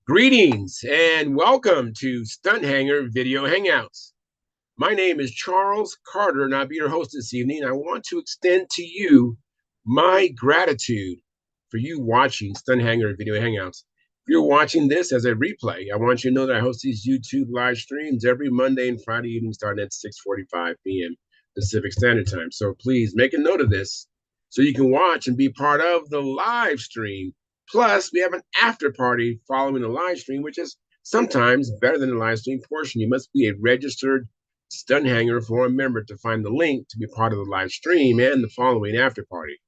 Greetings and welcome to Stunt Hangar Video Hangouts. My name is Charles Carter, and I'll be your host this evening. I want to extend to you my gratitude for you watching Stunt Hangar Video Hangouts. If you're watching this as a replay, I want you to know that I host these YouTube live streams every Monday and Friday evening starting at 6:45 p.m. Pacific Standard Time. So please make a note of this so you can watch and be part of the live stream. Plus, we have an after party following the live stream, which is sometimes better than the live stream portion. You must be a registered Stunt Hangar Forum member to find the link to be part of the live stream and the following after party.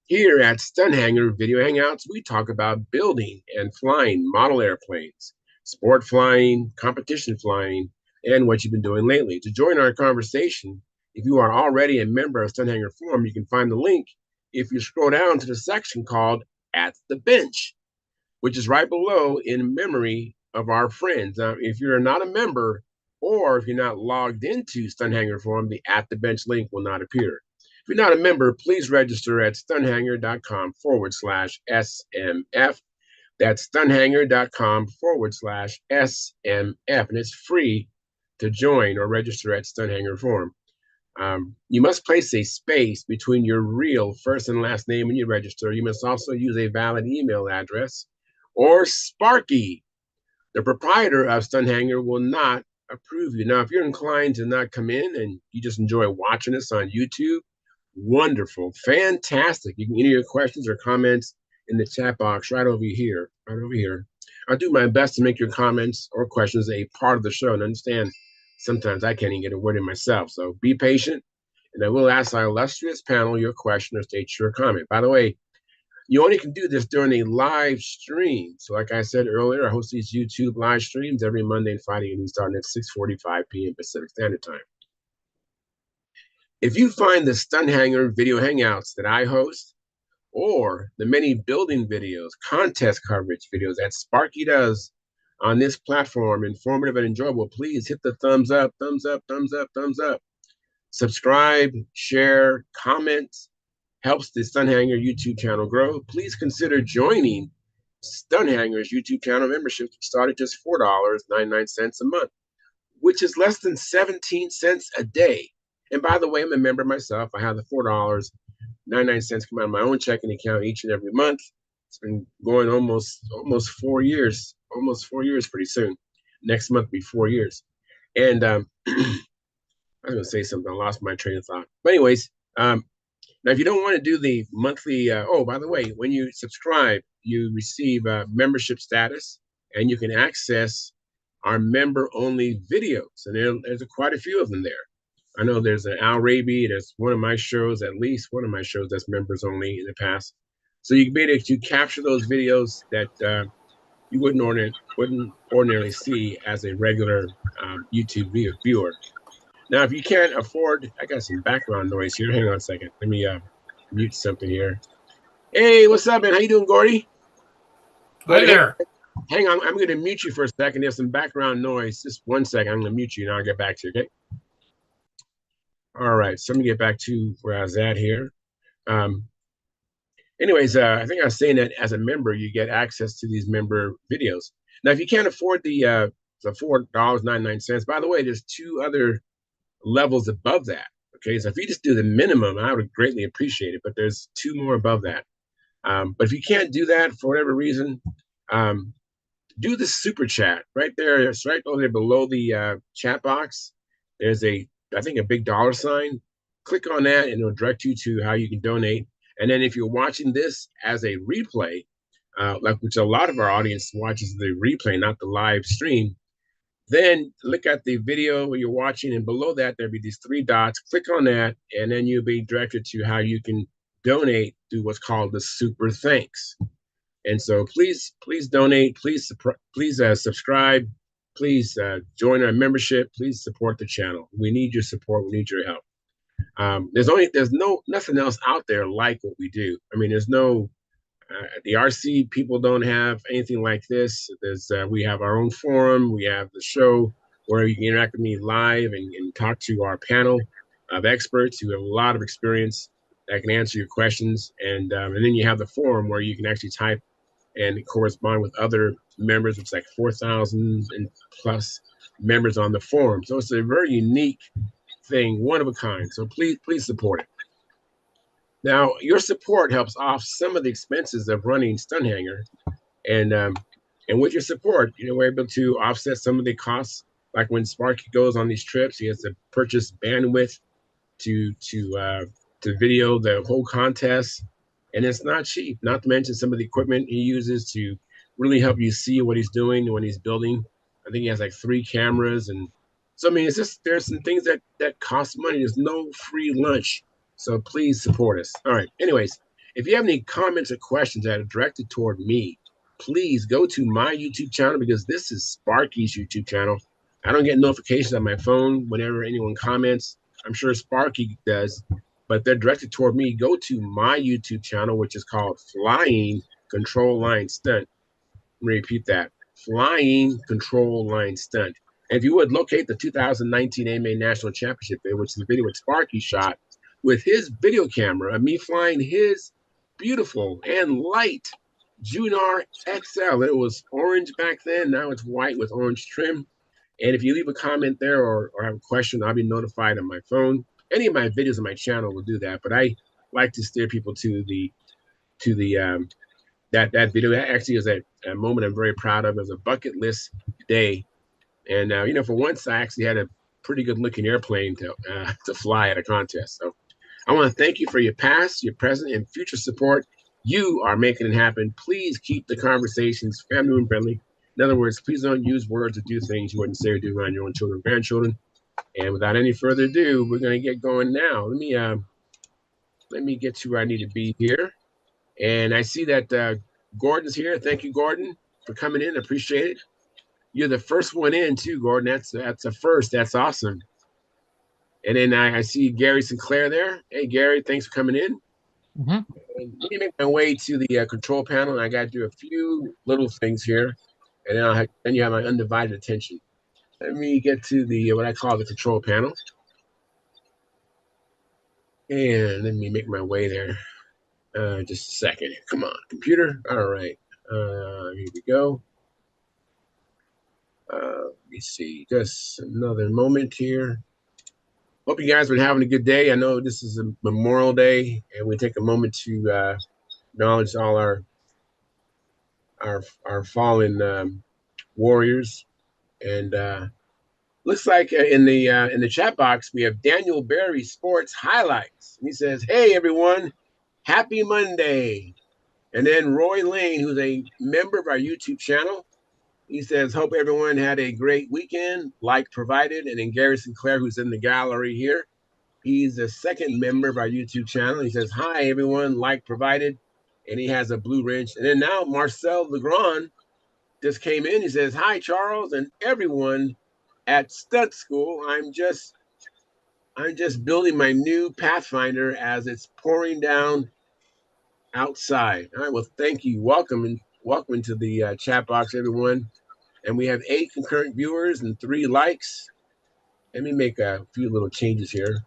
Here at Stunt Hangar Video Hangouts, we talk about building and flying model airplanes, sport flying, competition flying, and what you've been doing lately. To join our conversation, if you are already a member of Stunt Hangar Forum, you can find the link if you scroll down to the section called At the Bench, which is right below in memory of our friends. Now, if you're not a member or if you're not logged into Stunt Hangar Forum, the At the Bench link will not appear. If you're not a member, please register at stunthangar.com/SMF. That's stunthangar.com/SMF. And it's free to join or register at Stunt Hangar Forum. You must place a space between your real first and last name when you register. You must also use a valid email address or Sparky. The proprietor of Stunt Hangar will not approve you. Now, if you're inclined to not come in and you just enjoy watching us on YouTube, wonderful, fantastic. You can enter your questions or comments in the chat box right over here, right over here. I'll do my best to make your comments or questions a part of the show and understand sometimes I can't even get a word in myself. So be patient, and I will ask our illustrious panel your question or state your comment. By the way, you only can do this during a live stream. So like I said earlier, I host these YouTube live streams every Monday and Friday evening starting at 6:45 p.m. Pacific Standard Time. If you find the Stunt Hangar Video Hangouts that I host or the many building videos, contest coverage videos that Sparky does on this platform, informative and enjoyable, please hit the thumbs up, thumbs up, thumbs up, thumbs up. Subscribe, share, comment, helps the Stunt Hangar YouTube channel grow. Please consider joining Stunt Hangar's YouTube channel membership, which started just $4.99 a month, which is less than 17 cents a day. And by the way, I'm a member myself. I have the $4.99 come out of my own checking account each and every month. It's been going almost 4 years, almost 4 years pretty soon. Next month will be 4 years. And I was going to say something. I lost my train of thought. But anyways, now if you don't want to do the monthly, oh, by the way, when you subscribe, you receive membership status and you can access our member-only videos. And there's quite a few of them there. I know there's an Al Raby. There's one of my shows, at least one of my shows that's members only in the past. So you can be able to capture those videos that you wouldn't ordinarily see as a regular YouTube viewer. Now, if you can't afford, I got some background noise here. Hang on a second. Let me mute something here. Hey, what's up, man? How you doing, Gordy? Hi there. Hang on. I'm going to mute you for a second. There's some background noise. Just 1 second. I'm going to mute you, and I'll get back to you, okay? All right, so let me get back to where I was at here. Anyways, I think I was saying that as a member, you get access to these member videos. Now, if you can't afford the $4.99, by the way, there's two other levels above that. Okay, so if you just do the minimum, I would greatly appreciate it. But there's two more above that. But if you can't do that for whatever reason, do the super chat right there. It's right over there below the chat box. There's I think a big dollar sign. Click on that and it'll direct you to how you can donate. And then if you're watching this as a replay, like which a lot of our audience watches the replay, not the live stream, then look at the video you're watching, and below that there'll be these three dots. Click on that, and then you'll be directed to how you can donate through what's called the Super Thanks. And so please donate. Please subscribe. Please join our membership. Please support the channel. We need your support. We need your help. There's nothing else out there like what we do. I mean, there's no the RC people don't have anything like this. We have our own forum. We have the show where you can interact with me live and talk to our panel of experts who have a lot of experience that can answer your questions. And then you have the forum where you can actually type and correspond with other members. It's like 4,000 and plus members on the forum. So it's a very unique thing, one of a kind. So please support it. Now, your support helps off some of the expenses of running Stunt Hangar, and with your support, we're able to offset some of the costs. Like when Sparky goes on these trips, he has to purchase bandwidth to video the whole contest, and it's not cheap. Not to mention some of the equipment he uses to really help you see what he's doing when he's building. I think he has like 3 cameras, and so I mean, it's just there's some things that cost money. There's no free lunch, so please support us. All right. Anyways, if you have any comments or questions that are directed toward me, please go to my YouTube channel because this is Sparky's YouTube channel. I don't get notifications on my phone whenever anyone comments. I'm sure Sparky does, but they're directed toward me. Go to my YouTube channel, which is called Flying Control Line Stunt. Let me repeat that. Flying Control Line Stunt. And if you would locate the 2019 AMA National Championship video, which is the video with Sparky shot with his video camera of me flying his beautiful and light Junar XL. It was orange back then. Now it's white with orange trim. And if you leave a comment there or have a question, I'll be notified on my phone. Any of my videos on my channel will do that, but I like to steer people to the that video. That actually is a moment I'm very proud of. It was a bucket list day, and for once I actually had a pretty good looking airplane to fly at a contest. So I want to thank you for your past, your present, and future support. You are making it happen. Please keep the conversations family and friendly. In other words, please don't use words or do things you wouldn't say or do around your own children and grandchildren. And without any further ado, we're going to get going now. Let me get to where I need to be here. And I see that Gordon's here. Thank you, Gordon, for coming in. Appreciate it. You're the first one in too, Gordon. That's a first. That's awesome. And then I see Gary Sinclair there. Hey, Gary, thanks for coming in. Mm-hmm. Let me make my way to the control panel, and I got to do a few little things here, and then you have my undivided attention. Let me get to the what I call the control panel, and let me make my way there. Just a second. Come on, computer. All right. Here we go. Let me see. Just another moment here. Hope you guys have been having a good day. I know this is a Memorial Day, and we take a moment to acknowledge all our fallen warriors. And looks like in the chat box we have Daniel Berry Sports Highlights. And he says, "Hey everyone, happy Monday." And then Roy Lane, who's a member of our YouTube channel, he says, "Hope everyone had a great weekend, like provided." And then Gary Sinclair, who's in the gallery here, he's a second member of our YouTube channel. He says, "Hi everyone, like provided," and he has a blue wrench. And then now Marcel Legrand just came in. He says, "Hi Charles and everyone at Stunt School. I'm just building my new Pathfinder as it's pouring down outside." All right, well, thank you. Welcome to the chat box, everyone. And we have 8 concurrent viewers and 3 likes. Let me make a few little changes here.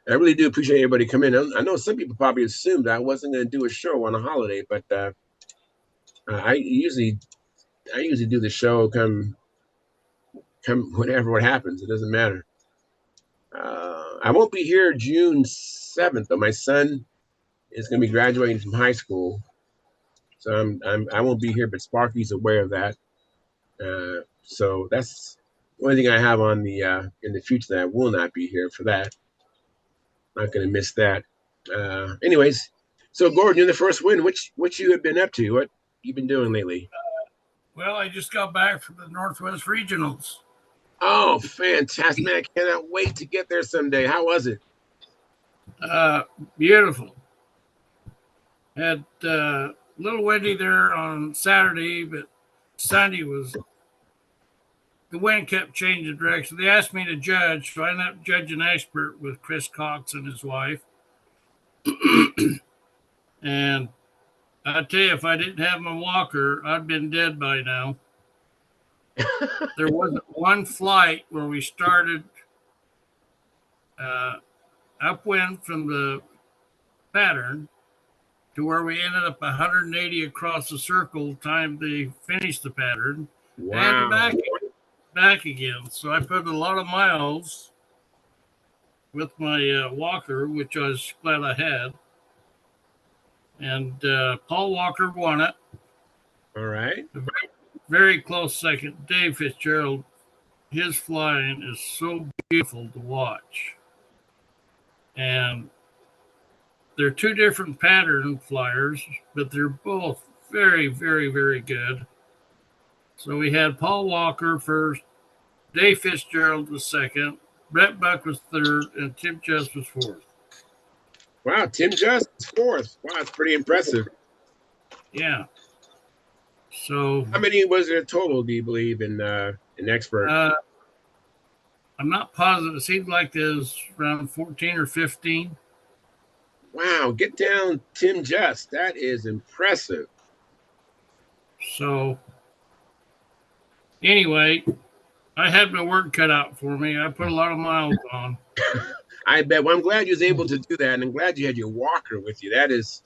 I really do appreciate everybody coming in. I know some people probably assumed I wasn't going to do a show on a holiday, but I usually do the show come whenever what happens. It doesn't matter. I won't be here June 7th, though. My son is going to be graduating from high school, so I won't be here. But Sparky's aware of that, so that's the only thing I have on the in the future that I will not be here for that. Not going to miss that. Anyways, so Gordon, you're the first win. What you have been up to? What you been doing lately? Well, I just got back from the Northwest Regionals. Oh, fantastic, man! I cannot wait to get there someday. How was it? Beautiful. Had a little windy there on Saturday, but Sunday was the wind kept changing direction. They asked me to judge, so I ended up judging expert with Chris Cox and his wife. And I tell you, if I didn't have my walker, I'd been dead by now. There wasn't one flight where we started upwind from the pattern, to where we ended up 180 across the circle time they finished the pattern and Wow. back again. So I put a lot of miles with my walker, which I was glad I had. And Paul Walker won it. All right. A very, very close second. Dave Fitzgerald, his flying is so beautiful to watch. And they're two different pattern flyers, but they're both very, very, very good. So we had Paul Walker first, Dave Fitzgerald was second, Brett Buck was third, and Tim Just was fourth. Wow. Tim Just is fourth. Wow, that's pretty impressive. Yeah. So How many was there total, do you believe, in an expert? I'm not positive. It seems like there's around 14 or 15. Wow, get down Tim Just. That is impressive. So anyway, I had my work cut out for me. I put a lot of miles on. I bet. Well, I'm glad you was able to do that, and I'm glad you had your walker with you. That is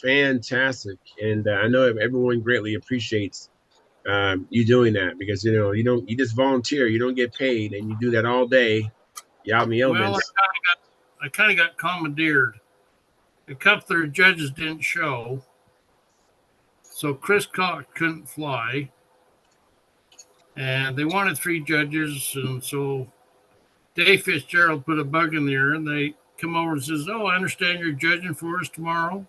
fantastic, and I know everyone greatly appreciates you doing that because you just volunteer, you don't get paid, and you do that all day. You out in the Well, elements. I kind of got commandeered. A couple of judges didn't show, so Chris Cox couldn't fly, and they wanted three judges, and so Dave Fitzgerald put a bug in there, and they come over and says, "Oh, I understand you're judging for us tomorrow."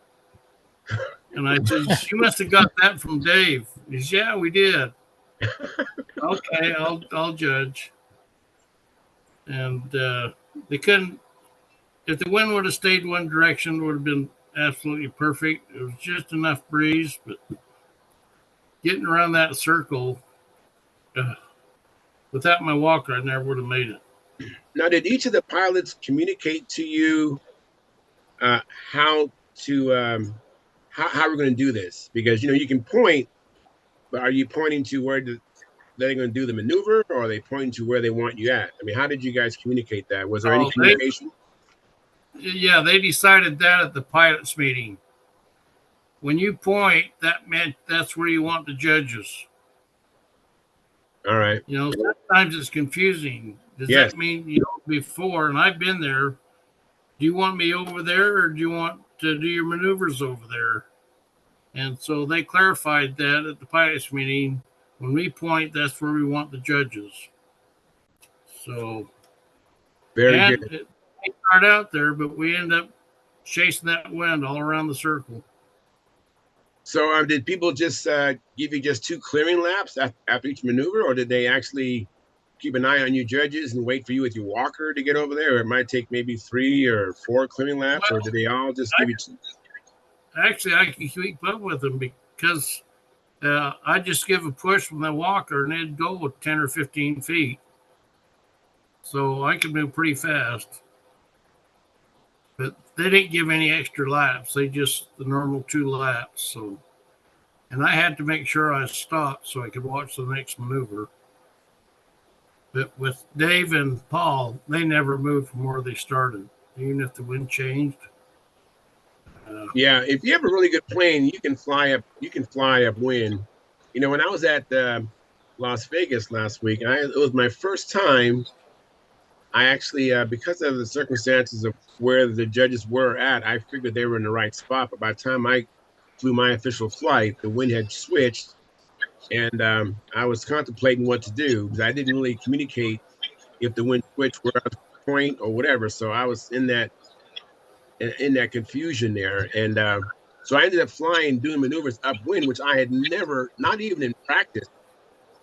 And I says, "You must have got that from Dave." He says, "Yeah, we did." Okay, I'll judge. And they couldn't. If the wind would have stayed one direction, it would have been absolutely perfect. It was just enough breeze, but getting around that circle uh, without my walker, I never would have made it. Now, did each of the pilots communicate to you uh, how to how we're going to do this? Because you can point, but are you pointing to where they're going to do the maneuver, or are they pointing to where they want you at? I mean, how did you guys communicate that? Was there any Oh, they communication? yeah, they decided that at the pilots meeting. When you point, that meant that's where you want the judges. All right. Sometimes it's confusing. Does Yes. that mean before? And I've been there. Do you want me over there, or do you want to do your maneuvers over there? And so they clarified that at the pilots meeting. When we point, that's where we want the judges. So, Very and good. it didn't start out there, but we end up chasing that wind all around the circle. So, did people just give you just two clearing laps after each maneuver, or did they actually keep an eye on you judges and wait for you with your walker to get over there? Or it might take maybe 3 or 4 clearing laps, or Well, did they all just give you two? actually, I can keep up with them because I just give a push with my walker and it'd go with 10 or 15 feet. So I can move pretty fast. But they didn't give any extra laps. They just the normal 2 laps. So, and I had to make sure I stopped so I could watch the next maneuver. But with Dave and Paul, they never moved from where they started, even if the wind changed. Yeah, if you have a really good plane, you can fly up. You can fly upwind. When I was at Las Vegas last week, it was my first time. I actually, because of the circumstances of where the judges were at, I figured they were in the right spot. But by the time I flew my official flight, the wind had switched, and I was contemplating what to do because I didn't really communicate if the wind switched where I was point or whatever. So I was in that confusion there, and so I ended up flying, doing maneuvers upwind, which I had never, not even in practice.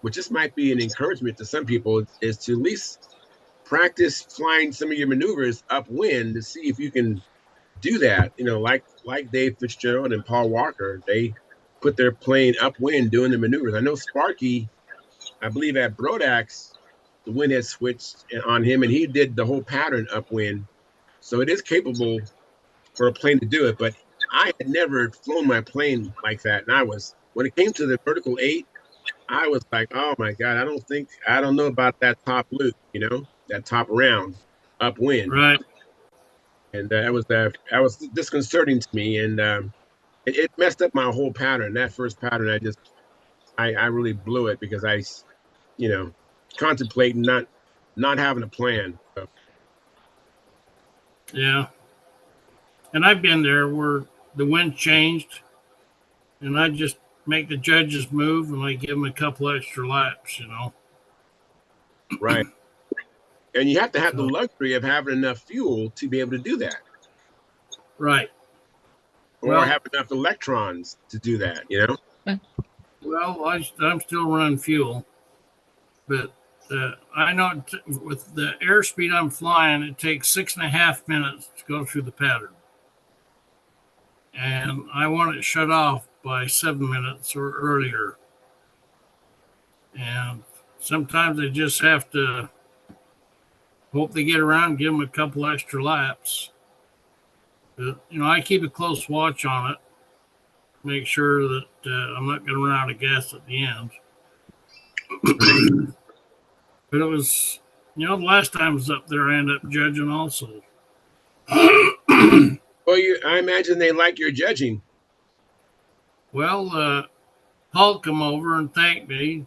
Which this might be an encouragement to some people is to at least practice flying some of your maneuvers upwind to see if you can do that. Like Dave Fitzgerald and Paul Walker, they put their plane upwind doing the maneuvers. I know Sparky, I believe at Brodax, the wind had switched on him, and he did the whole pattern upwind. So it is capable for a plane to do it, but I had never flown my plane like that. And when it came to the vertical 8, I was like, oh my God, I don't know about that top loop, that top round upwind. Right. and that was disconcerting to me, and it messed up my whole pattern. That first pattern, I really blew it because you know, contemplating not having a plan. So, Yeah. And I've been there where the wind changed, and I just make the judges move, and I give them a couple extra laps. right, and you have to have the So luxury of having enough fuel to be able to do that, right. or Well, have enough electrons to do that. I'm still running fuel, but I know with the airspeed I'm flying, it takes 6.5 minutes to go through the pattern, and I want it shut off by 7 minutes or earlier. And sometimes I just have to hope they get around, give them a couple extra laps. But, I keep a close watch on it, make sure that I'm not going to run out of gas at the end. Right. But it was, the last time I was up there, I ended up judging also. Well, I imagine they like your judging. Well, Paul come over and thanked me.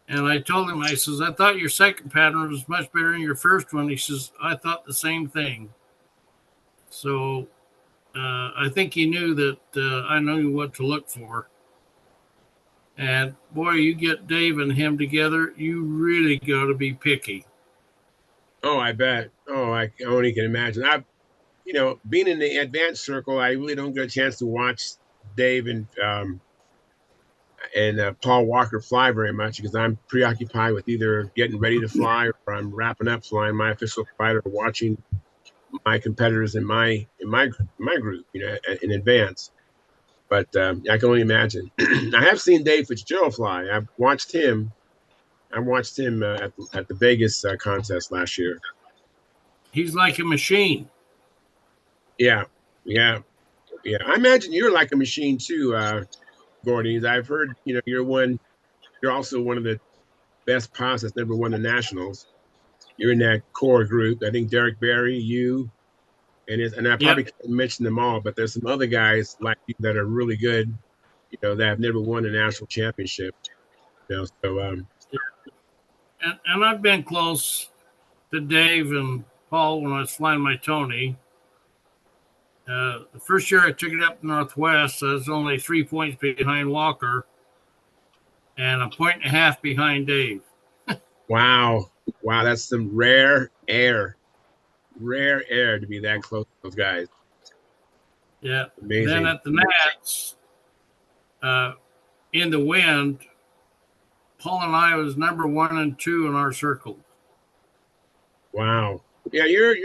And I told him, I says, I thought your second pattern was much better than your first one. He says, I thought the same thing. So I think he knew that I knew what to look for. And boy, you get Dave and him together, you really got to be picky. Oh, I bet. Oh, I only can imagine. Being in the advanced circle, I really don't get a chance to watch Dave and Paul Walker fly very much because I'm preoccupied with either getting ready to fly or I'm wrapping up flying my official flight or watching my competitors in my group, in advance. But I can only imagine. I have seen Dave Fitzgerald fly. I've watched him. I watched him at the Vegas contest last year. He's like a machine. Yeah, yeah, yeah. I imagine you're like a machine too, Gordy. I've heard, You're also one of the best pilots that's never won the nationals. You're in that core group. I think Derek Barry, you, and I Yep. probably can't mention them all, but there's some other guys like you that are really good, that have never won a national championship. So And I've been close to Dave and Paul when I was flying my Tony. The first year I took it up Northwest, I was only 3 points behind Walker and a point and a half behind Dave. wow, wow, that's some rare air to be that close to those guys. Yeah. Then Amazing. at the Nats, uh, in the wind, Paul and I was number 1 and 2 in our circle. Wow. Yeah, you're a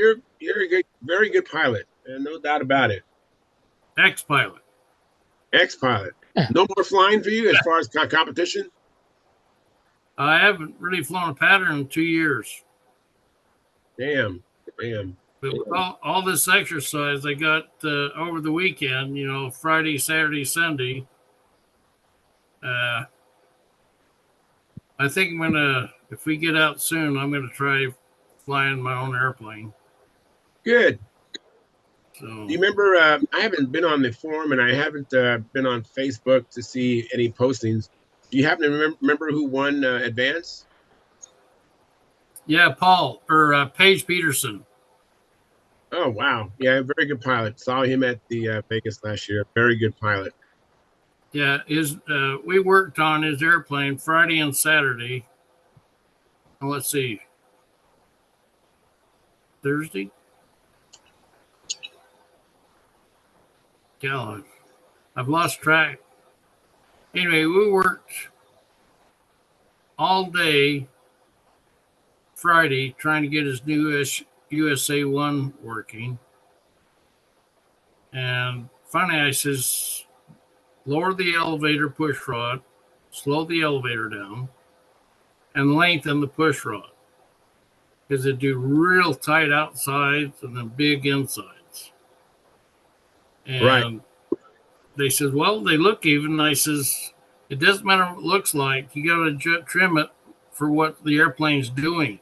good, very good pilot, and no doubt about it. Ex pilot. Ex-pilot. No more flying for you as far as competition. I haven't really flown a pattern in 2 years. Damn, damn. But with all this exercise I got over the weekend, Friday, Saturday, Sunday, uh, I think if we get out soon, I'm going to try flying my own airplane. Good. So, Do you remember? I haven't been on the forum and I haven't been on Facebook to see any postings. Do you happen to remember who won advance? yeah, Paul or Paige Peterson. Oh, wow. Yeah, very good pilot. Saw him at the Vegas last year. Very good pilot. Yeah, we worked on his airplane Friday and Saturday. And let's see, Thursday. God, I've lost track. Anyway, we worked all day Friday trying to get his new USA 1 working. And finally, I says, lower the elevator push rod, slow the elevator down, and lengthen the push rod. Because they do real tight outsides and then big insides. Right, And they said, well, they look even. And I says, it doesn't matter what it looks like. You got to trim it for what the airplane's doing.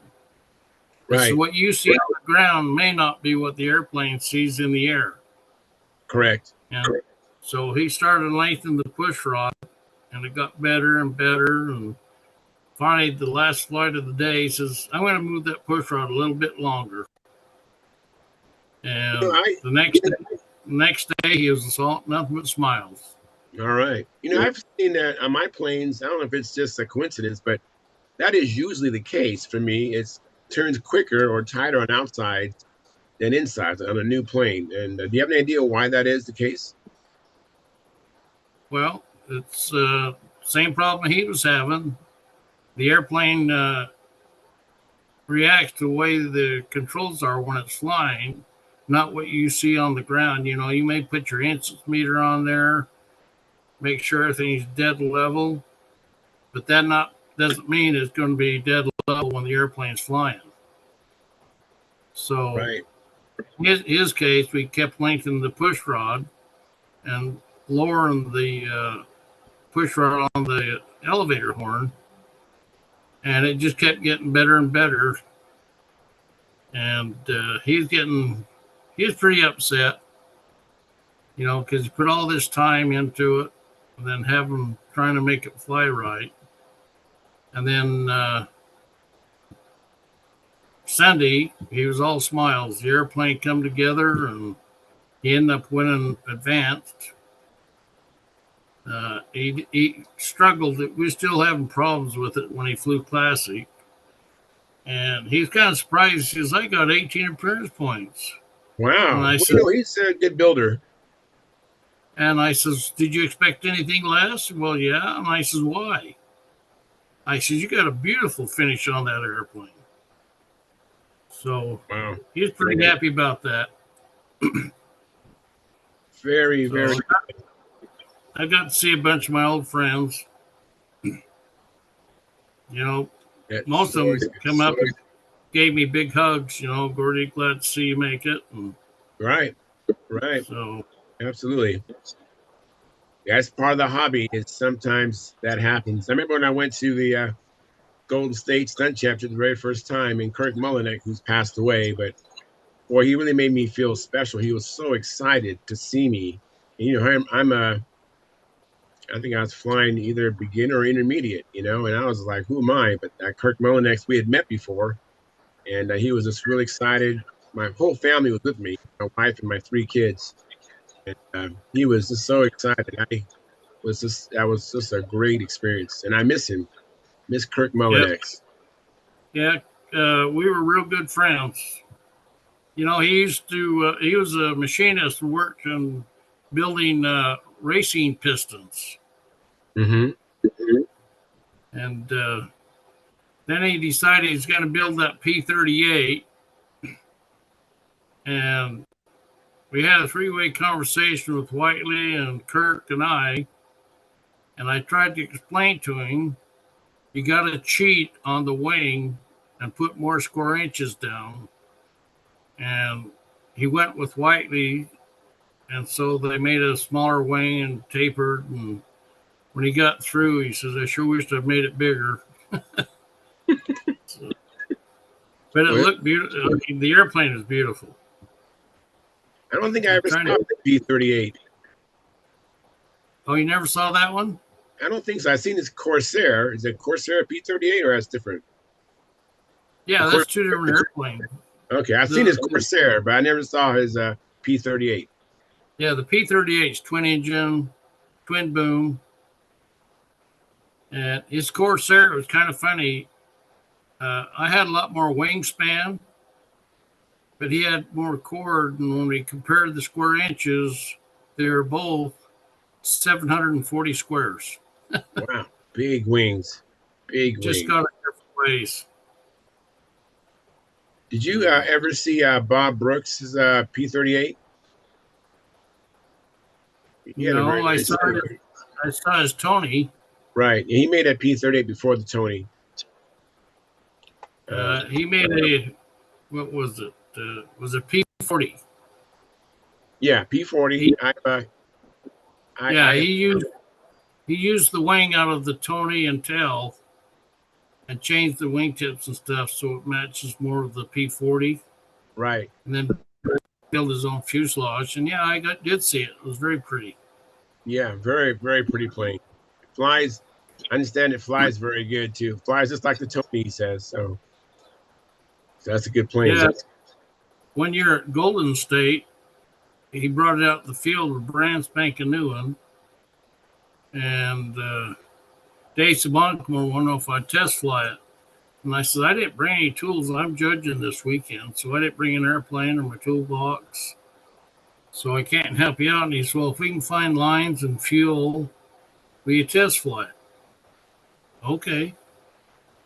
This is Right. what you see on the ground may not be what the airplane sees in the air. Correct. And so he started lengthening the push rod, and it got better and better. And finally, the last flight of the day, he says, I'm going to move that push rod a little bit longer. You know, And I the next day, he was nothing but smiles. all right. You know, I've seen that on my planes. I don't know if it's just a coincidence, but that is usually the case for me. It's turns quicker or tighter on outside than inside on a new plane. And do you have any idea why that is the case? Well, it's same problem he was having. The airplane reacts to the way the controls are when it's flying, not what you see on the ground. You know, you may put your instance meter on there, make sure everything's dead level, but that not doesn't mean it's going to be dead level when the airplane's flying. So Right. in his case, we kept lengthening the push rod and lowering the push rod on the elevator horn, and it just kept getting better and better. And he's pretty upset, you know, because he put all this time into it, and then have him trying to make it fly right. And then Sunday, he was all smiles. The airplane come together, and he ended up winning advanced. He struggled. We still having problems with it when he flew classic. And he's kind of surprised. He says, I got 18 appearance points. And Wow. I Well, you said, know, he's a good builder. did you expect anything less? Well, yeah. And I says, why? I says, you got a beautiful finish on that airplane. So Wow. he's pretty happy about that. Very, So very. I got to see a bunch of my old friends. You know, That's most of them always come up and gave me big hugs. You know, Gordy, glad to see you make it. And right. Right. so, Absolutely. That's part of the hobby. Is sometimes that happens. I remember when I went to the Golden State Stunt Championship the very first time, and Kirk Mullinex, who's passed away, but boy, he really made me feel special. He was so excited to see me. And, you know, I think I was flying either beginner or intermediate, you know, and I was like, who am I? But Kirk Mullinex, we had met before, and he was just really excited. My whole family was with me, my wife and my three kids. And he was just so excited. That was just a great experience. And I miss him, miss Kirk yep. Mullinex. Yeah. We were real good friends. You know, he was a machinist who worked in building racing pistons. Mm-hmm. And then he decided he's going to build that P-38. And we had a three-way conversation with Whiteley and Kirk and I. And I tried to explain to him, you got to cheat on the wing and put more square inches down. And he went with Whiteley, and so they made a smaller wing and tapered. And when he got through, he says, "I sure wish I'd made it bigger." So, but it Well, looked beautiful. I mean, the airplane is beautiful. I don't think I I'm ever saw trying to. the P-38. Oh, you never saw that one? I don't think so. I've seen this Corsair. Is it Corsair P-38 or that's different? Yeah, that's two different airplanes. Okay, I've seen his Corsair, but I never saw his P-38. Yeah, the P-38 is twin engine, twin boom. And his Corsair was kind of funny. I had a lot more wingspan, but he had more chord. And when we compared the square inches, they were both 740 squares. Wow, big wings, big Just wings. got a different ways. Did you ever see Bob Brooks' P-38? He had a very No, nice I saw his Tony. right. He made a P-38 before the Tony. He made a, what was it? Was it P-40? Yeah, P-40. Yeah, he used the wing out of the Tony and tail, I changed the wingtips and stuff so it matches more of the P-40, Right. and then build his own fuselage. And yeah, did see it. It was very pretty. Yeah, very, very pretty plane. It flies. I understand it flies very good too. Flies just like the Tony, he says. So that's a good plane. Yeah, one year at Golden State, he brought it out the field, a brand spanking new one, and Dave Sabancomore wanted to know if I'd test fly it. And I said, I didn't bring any tools, and I'm judging this weekend, so I didn't bring an airplane or my toolbox, so I can't help you out. And he said, well, if we can find lines and fuel, will you test fly it? Okay.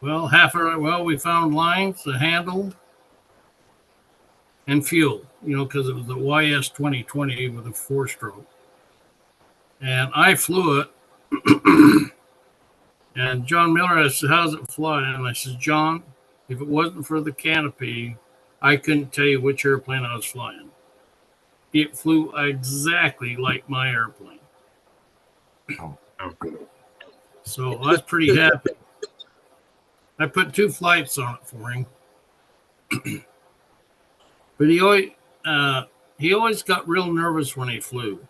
Well, we found lines, the handle, and fuel, because it was the YS 2020 with a 4-stroke. And I flew it. And John Miller said, how's it fly? And I said, John, if it wasn't for the canopy, I couldn't tell you which airplane I was flying. It flew exactly like my airplane. Oh. So I was pretty happy. I put 2 flights on it for him. But he always got real nervous when he flew.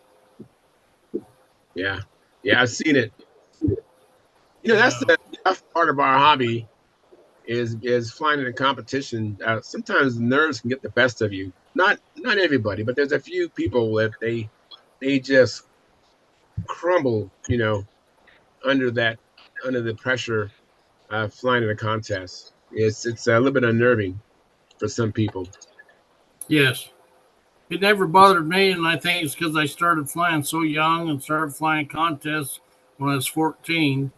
Yeah. Yeah, I've seen it. That's the tough part of our hobby is flying in a competition. Sometimes the nerves can get the best of you. Not everybody, but there's a few people that they just crumble, under the pressure of flying in a contest. It's a little bit unnerving for some people. Yes. It never bothered me, and I think it's because I started flying so young and started flying contests when I was 14.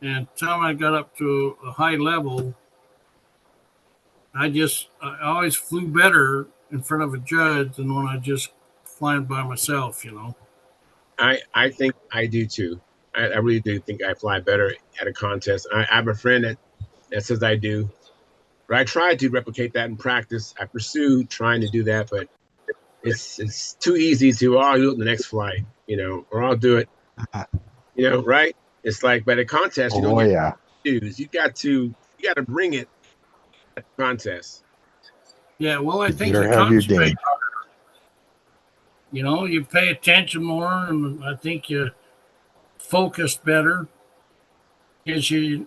And time I got up to a high level, I always flew better in front of a judge than when I just flying by myself. I think I do too. I really do think I fly better at a contest. I have a friend that says I do, but I try to replicate that in practice. I pursue trying to do that, but it's too easy to I'll do it in the next flight, or I'll do it, right? It's like by the contest you don't Oh get yeah. dues. You got to bring it at the contest. Yeah, well, I You think better you have your concentrate. game. You pay attention more, and I think you focus better because you're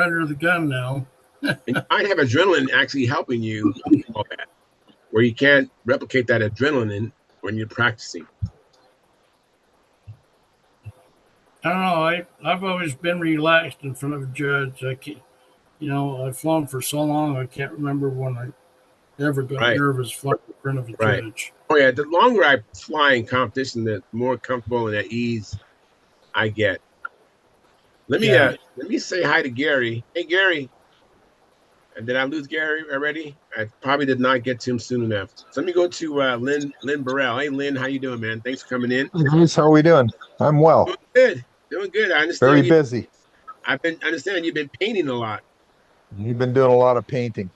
under the gun now. And you might have adrenaline actually helping you do all that, where you can't replicate that adrenaline when you're practicing. I don't know. I've always been relaxed in front of a judge. I can't, I've flown for so long. I can't remember when I ever got Right, nervous flying in front of a right. judge. Oh yeah, the longer I fly in competition, the more comfortable and at ease I get. Yeah. Let me say hi to Gary. Hey Gary, and did I lose Gary already? I probably did not get to him soon enough. So let me go to Lynn Burrell. Hey Lynn, how you doing, man? Thanks for coming in. Hey, Bruce, how are we doing? I'm Doing well. good, doing good. I Very understand you. busy. I understand you've been painting a lot. You've been doing a lot of painting.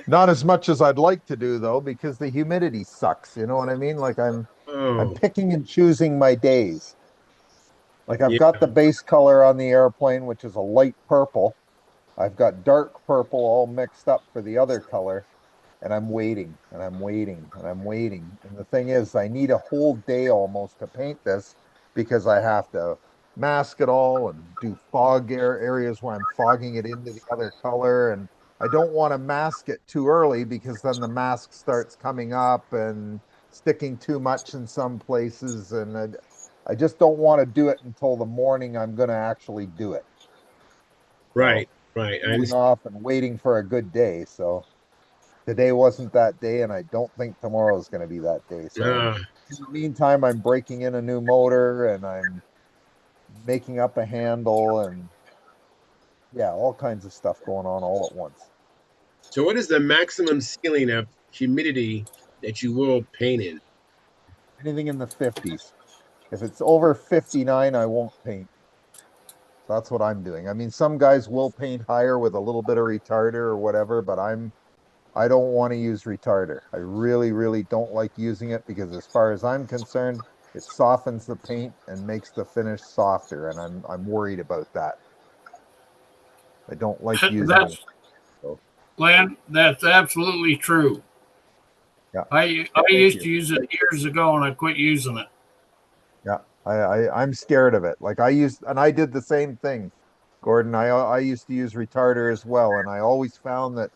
Not as much as I'd like to do though, because the humidity sucks. You know what I mean? Like I'm Oh, picking and choosing my days. Like I've yeah, got the base color on the airplane, which is a light purple. I've got dark purple all mixed up for the other color. And I'm waiting and I'm waiting and I'm waiting. And the thing is, I need a whole day almost to paint this because I have to mask it all and do areas where I'm fogging it into the other color. And I don't want to mask it too early because then the mask starts coming up and sticking too much in some places. And I just don't want to do it until the morning I'm going to actually do it. So right, right. I cooling understand. off and waiting for a good day. So today wasn't that day, and I don't think tomorrow is going to be that day. So Uh, in the meantime, I'm breaking in a new motor and I'm making up a handle and yeah, all kinds of stuff going on all at once. so, what is the maximum ceiling of humidity that you will paint in? Anything in the 50s. If it's over 59, I won't paint. That's what I'm doing. I mean, some guys will paint higher with a little bit of retarder or whatever, but I don't want to use retarder. I really, really don't like using it because as far as I'm concerned, it softens the paint and makes the finish softer, and I'm worried about that. I don't like using it. That's So, Glenn. That's absolutely true. yeah, I thank used you. to use it years ago, and I quit using it. Yeah, I'm scared of it. Like I did the same thing, Gordon. I used to use retarder as well, and I always found that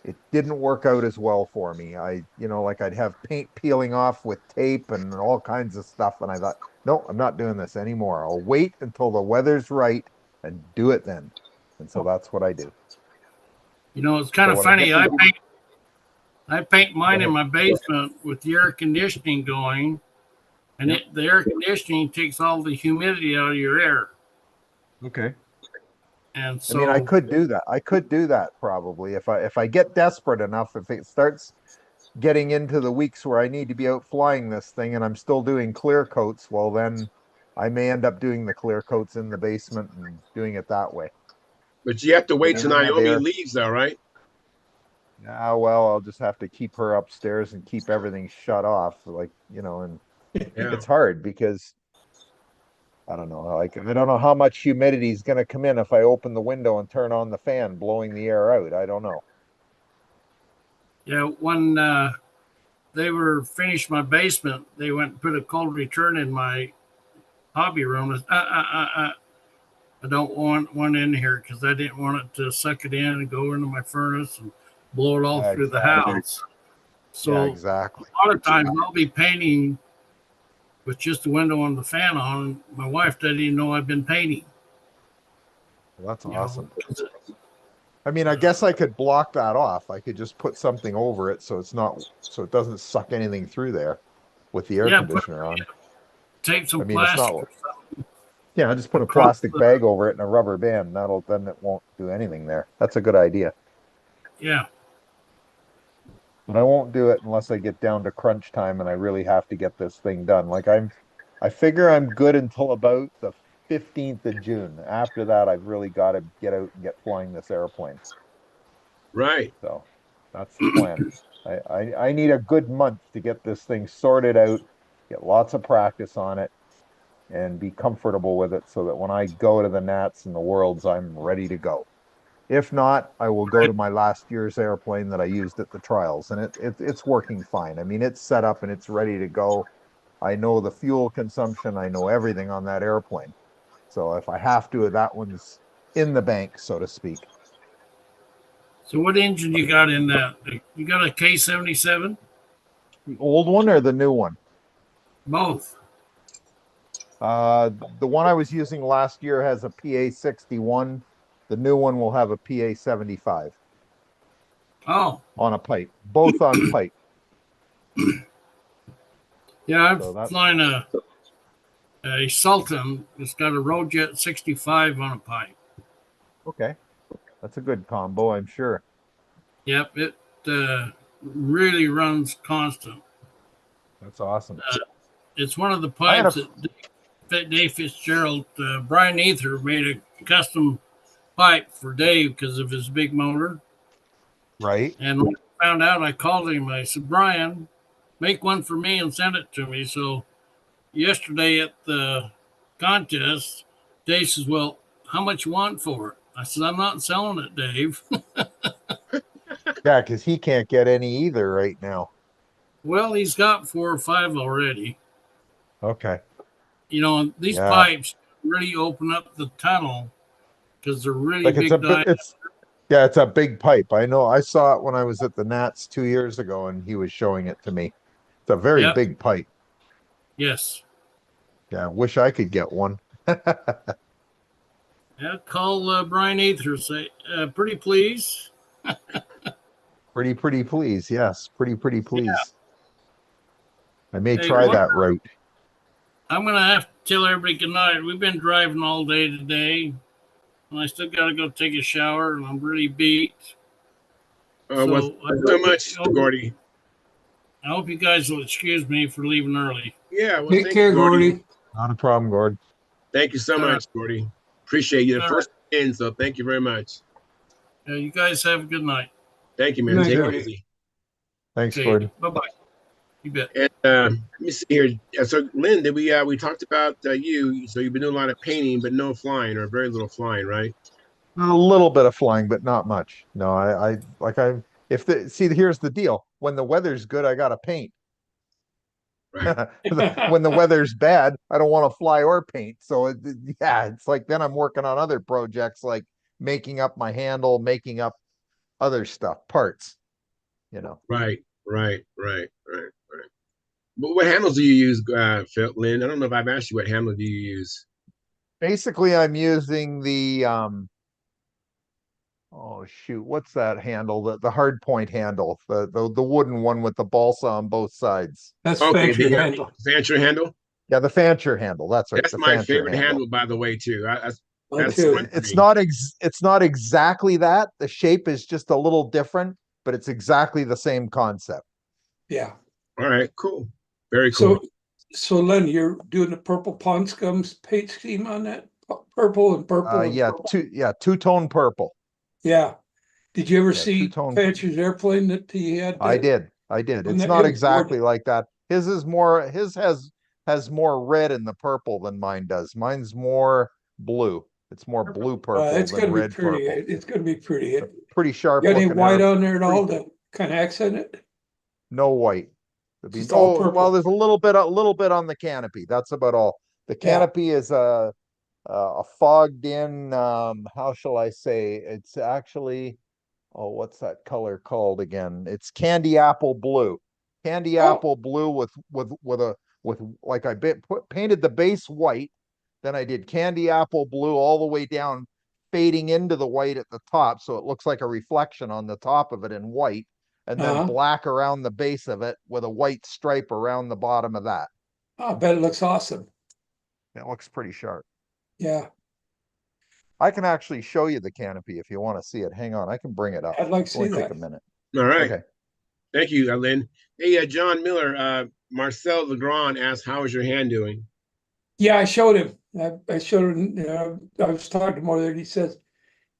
it didn't work out as well for me. Like I'd have paint peeling off with tape and all kinds of stuff, and I thought, no, I'm not doing this anymore. I'll wait until the weather's right and do it then. And so that's what I do. It's kind So of when I get funny. to I paint go mine in ahead. my basement with the air conditioning going, and Yeah. the air conditioning takes all the humidity out of your air. Okay. And I mean, I so, could do that. I could do that probably if I get desperate enough, if it starts getting into the weeks where I need to be out flying this thing and I'm still doing clear coats, well then I may end up doing the clear coats in the basement and doing it that way. But you have to But wait till in that Naomi air, leaves, though, right? well, I'll just have to keep her upstairs and keep everything shut off, like, and Yeah. it's hard because I don't know, like I don't know how much humidity is going to come in if I open the window and turn on the fan blowing the air out. I don't know. yeah, when they were finished my basement, they went and put a cold return in my hobby room. I don't want one in here because I didn't want it to suck it in and go into my furnace and blow it all through the Exactly. house. Yeah, So exactly. a lot of times I'll be painting with just the window and the fan on. My wife doesn't even know I've been painting. Well, that's You know, awesome. I mean, I guess I could block that off. I could just put something over it so it doesn't suck anything through there with the air yeah, conditioner on. tape I some mean, it's plastic not, yeah, I just put a across plastic the. bag over it and a rubber band. Then it won't do anything there. That's a good idea. Yeah, But I won't do it unless I get down to crunch time and I really have to get this thing done. I figure I'm good until about the 15th of June. After that, I've really got to get out and get flying this airplane. Right. So that's the plan. I need a good month to get this thing sorted out, get lots of practice on it, and be comfortable with it so that when I go to the Nats and the Worlds, I'm ready to go. If not, I will go to my last year's airplane that I used at the trials, and it's working fine. I mean, it's set up and it's ready to go. I know the fuel consumption, I know everything on that airplane. So if I have to, that one's in the bank, so to speak. so what engine you got in that? You got a K77? The old one or the new one? Both. Uh, the one I was using last year has a PA 61. The new one will have a PA 75 Oh, on a pipe, both on pipe. yeah, I'm So that's flying a Sultan. It's got a Rojet 65 on a pipe. okay. That's a good combo, I'm sure. Yep, it really runs constant. That's awesome. It's one of the I had a pipes that Dave Fitzgerald, Brian Ether made a custom pipe for Dave because of his big motor. right. And when I found out, I called him. I said, Brian, make one for me and send it to me. So yesterday at the contest, Dave says, well, how much you want for it? I said, I'm not selling it, Dave. Yeah, because he can't get any either right now. Well, he's got 4 or 5 already. Okay. These Yeah. pipes really open up the tunnel because they're really Like big diameter. it's a big pipe. I know I saw it when I was at the Nats 2 years ago and he was showing it to me. It's a very Yep. big pipe. Yes. Yeah, wish I could get one. Yeah. Call Brian Ether. Say, pretty please. Pretty please. Yes, pretty Yeah. please. I may Hey, try that route. I'm gonna have to tell everybody good night. We've been driving all day today, and I still got to go take a shower, and I'm really beat. Well, So thank you so much, Gordy. I hope you guys will excuse me for leaving early. Yeah, well, Take thank you, care, Gordy. Gordy. Not a problem, Gord. Thank you so All right. much, Gordy. Appreciate you. The All first in, so thank you very much. right. You guys have a good night. Thank you, Good man. night, Take it Gordy. easy. Thanks, Okay. Gordon. Bye bye. You bet. And let me see here. So, Lynn, did we talked about you? So you've been doing a lot of painting, but no flying or very little flying, right? A little bit of flying, but not much. No, I like I if the see here's the deal. When the weather's good, I gotta paint. Right. When the weather's bad, I don't want to fly or paint. So yeah, it's like then I'm working on other projects like making up my handle, making up other stuff, parts, you know. Right. Right. Right. Right. Right. But what handles do you use, Lynn? I don't know if I've asked you what handle do you use. Basically, I'm using the oh shoot, what's that handle? The hard point handle, the wooden one with the balsa on both sides. That's Okay, Fancher the handle. Fancher handle. Yeah, the Fancher handle. That's right, That's the my Fancher favorite handle. handle, by the way, too. Mine That's It's too. fun for me. it's not exactly that. The shape is just a little different, but it's exactly the same concept. Yeah. All right, cool. Very cool. So, so Len, you're doing the purple pond scums paint scheme on that? Purple and purple and Yeah, purple. two-tone purple. Yeah. Did you ever Yeah, see two-tone. Fancher's airplane that he had? I did. I did. On It's that? not It was exactly gorgeous. like that. His has more red in the purple than mine does. Mine's more blue. It's more blue purple It's than gonna be red pretty. purple. It's gonna be pretty. Pretty sharp You got any looking white air. on there at all Pretty to kind of accent it? no white. Just all Oh well, purple. there's a little bit on the canopy. That's about all. The Yeah. canopy is a fogged in. How shall I say? It's actually oh, what's that color called again? It's candy apple blue. Candy Oh, apple blue with like painted the base white, then I did candy apple blue all the way down, fading into the white at the top, so it looks like a reflection on the top of it in white, and then uh-huh. black around the base of it with a white stripe around the bottom of that. I bet it looks awesome. It looks pretty sharp. Yeah. I can actually show you the canopy if you want to see it. Hang on, I can bring it up. I'd like to see Only take that. a minute. All right. Okay. Thank you, Lynn. Hey, John Miller, Marcel Legrand asked, how is your hand doing? Yeah, I showed him. I showed him. I was talking to him more there. And he says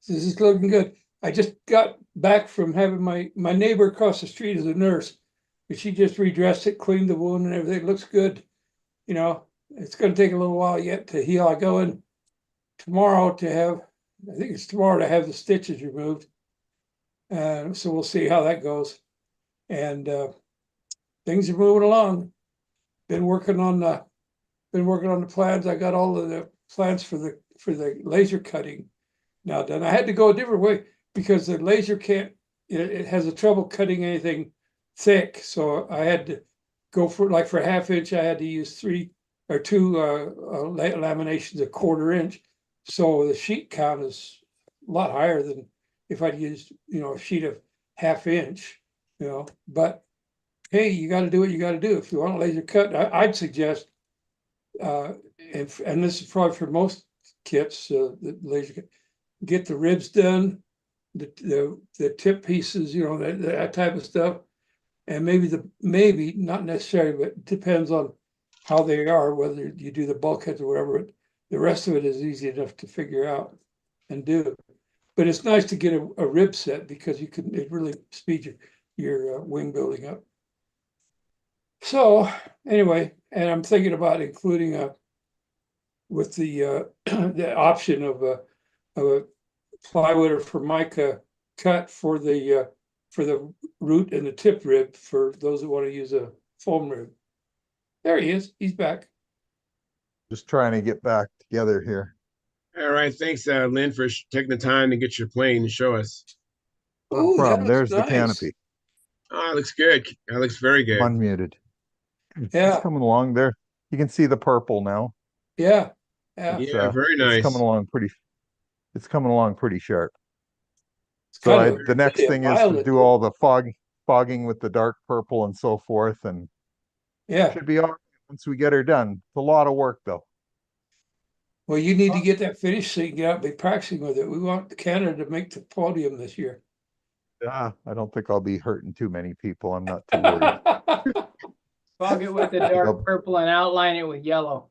it's looking good. I just got back from having my neighbor across the street is a nurse, but she just redressed it, cleaned the wound, and everything. It looks good. You know, it's going to take a little while yet to heal. I go in tomorrow to have. I think it's tomorrow to have the stitches removed. So we'll see how that goes. And things are moving along. Been working on the plans. I got all of the plans for the laser cutting now done. I had to go a different way because the laser can't. It has a trouble cutting anything thick, so I had to go for a half inch. I had to use three or two laminations a quarter inch, so the sheet count is a lot higher than if I'd used a sheet of half inch. But hey, you got to do what you got to do if you want a laser cut. I'd suggest and this is probably for most kits, the laser kit, get the ribs done, the tip pieces, that type of stuff, and maybe not necessarily, but it depends on how they are, whether you do the bulkheads or whatever. But the rest of it is easy enough to figure out and do. But it's nice to get a rib set because it really speeds your wing building up. So anyway, and I'm thinking about including with the the option of a plywood or formica cut for the root and the tip rib for those who want to use a foam rib. There he is. He's back. Just trying to get back together here. All right. Thanks, Lynn, for taking the time to get your plane and show us. No Oh, that problem. looks There's the nice. canopy. Oh, it looks good. That looks very I'm good. unmuted. It's Yeah, coming along there. You can see the purple now. yeah, yeah. Yeah, very It's coming nice. along pretty sharp. It's So kind of the next really a thing is to violet do there. all the fogging with the dark purple and so forth, and Yeah. should be all right once we get her done. It's a lot of work though. Well, you need to get that finished so you can get out and be practicing with it. We want Canada to make the podium this year. I don't think I'll be hurting too many people. I'm not too worried. Fog it with the I'll- dark purple and outline it with yellow.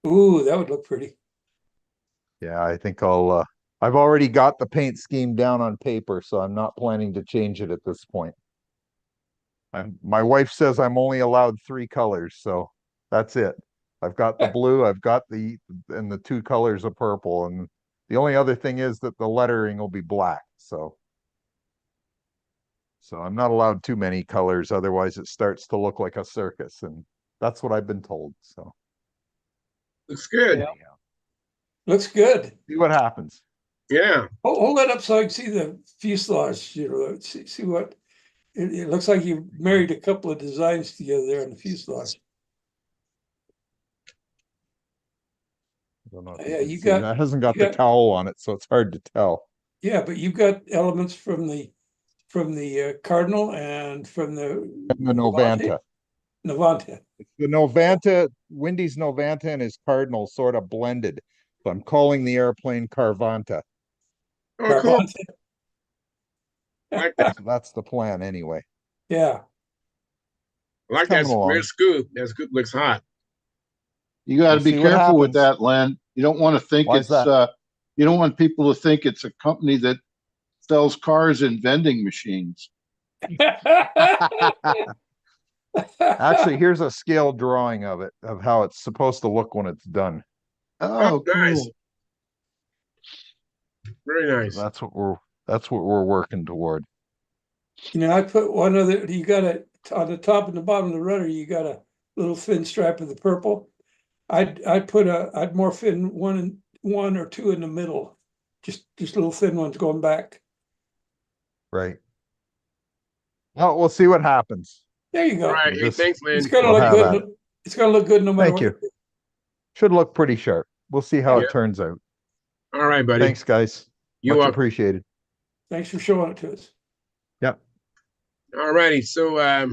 Ooh, that would look pretty. Yeah, I think I've already got the paint scheme down on paper, so I'm not planning to change it at this point. My wife says I'm only allowed 3 colors, so that's it. I've got the blue, I've got and the 2 colors of purple, and The only other thing is that the lettering will be black, so I'm not allowed too many colors, otherwise it starts to look like a circus, and that's what I've been told. So Looks good. Yeah. anyhow, Looks good. see what happens. Yeah. Hold that up so I can see the fuselage, see what, it looks like you married a couple of designs together there on the fuselage. I don't know if Yeah, you can you see. got, That hasn't you got the got, cowl on it, so it's hard to tell. yeah, but you've got elements from the Cardinal and from the And the Novanta. Navanta. The Novanta, Wendy's Novanta and his Cardinal sort of blended. So I'm calling the airplane Carvanta. Oh, cool. I like that. So that's the plan anyway. Yeah. I like that. Coming Red along. scoop. That scoop looks hot. You got to We'll be see what careful with happens. that, Len. You don't want to think Why is it's that? you don't want people to think it's a company that sells cars and vending machines. Actually, here's a scale drawing of it, of how it's supposed to look when it's done. Oh, Oh, nice. cool. Very So nice. that's what we're working toward. I put one other, you got on the top and the bottom of the rudder, you got a little thin stripe of the purple. I'd morph in one or two in the middle, just little thin ones going back. Right. Well, we'll see what happens. There you All go. right. We'll Hey, just thanks, It's Lynn. gonna we'll look have at good. it. It's gonna look good no matter Thank what. you. Should look pretty sharp. We'll see how Yeah. it turns out. All right, buddy. Thanks, guys. You Much up? appreciated. Thanks for showing it to us. Yep. All righty. So I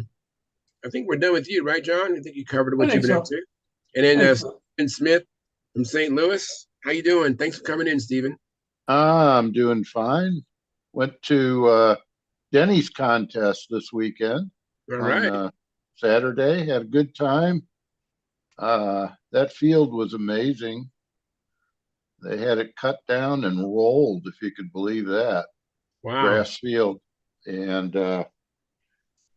think we're done with you, right, John? I think you covered I what you've think been up so. to. And then I think so. Stephen Smith from St. Louis. How you doing? Thanks for coming in, Stephen. I'm doing fine. Went to Denny's contest this weekend All on right. Saturday. Had a good time. That field was amazing. They had it cut down and rolled, if you could believe that. Wow. Grass field. And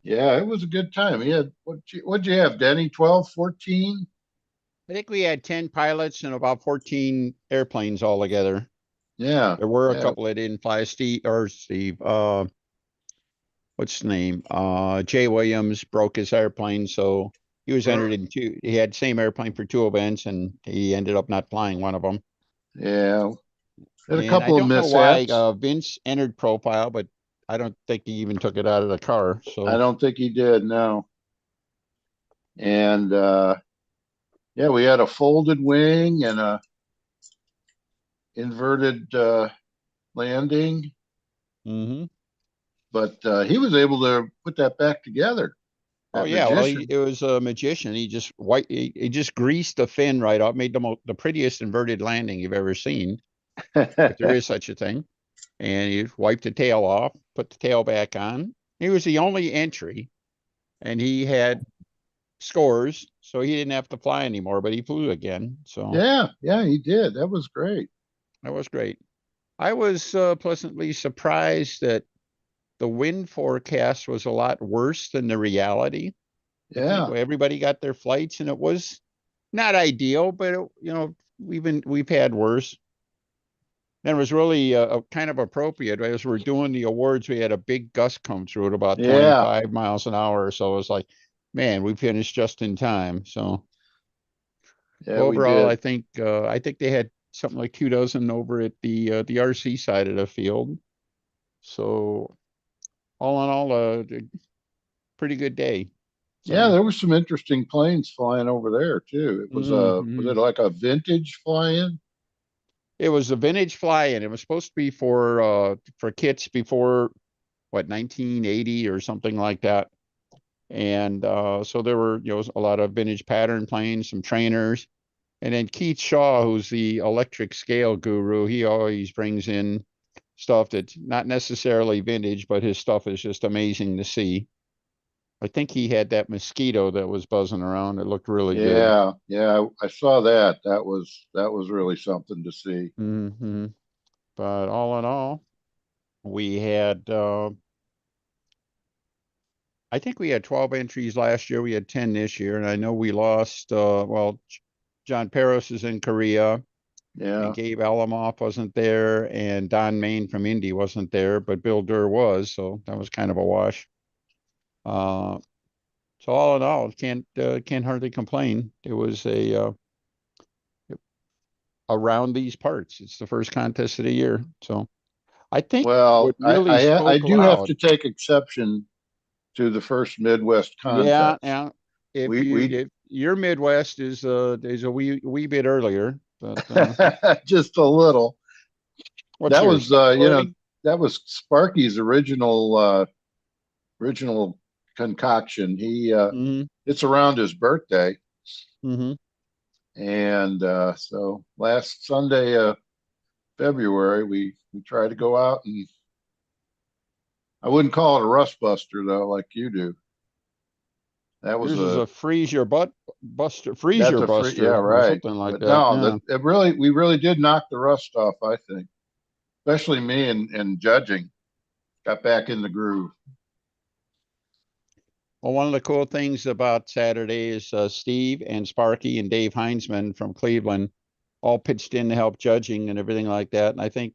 yeah, it was a good time. He had what'd you have, Denny? 12, 14? I think we had 10 pilots and about 14 airplanes altogether. Yeah. There were a Yeah. couple that didn't fly. Steve, what's his name? Jay Williams broke his airplane, so he was entered in two. He had the same airplane for two events, and he ended up not flying one of them. Yeah. Had a And I couple of don't know why mishaps. Vince entered profile, but I don't think he even took it out of the car. I So don't think he did, no. And yeah, we had a folded wing and a inverted landing, mhm. but he was able to put that back together. Oh That yeah, well magician. it was a magician. He just greased the fin right off, made the prettiest inverted landing you've ever seen, if there is such a thing. And he wiped the tail off, put the tail back on. He was the only entry, and he had scores, so he didn't have to fly anymore, but he flew again. So Yeah, yeah, he did. That was great. that was great. I was pleasantly surprised that the wind forecast was a lot worse than the reality. I think Yeah, everybody got their flights, and it was not ideal, but we've had worse. And it was really kind of appropriate as we're doing the awards. We had a big gust come through at about yeah, 25 miles an hour, so it was like, man, we finished just in time. So yeah, we overall, did. I think they had something like 2 dozen over at the RC side of the field. So all in all, a pretty good day. Yeah, So there were some interesting planes flying over there too. It was was it mhm. like a vintage fly-in? It was a vintage fly-in. It was supposed to be for kits before what 1980 or something like that. And so there were a lot of vintage pattern planes, some trainers, and then Keith Shaw, who's the electric scale guru. He always brings in stuff that's not necessarily vintage, but his stuff is just amazing to see. I think he had that mosquito that was buzzing around. It looked really good. Yeah, yeah, I saw that. That was really something to see. Hmm. But all in all, we had I think we had 12 entries last year. We had 10 this year, and I know we lost. Well, John Paris is in Korea, Yeah. And Gabe Alamoff wasn't there, and Don Main from Indy wasn't there, but Bill Durr was, so that was kind of a wash. So all in all, can't hardly complain. It was around these parts. It's the first contest of the year, so I think what Well, really I spoke do have loud. to take exception to the first Midwest Yeah, contest. yeah. If We if your Midwest is a wee bit earlier, but just a little. what's That yours? was February? that was Sparky's original concoction. He Mm-hmm. it's around his birthday, Mm-hmm. and so last Sunday February we tried to go out, and I wouldn't call it a rust buster though, like you do. That was Yours is a freeze your butt buster, freeze that's your a free, yeah, buster, or right. something like But that. no, Yeah. we really did knock the rust off, I think. Especially me and judging. Got back in the groove. Well, one of the cool things about Saturday is Steve and Sparky and Dave Heinzman from Cleveland all pitched in to help judging and everything like that. And I think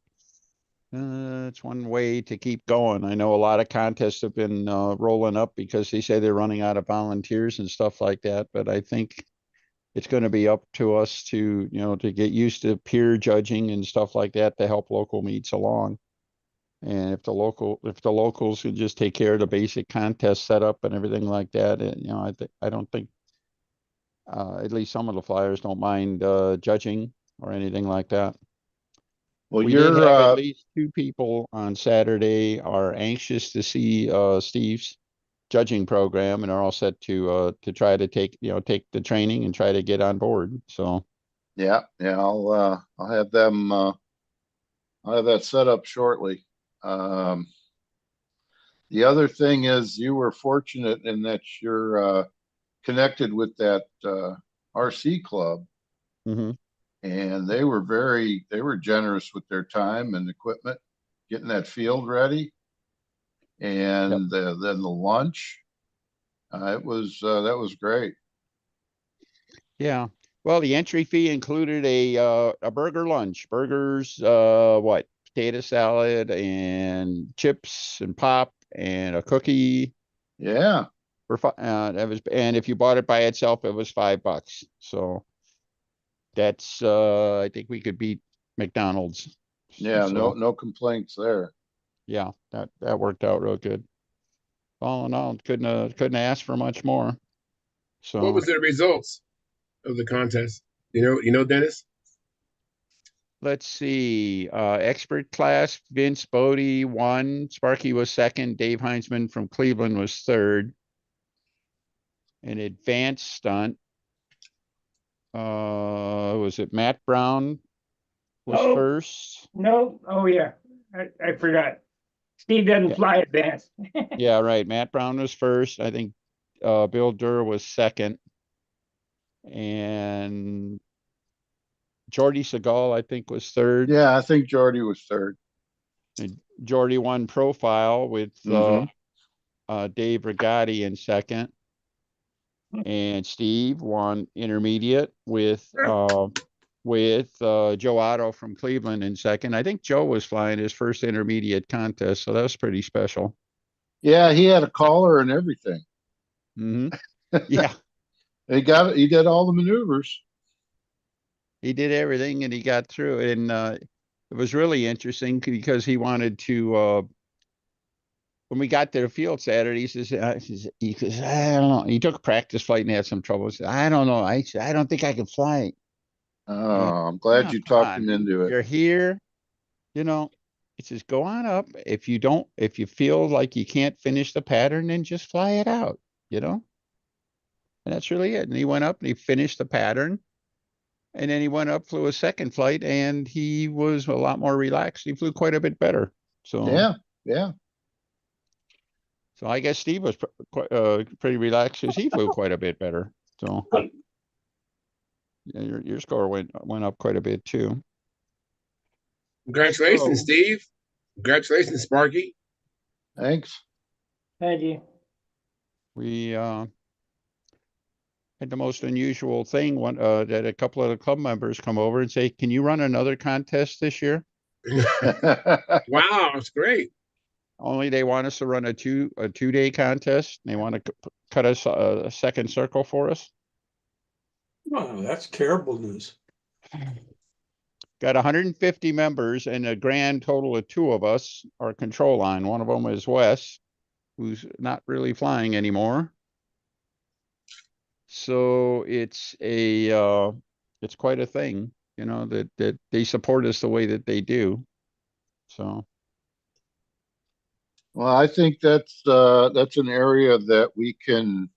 it's one way to keep going. I know a lot of contests have been rolling up because they say they're running out of volunteers and stuff like that. But I think it's going to be up to us to, to get used to peer judging and stuff like that to help local meets along. And if the locals could just take care of the basic contest setup and everything like that, I don't think at least some of the flyers don't mind judging or anything like that. Well, We did you're have at least 2 people on Saturday are anxious to see Steve's judging program and are all set to try to take the training and try to get on board. So yeah, I'll have them I'll have that set up shortly. The other thing is you were fortunate in that you're connected with that RC club, mhm. and they were generous with their time and equipment, getting that field ready, Yep. and then the lunch. It was that was great. Yeah. Well, the entry fee included a burger lunch, burgers, what, potato salad and chips and pop and a cookie Yeah, and if you bought it by itself, it was $5. So that's I think we could beat McDonald's. yeah, So no complaints there. yeah, that worked out real good. All in all, couldn't ask for much more. What So was the results of the contest? Dennis? let's see. Expert class, Vince Bodie won. Sparky was second. Dave Heinzman from Cleveland was third. An advanced stunt. Was it Matt Brown was Oh, first? no. Oh, yeah. I forgot. Steve doesn't Yeah. fly advanced. Yeah, right. Matt Brown was first. I think Bill Durr was second. And Jordy Segal, I think, was third. Yeah, I think Jordy was third. And Jordy won profile with Mhm. Dave Rigatti in second. And Steve won intermediate with Joe Otto from Cleveland in second. I think Joe was flying his first intermediate contest, so that was pretty special. Yeah, he had a collar and everything. Hmm. Yeah, He got it. He did all the maneuvers. he did everything and he got through it. And it was really interesting because he wanted to. When we got to the field Saturday, he says, I don't know. He took a practice flight and had some trouble. He said, I don't know. I don't think I can fly. Oh, And I'm glad oh, you come talked on, him into it. you're here. It says, go on up. If you feel like you can't finish the pattern, then just fly it out, and that's really it. And he went up and he finished the pattern. And then he went up, flew a second flight, and he was a lot more relaxed. He flew quite a bit better. So, Yeah, yeah. so I guess Steve was pretty relaxed because he flew quite a bit better. So yeah, your score went up quite a bit too. Congratulations, So, Steve. Congratulations, Sparky. thanks. Thank you. We had the most unusual thing that a couple of the club members come over and say, "Can you run another contest this year?" Wow, it's great. Only they want us to run a 2-day contest. They want to cut us a second circle for us. Oh, that's terrible news. Got 150 members and a grand total of 2 of us are control line. One of them is Wes, who's not really flying anymore. So it's quite a thing, that they support us the way that they do. So Well, I think that's an area that we can.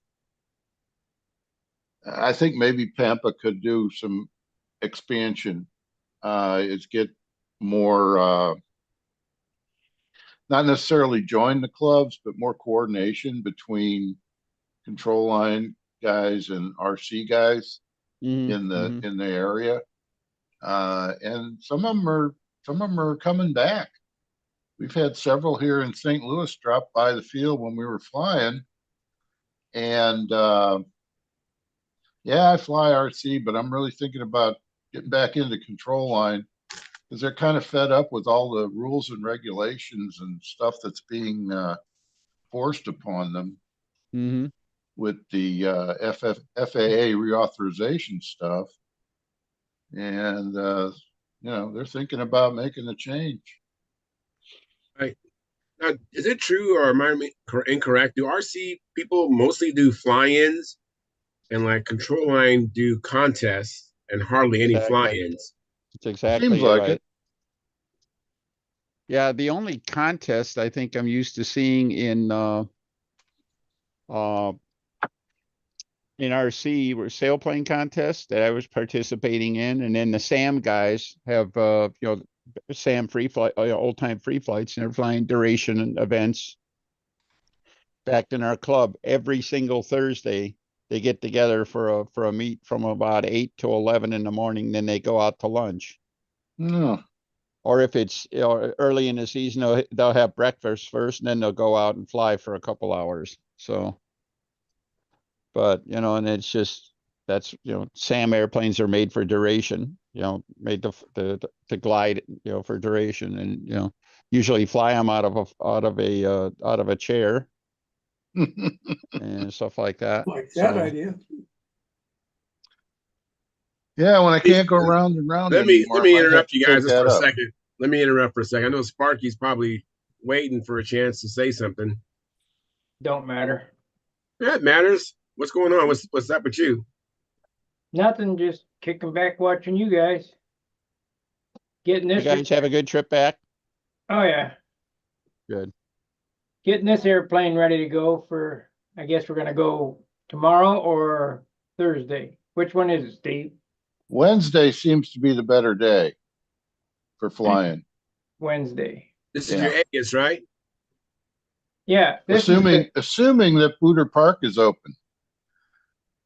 I think maybe Pampa could do some expansion. Is get more, not necessarily join the clubs, but more coordination between control line guys and RC guys in the area. And some of them are coming back. We've had several here in St. Louis drop by the field when we were flying. And yeah, I fly RC, but I'm really thinking about getting back into control line because they're kind of fed up with all the rules and regulations and stuff that's being forced upon them with the FAA reauthorization stuff. And, they're thinking about making a change. Right. Now, is it true or am I incorrect? Do RC people mostly do fly-ins and like control line do contests and hardly any fly-ins? It's exactly Seems like right. it. Yeah, the only contest I think I'm used to seeing in RC were sailplane contests that I was participating in, and then the SAM guys have SAM free flight, old time free flights, and they're flying duration events. Back in our club, every single Thursday they get together for a meet from about 8 to 11 in the morning. Then they go out to lunch. No. Or if it's early in the season, they'll have breakfast first, and then they'll go out and fly for a couple hours. So, but and it's just SAM airplanes are made for duration. Made to glide, for duration, and usually fly them out of a chair and stuff like that. Like that idea. Yeah, when I can't go round and round Let me anymore, interrupt you guys just for a up. second. Let me interrupt for a second. I know Sparky's probably waiting for a chance to say something. Don't matter. Yeah, it matters. What's going on? What's up with you? Nothing, just kicking back watching you guys. Getting You this. guys have a good trip back. Oh yeah. Good. Getting this airplane ready to go for, I guess we're gonna go tomorrow or Thursday. Which one is it, Steve? Wednesday seems to be the better day for flying. Wednesday. This is your Aegis, right? Yeah. Assuming that Booter Park is open.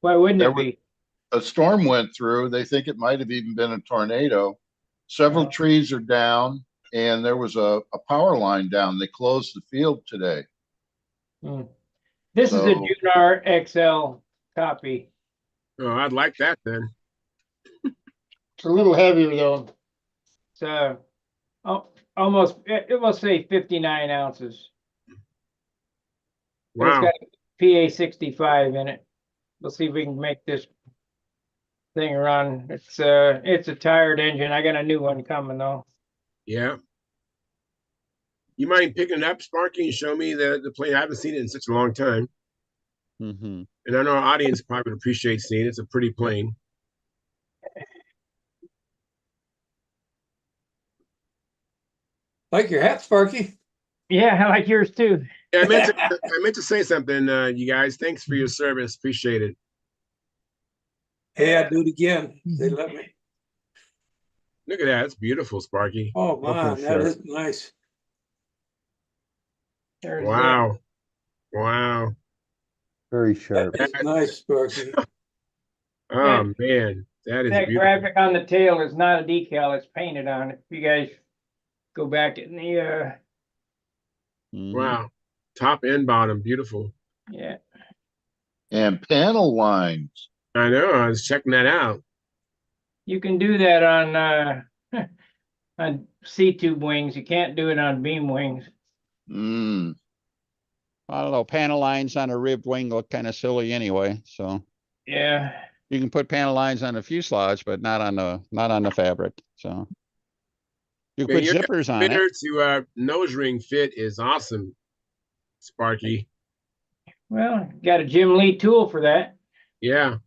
Why wouldn't it be? A storm went through. They think it might have even been a tornado. Several trees are down, and there was a power line down. They closed the field today. This is a Junar XL copy. Oh, I'd like that then. It's a little heavier though. So, almost, it will say 59 ounces. But Wow. it's got a PA 65 in it. We'll see if we can make this thing run. It's a tired engine. I got a new one coming though. Yeah. You mind picking it up, Sparky, and show me the plane? I haven't seen it in such a long time. And I know our audience probably would appreciate seeing it. It's a pretty plane. Like your hat, Sparky. Yeah, I like yours too. Yeah, I meant to say something, you guys. Thanks for your service. Appreciate it. Hey, I'd do it again. They let me. Look at that. It's beautiful, Sparky. Oh man, that is nice. Wow. Wow. Very sharp. That is nice, Sparky. Oh man, that is That beautiful. graphic on the tail is not a decal, it's painted on it. If you guys go back in the Wow. Top and bottom, beautiful. yeah. And panel lines. I know. I was checking that out. You can do that on on C-tube wings. You can't do it on beam wings. Mm, I don't know, panel lines on a ribbed wing look kind of silly anyway, so Yeah. you can put panel lines on the fuselage, but not on the fabric, so. You can Man, put your zippers on it. spinner to nose ring fit is awesome, Sparky. Well, got a Jim Lee tool for that. Yeah, that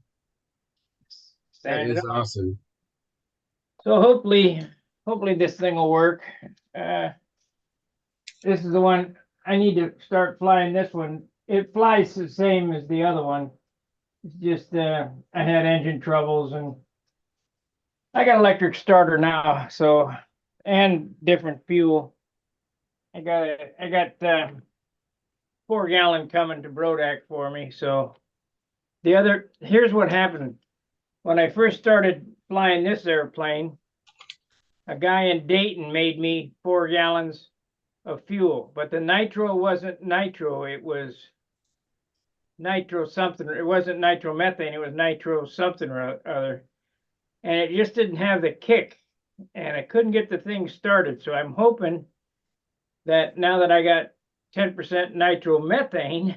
Stand it is up. awesome. So hopefully this thing will work. This is the one I need to start flying. This one, it flies the same as the other one. It's just I had engine troubles, and I got electric starter now, so, and different fuel. I got 4 gallon coming to Brodak for me. So here's what happened. When I first started flying this airplane, a guy in Dayton made me 4 gallons of fuel, but the nitro wasn't nitro. It was nitro something. It wasn't nitromethane. It was nitro something or other. And it just didn't have the kick. And I couldn't get the thing started. So I'm hoping that now that I got 10% nitromethane,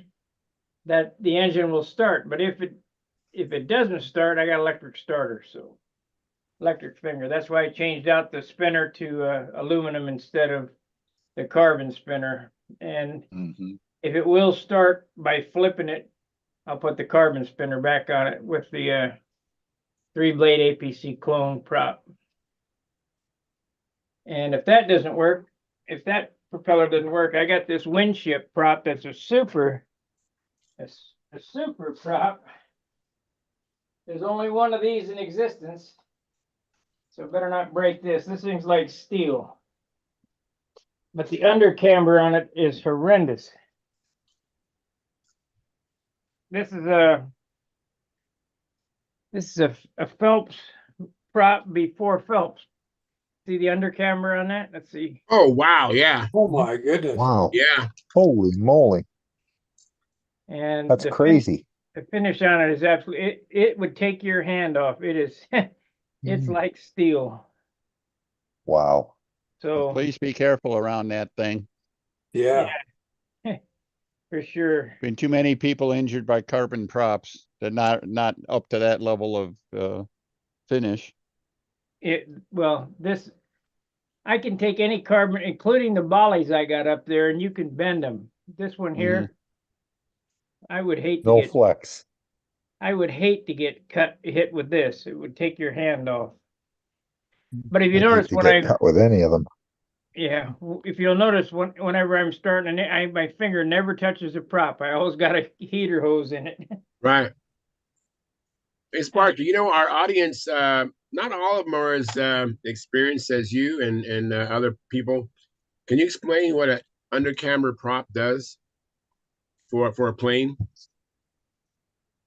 that the engine will start. But if it doesn't start, I got electric starter. So electric finger. That's why I changed out the spinner to aluminum instead of the carbon spinner. And if it will start by flipping it, I'll put the carbon spinner back on it with the 3-blade APC clone prop. And if that doesn't work, if that propeller doesn't work, I got this Windship prop that's a super prop. There's only one of these in existence, so better not break this. This thing's like steel, but the undercamber on it is horrendous. This is a Phelps prop before Phelps. See the undercamber on that? Let's see. Oh wow, yeah, Oh my goodness. Wow. yeah. Holy moly. And That's crazy. The finish on it is absolutely, it would take your hand off. It is, it's like steel. Wow. So Please be careful around that thing. Yeah. For sure. Been too many people injured by carbon props. They're not up to that level of finish. This, I can take any carbon, including the bollies I got up there, and you can bend them. This one here, I would hate to No get flex. I would hate to get hit with this. It would take your hand off. But if you I'd notice hate to when get cut with any of them. yeah, if you'll notice whenever I'm starting, my finger never touches the prop. I always got a heater hose in it. Right. Hey, Sparky, you know, our audience, not all of them are as experienced as you and other people. Can you explain what an undercamber prop does for a plane?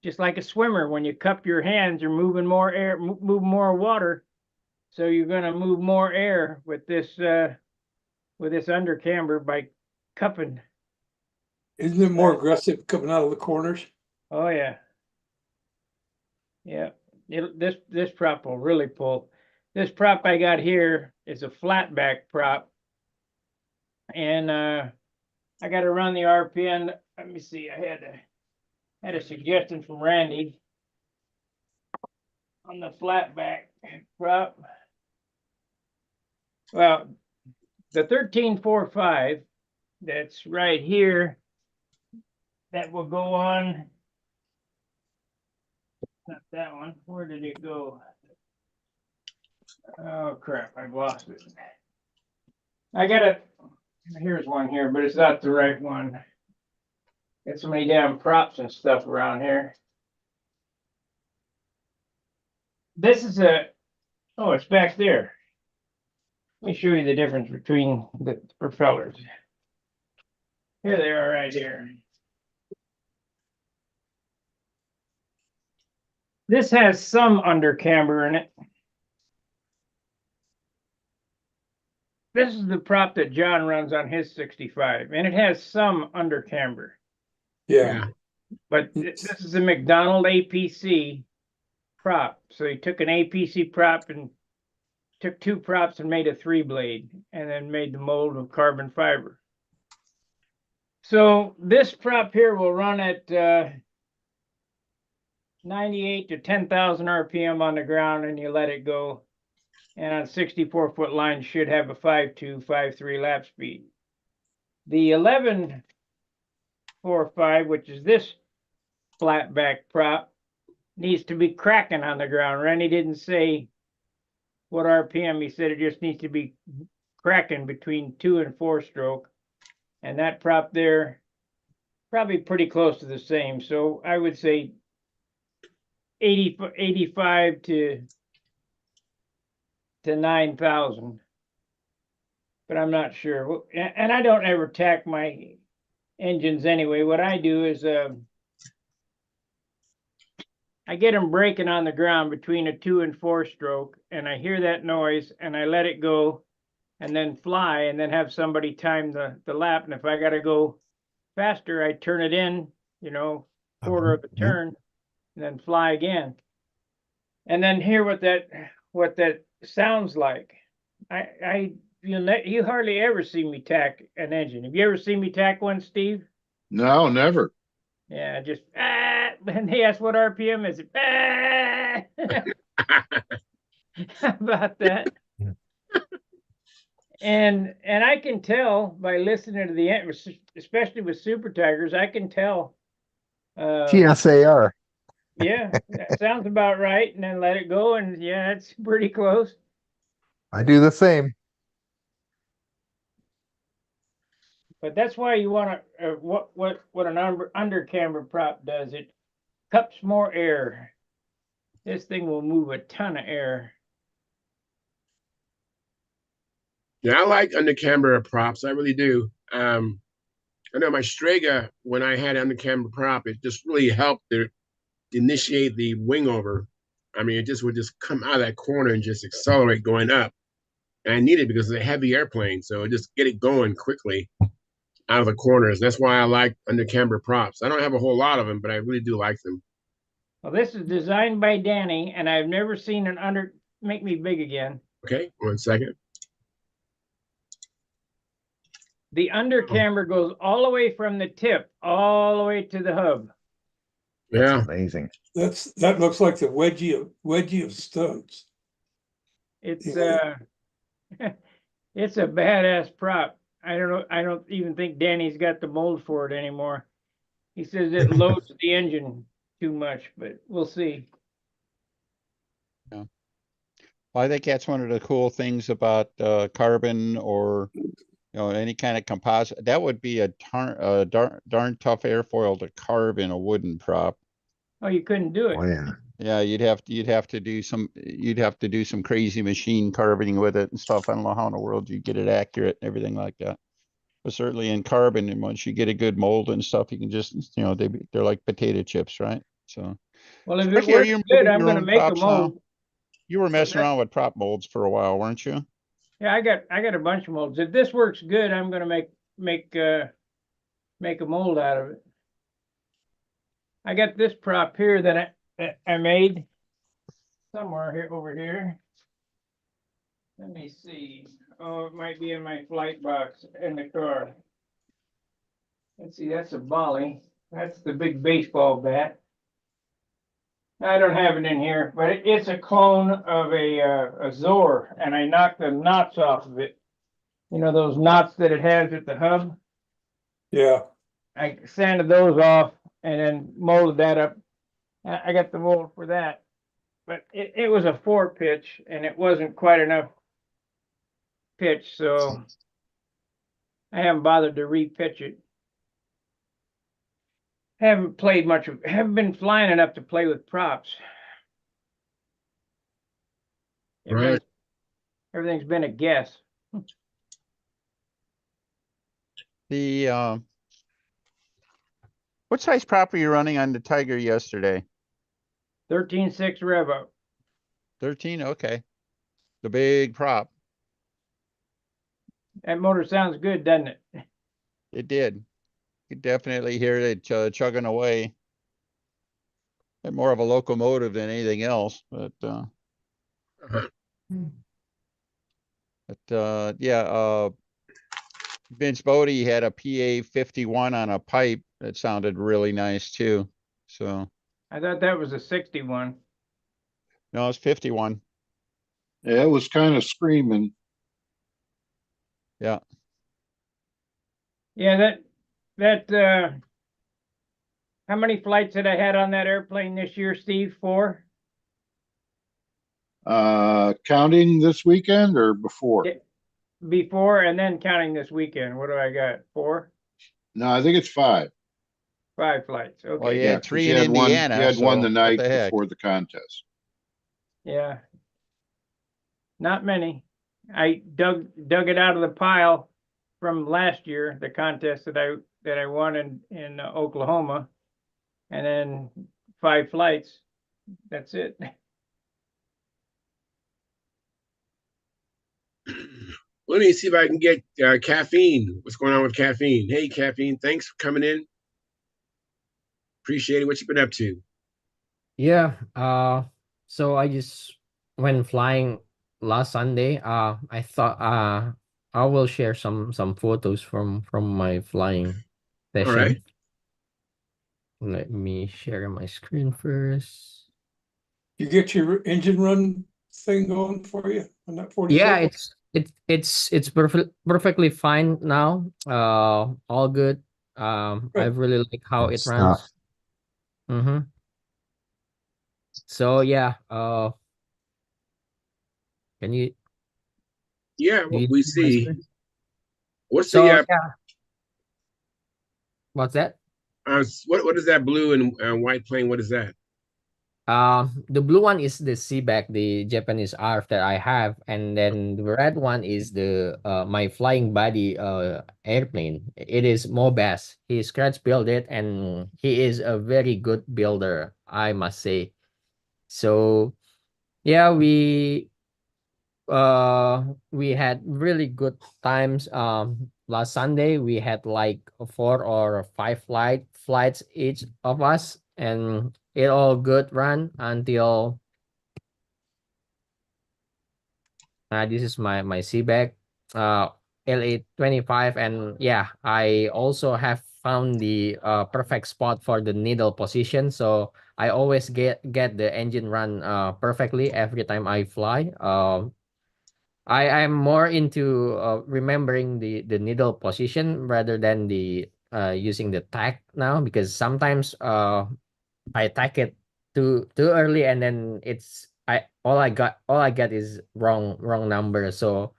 Just like a swimmer, when you cup your hands, you're moving more air, move more water. So you're going to move more air with this undercamber by cupping. Isn't it more aggressive coming out of the corners? Oh yeah. Yeah. This prop will really pull. This prop I got here is a flat back prop. And I got to run the RPN. Let me see. I had a suggestion from Randy on the flat back prop. Well, the 1345 that's right here, that will go on. Not that one. Where did it go? Oh crap, I've lost it. I got it. Here's one here, but it's not the right one. Got so many damn props and stuff around here. This is oh, it's back there. Let me show you the difference between the propellers. Here they are right here. This has some undercamber in it. This is the prop that John runs on his 65, and it has some undercamber. Yeah. But this is a McDonald APC, prop. So he took an APC prop and took 2 props and made a 3-blade, and then made the mold of carbon fiber. So this prop here will run at 98 to 10,000 RPM on the ground, and you let it go. And on 64-foot lines should have a 5.2, 5.3 lap speed. The 11.45, which is this flat back prop, needs to be cracking on the ground. Rennie didn't say what RPM. He said it just needs to be cracking between 2 and 4 stroke. And that prop there, probably pretty close to the same. So I would say 85 to 9,000. But I'm not sure. And I don't ever tack my engines anyway. What I do is I get them braking on the ground between a 2 and 4 stroke, and I hear that noise, and I let it go, and then fly, and then have somebody time the lap. And if I got to go faster, I turn it in, quarter of a turn, and then fly again, and then hear what that sounds like. You hardly ever see me tack an engine. Have you ever seen me tack one, Steve? No, never. Yeah, just and they ask what RPM is it? How about that? And I can tell by listening to the especially with Super Tigers, I can tell. TSAR. Yeah, that sounds about right. And then let it go, and yeah, it's pretty close. I do the same. But that's why you want to what an under camber prop does. It cups more air. This thing will move a ton of air. Yeah, I like under camber props. I really do. I know my Strega, when I had under camber prop, it just really helped to initiate the wing over. I mean, it just would just come out of that corner and just accelerate going up. And I need it because it's a heavy airplane, so it just get it going quickly out of the corners. That's why I like under camber props. I don't have a whole lot of them, but I really do like them. Well, this is designed by Danny, and I've never seen an under. Make me big again. Okay, 1 second. The under camber goes all the way from the tip all the way to the hub. Yeah, Amazing. That looks like the wedgie of stunts. It's Yeah. it's a badass prop. I don't know. I don't even think Danny's got the mold for it anymore. He says it loads the engine too much, but we'll see. Well, I think that's one of the cool things about carbon or any kind of composite. That would be a darn tough airfoil to carve in a wooden prop. Oh, you couldn't do it. Oh yeah. Yeah, you'd have to do some crazy machine carving with it and stuff. I don't know how in the world you get it accurate and everything like that. But certainly in carbon, and once you get a good mold and stuff, you can just they're like potato chips, right? So Well, if it especially, are works you good, molding I'm your going to own make a props now? mold. You were messing around with prop molds for a while, weren't you? Yeah, I got a bunch of molds. If this works good, I'm going to make a mold out of it. I got this prop here that I made somewhere here over here. Let me see. Oh, it might be in my flight box in the car. Let's see, that's a volley. That's the big baseball bat. I don't have it in here, but it's a clone of a Zor, and I knocked the knots off of it. You know those knots that it has at the hub? Yeah. I sanded those off and then molded that up. I got the mold for that. But it was a 4-pitch, and it wasn't quite enough pitch, so I haven't bothered to repitch it. Haven't been flying enough to play with props. right. Everything's been a guess. The what size prop were you running on the Tiger yesterday? 13.6 rev up. 13, okay. The big prop. That motor sounds good, doesn't it? It did. You could definitely hear it chugging away. more of a locomotive than anything else, but Uh-huh. yeah, Vince Bodie had a PA 51 on a pipe that sounded really nice too. So I thought that was a 61. no, it's 51. Yeah, it was kind of screaming. Yeah. Yeah, that how many flights had I had on that airplane this year, Steve? 4? Counting this weekend or before? Yeah, before and then counting this weekend. What do I got? 4? No, I think it's 5. 5 flights. Okay. Well, you Yeah, had because 3 in Indiana. you had one So the what night the heck? before the contest. Yeah. Not many. I dug it out of the pile from last year, the contest that I won in Oklahoma, and then 5 flights. That's it. Let me see if I can get Caffeine. What's going on with Caffeine? Hey, Caffeine, thanks for coming in. Appreciate it. What you been up to? Yeah, so I just when flying last Sunday, I thought I will share some photos from my flying All right. session. Let me share my screen first. You get your engine run thing going for you on that Yeah, 47? it's perfectly fine now. All good. I Good. really like how Good it stuff. runs. So yeah, can you Yeah, do what you we see my see. screen? What's the So yeah, what's that? what is that blue and white plane? What is that? The blue one is the Seaback, the Japanese ARF that I have, and then the red one is the my flying body airplane. It is Mobas. He scratch built it, and he is a very good builder, I must say. So yeah, we had really good times. Last Sunday we had like 4 or 5 flights each of us, and it all good run until this is my Seaback LA 25, and yeah, I also have found the perfect spot for the needle position, so I always get the engine run perfectly every time I fly. I'm more into remembering the needle position rather than the using the tack now, because sometimes I tack it too early, and then it's I all I get is wrong number. So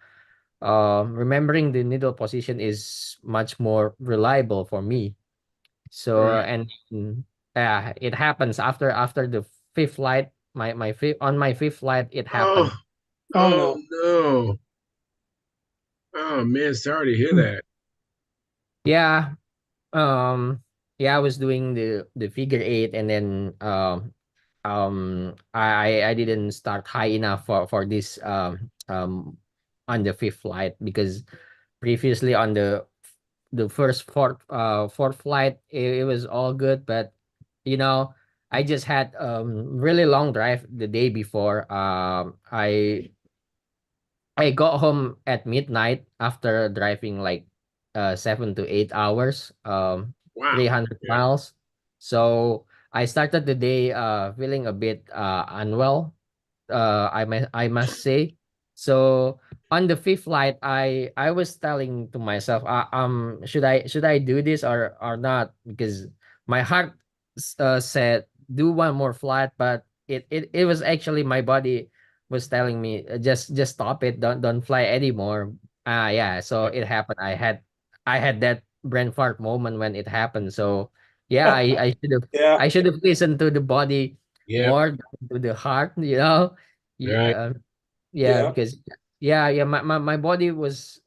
remembering the needle position is much more reliable for me. So Right. and it happens after the fifth flight. My fifth on my fifth flight it Oh, happened. Oh oh no. no. Oh man, sorry to hear that. Yeah, yeah, I was doing the figure eight, and then I didn't start high enough for this on the fifth flight, because previously on the first fourth flight it was all good, but you know, I just had really long drive the day before. I got home at midnight after driving like 7 to 8 hours, Wow. 300 Yeah. miles. So I started the day feeling a bit unwell, I must say. So on the fifth flight, I was telling to myself, should I do this or not? Because my heart said do one more flight, but it was actually my body was telling me, just stop it, don't fly anymore. Yeah, so Yep. it happened. I had that brain fart moment when it happened. So yeah, Yeah. I should have listened to the body Yep. more than to the heart, you know. Right. Yeah, yeah, Yeah. because yeah, my body was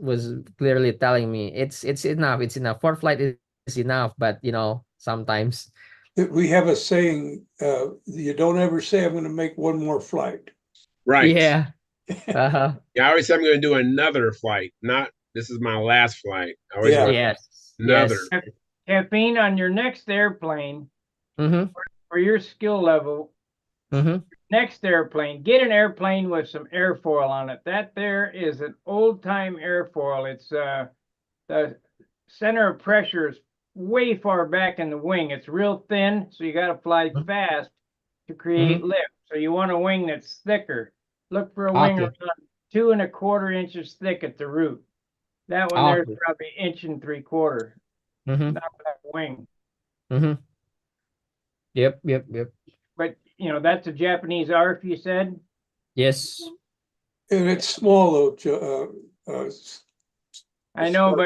clearly telling me it's enough, it's enough. For flight is enough, but you know, sometimes. We have a saying, you don't ever say I'm going to make one more flight. Right. Yeah. Uh-huh. Yeah, I always say I'm going to do another flight, not this is my last flight. I always Yeah. want Yes. another. Yes. Caffeine on your next airplane Mm-hmm. for your skill level, Mm-hmm. next airplane, get an airplane with some airfoil on it. That there is an old time airfoil. It's the center of pressure is way far back in the wing. It's real thin, so you got to fly fast to create Mm-hmm. lift. So you want a wing that's thicker. Look for a wing Okay. around 2¼ inches thick at the root. That one there is Okay. probably 1¾ inch, Mm-hmm. not that wing. Mm-hmm. Yep. Yep. Yep. But that's a Japanese ARF, you said? Yes. And it's small though, I know,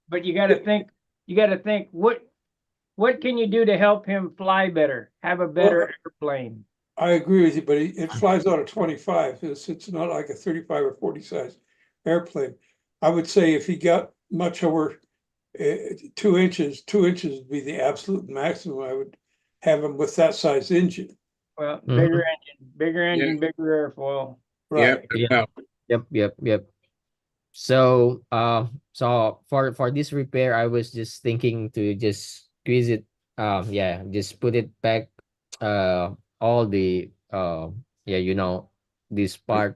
but you got to think. You got to think what can you do to help him fly better, have a better airplane? I agree with you, but it flies out of 25. It's not like a 35 or 40 size airplane. I would say if he got much over 2 inches, 2 inches would be the absolute maximum. I would have him with that size engine. Well, Mhm. bigger engine, bigger airfoil. Right. Yep. Yeah. Yep. Yep. Yep. So, so for this repair, I was just thinking to just squeeze it. Yeah, just put it back. All the yeah, this part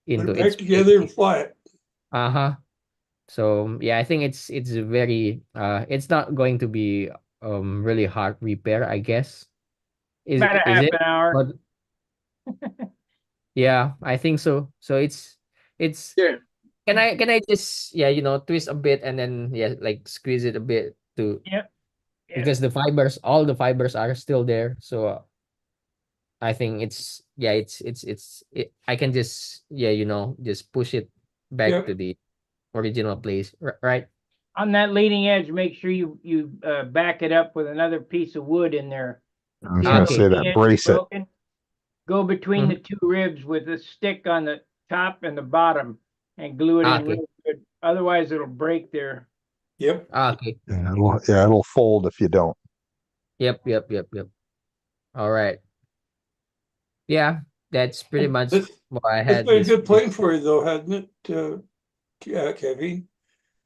Put into it back its together and place. fly it. Uh-huh. So yeah, I think it's very it's not going to be really hard repair, I guess. About a Is half it? an hour. But yeah, I think so. So it's Yeah. can I just twist a bit and then like squeeze it a bit to Yep. because all the fibers are still there. So I think I can just just push it back to Yep. the original place, right? On that leading edge, make sure you back it up with another piece of wood in there. I was See how gonna the Okay. say leading that, edge is brace it. broken? Go between the two ribs with a stick on the top and the bottom and glue it in Okay. real good. Otherwise, it'll break there. Yep. Okay. Yeah, it'll fold if you don't. Yep. Yep. Yep. Yep. All right. Yeah, that's pretty much This, what I it's had been a this. good plane for you though, hasn't it, Kevin?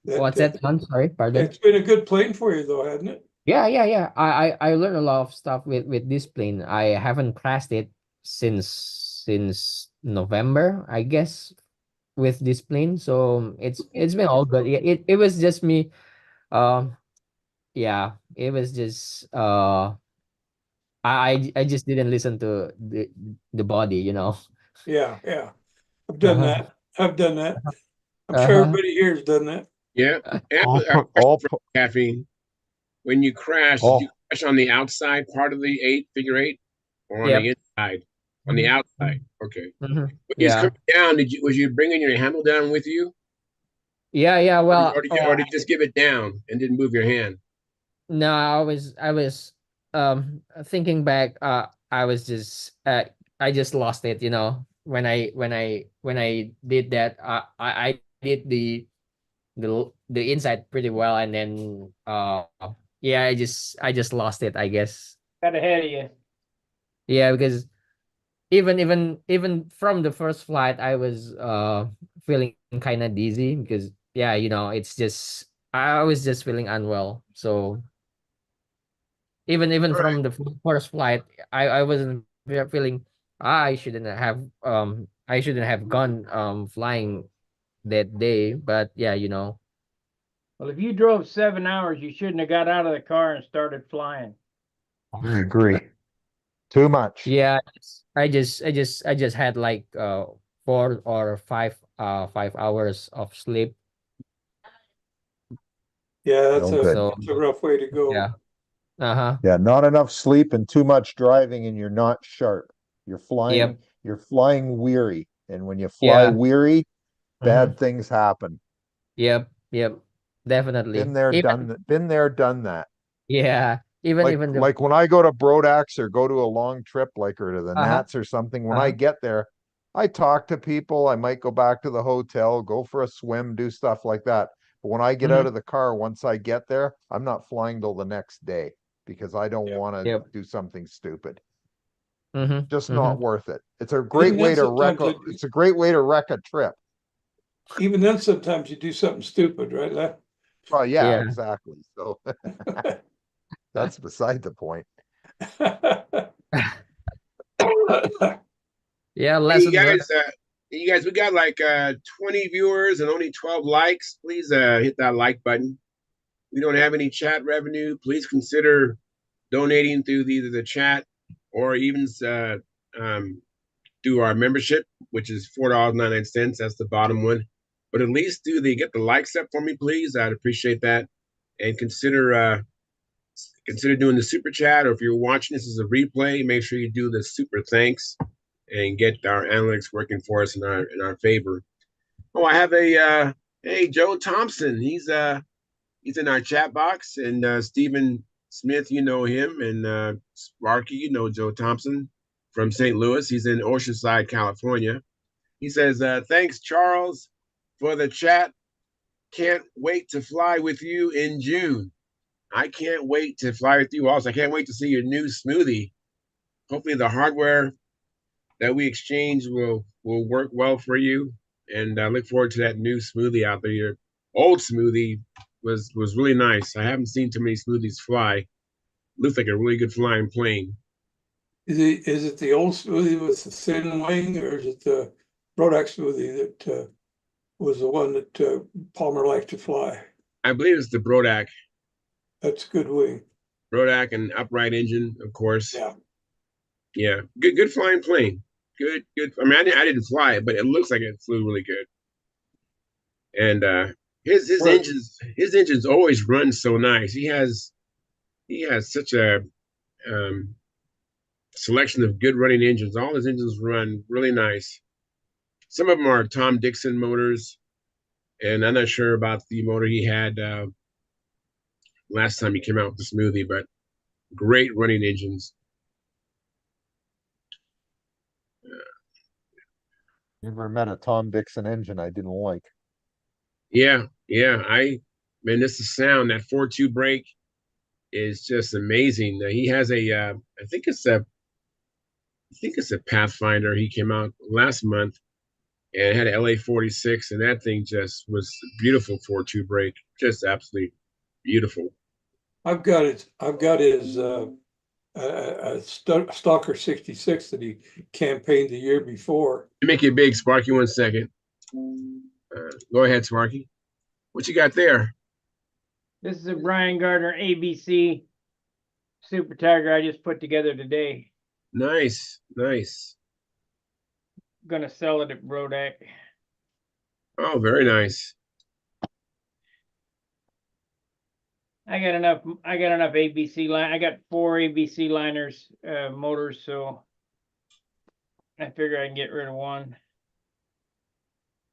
What's that, John? Sorry, pardon. It's been a good plane for you though, hasn't it? Yeah, yeah, yeah. I learned a lot of stuff with this plane. I haven't crashed it since November, I guess, with this plane. So it's been all good. It was just me. Um, yeah, it was just I just didn't listen to the body, Yeah, yeah. I've done Uh-huh. that. I've done that. I'm sure Uh-huh. everybody here has done that. Yeah. And All, a question all, for Caffeine. When you crash, did you all, crash on the outside part of the figure eight, or on the Yep. inside? On the outside. Okay. Mm-hmm. When you was Yeah. coming down, was you bringing your handle down with you, Yeah, yeah. or did, Well, or did you, or did you just give it down and didn't move your hand? no, I was thinking back, I just lost it, when I did that. I did the inside pretty well, and then yeah, I just lost it, I guess. Got ahead of you. Yeah, because even from the first flight I was feeling kind of dizzy because yeah, it's just I was just feeling unwell. So even All right. from the first flight, I wasn't feeling I shouldn't have gone flying that day. But yeah, Well, if you drove 7 hours, you shouldn't have got out of the car and started flying. I agree. Too much. yeah, I just had like 4 or 5 hours of sleep. Yeah, No good. So that's a rough way to go. yeah, uh-huh, Yeah, not enough sleep and too much driving, and you're not sharp. You're yep, flying weary. And when you fly yeah, weary, mm-hmm. bad things happen. Yep, definitely. Been there, done that. Yeah, even the Like when I go to Brodax or go to a long trip, like or to the uh-huh, Nats or something, when I uh-huh, get there, I talk to people. I might go back to the hotel, go for a swim, do stuff like that. But when I get out mm-hmm, of the car, once I get there, I'm not flying till the next day because I don't Yeah. want to yep, do something stupid. mm-hmm, Just mm-hmm. not worth it. It's a Even great then way to wreck sometimes it's a great way to wreck a trip. even then sometimes you do something stupid, right? Well, yeah, Yeah, exactly. So that's beside the point. Yeah, Hey, lesson learned. you guys, we got like 20 viewers and only 12 likes. Please hit that like button. We don't have any chat revenue. Please consider donating through either the chat or even um, through our membership, which is $4.99. That's the bottom one. But at least get the likes up for me, please. I'd appreciate that. And consider doing the super chat, or if you're watching this as a replay, make sure you do the super thanks and get our analytics working for us in our favor. Oh, I have a hey, Joe Thompson. He's in our chat box, and Stephen Smith, you know him, and Sparky, you know Joe Thompson from St. Louis. He's in Oceanside, California. He says, "Thanks, Charles, for the chat. Can't wait to fly with you in June." I can't wait to fly with you also. I can't wait to see your new smoothie. Hopefully, the hardware that we exchange will work well for you. And I look forward to that new smoothie out there. Your old smoothie was really nice. I haven't seen too many smoothies fly. Looks like a really good flying plane. Is it the old smoothie with the thin wing, or is it the Brodak smoothie that was the one that Palmer liked to fly? I believe it's the Brodak. That's good wing. Brodak and upright engine, of course. Yeah. Yeah, good flying plane. Good. I mean, I didn't fly it, but it looks like it flew really good. And his engines always run so nice. He has such a um, selection of good running engines. All his engines run really nice. Some of them are Tom Dixon motors, and I'm not sure about the motor he had last time he came out with the smoothie, but great running engines. Never met a Tom Dixon engine I didn't like. Yeah. Man, this is sound. That 4.2 brake is just amazing. He has I think it's a Pathfinder. He came out last month and it had an LA 46, and that thing just was beautiful 4.2 brake, just absolutely beautiful. I've got it. I've got his Stalker 66 that he campaigned the year before. Make it big, Sparky. 1 second. Go ahead, Sparky. What you got there? This is a Brian Gardner ABC Super Tiger I just put together today. Nice. Gonna sell it at Brodak. Oh, very nice. I got enough ABC line. I got 4 ABC liners motors, so I figure I can get rid of one.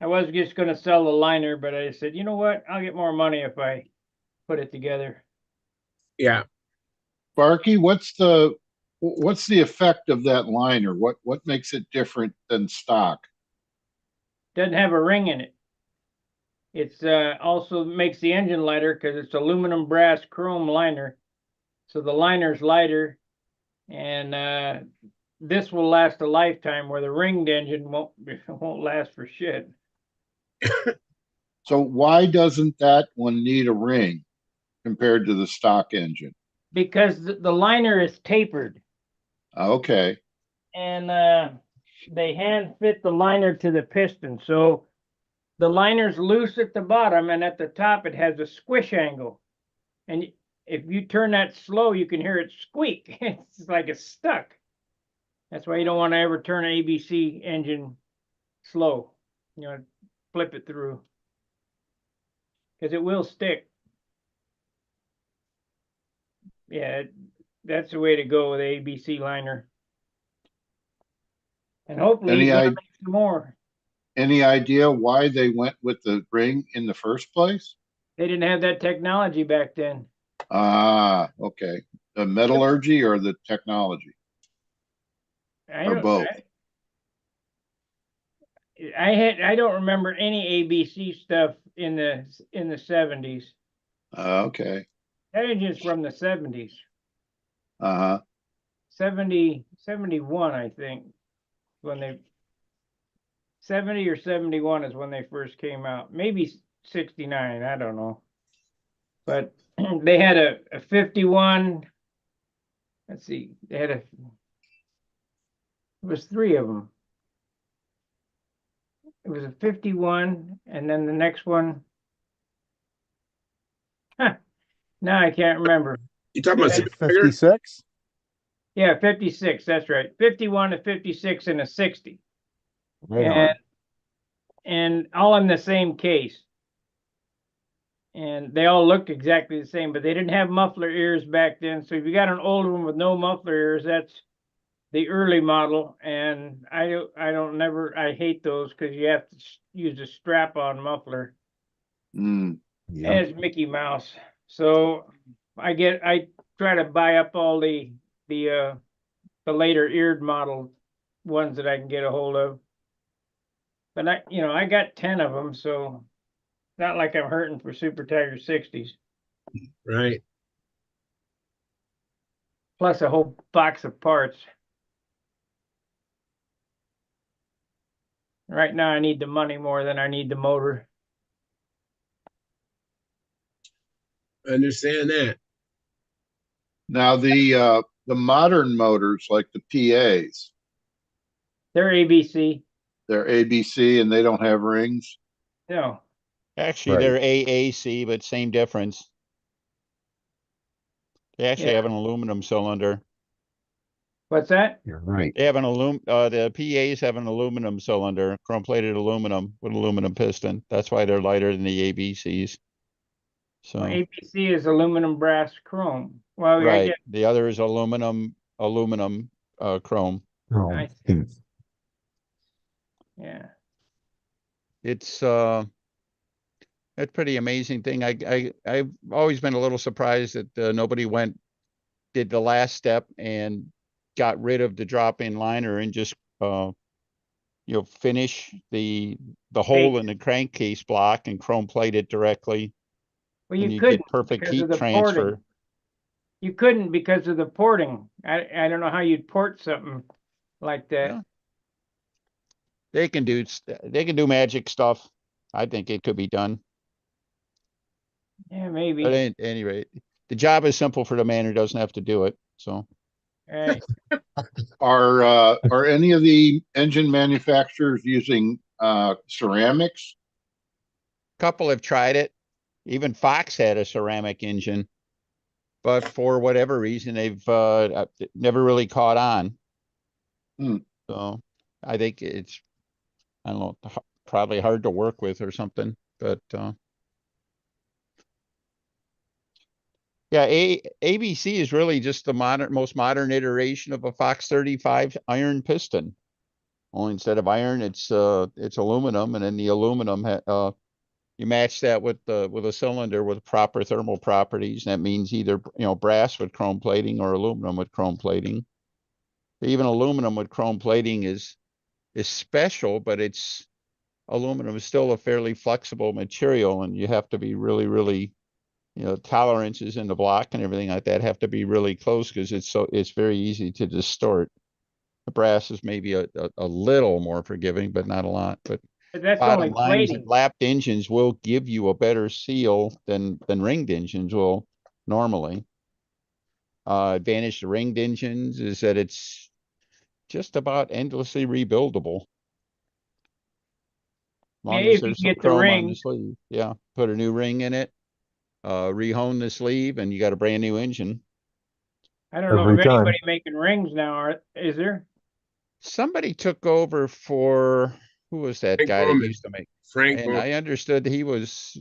I was just gonna sell the liner, but I said, you know what? I'll get more money if I put it together. Yeah. Sparky, what's the effect of that liner? What makes it different than stock? Doesn't have a ring in it. It's also makes the engine lighter because it's aluminum, brass, chrome liner. So the liner's lighter, and this will last a lifetime, where the ringed engine won't last for shit. So why doesn't that one need a ring compared to the stock engine? Because the liner is tapered. Okay. And they hand fit the liner to the piston. So the liner's loose at the bottom, and at the top it has a squish angle. And if you turn that slow, you can hear it squeak. It's like it's stuck. That's why you don't want to ever turn an ABC engine slow. You know, flip it through, because it will stick. Yeah, that's the way to go with ABC liner. And hopefully he's gonna make some more. Any idea why they went with the ring in the first place? They didn't have that technology back then. Ah, okay. The metallurgy or the technology? Or both? I don't remember any ABC stuff in the 70s. Okay. That engine's from the 70s. 71, I think, when they 70 or 71 is when they first came out. Maybe 69, I don't know. But they had a 51 let's see, they had it was 3 of them. It was a 51, and then the next one. Now I can't remember. You talking about Yeah. Super Tiger? 56? Yeah, 56. That's right. 51 to 56 and a 60. Right and on. and all in the same case. And they all looked exactly the same, but they didn't have muffler ears back then. So if you got an older one with no muffler ears, that's the early model. And I hate those because you have to use a strap-on muffler, Mm. Yeah. and it's Mickey Mouse. So I try to buy up all the later eared model ones that I can get a hold of. But I got 10 of them, so not like I'm hurting for Super Tiger 60s. Right. Plus a whole box of parts. Right now I need the money more than I need the motor. I understand that. Now the modern motors like the PAs, They're ABC. they're ABC and they don't have rings. No. Actually, Right. they're AAC, but same difference. They actually Yeah. have an aluminum cylinder. What's that? You're right. They have the PAs have an aluminum cylinder, chrome-plated aluminum with aluminum piston. That's why they're lighter than the ABCs. So, Well, ABC is aluminum, brass, chrome. Well, I right. guess The other is aluminum, chrome. Oh, I hmm. yeah. It's a pretty amazing thing. I've always been a little surprised that nobody did the last step and got rid of the drop-in liner and just finish the hole in the crankcase block and chrome plate it directly, Well, and you you couldn't get perfect because of heat the transfer. porting. You couldn't because of the porting. I don't know how you'd port something like that. Yeah. They can do magic stuff. I think it could be done. Yeah, maybe. But at any rate, the job is simple for the man who doesn't have to do it. So Right. Are any of the engine manufacturers using ceramics? a couple have tried it. Even Fox had a ceramic engine, but for whatever reason, they've never really caught on. Hmm. So I think it's, I don't know, probably hard to work with or something. But yeah, ABC is really just the most modern iteration of a Fox 35 iron piston. Only instead of iron, it's aluminum, and then the aluminum you match that with a cylinder with proper thermal properties. That means either brass with chrome plating or aluminum with chrome plating. Even aluminum with chrome plating is special, but aluminum is still a fairly flexible material, and you have to be really, really, tolerances in the block and everything like that have to be really close because it's very easy to distort. The brass is maybe a little more forgiving, but not a lot. But But that's bottom only line is that plating. lapped engines will give you a better seal than ringed engines will normally. Advantage to ringed engines is that it's just about endlessly rebuildable. As Yeah, long as if you there's can some get the chrome on the ring. sleeve. Yeah, put a new ring in it, rehone the sleeve, and you got a brand new engine. I don't know Every of time. anybody making rings now, is there? Somebody took over for, who was that Frank guy that Bowman. used to make? Frank And Bowman. I understood he was,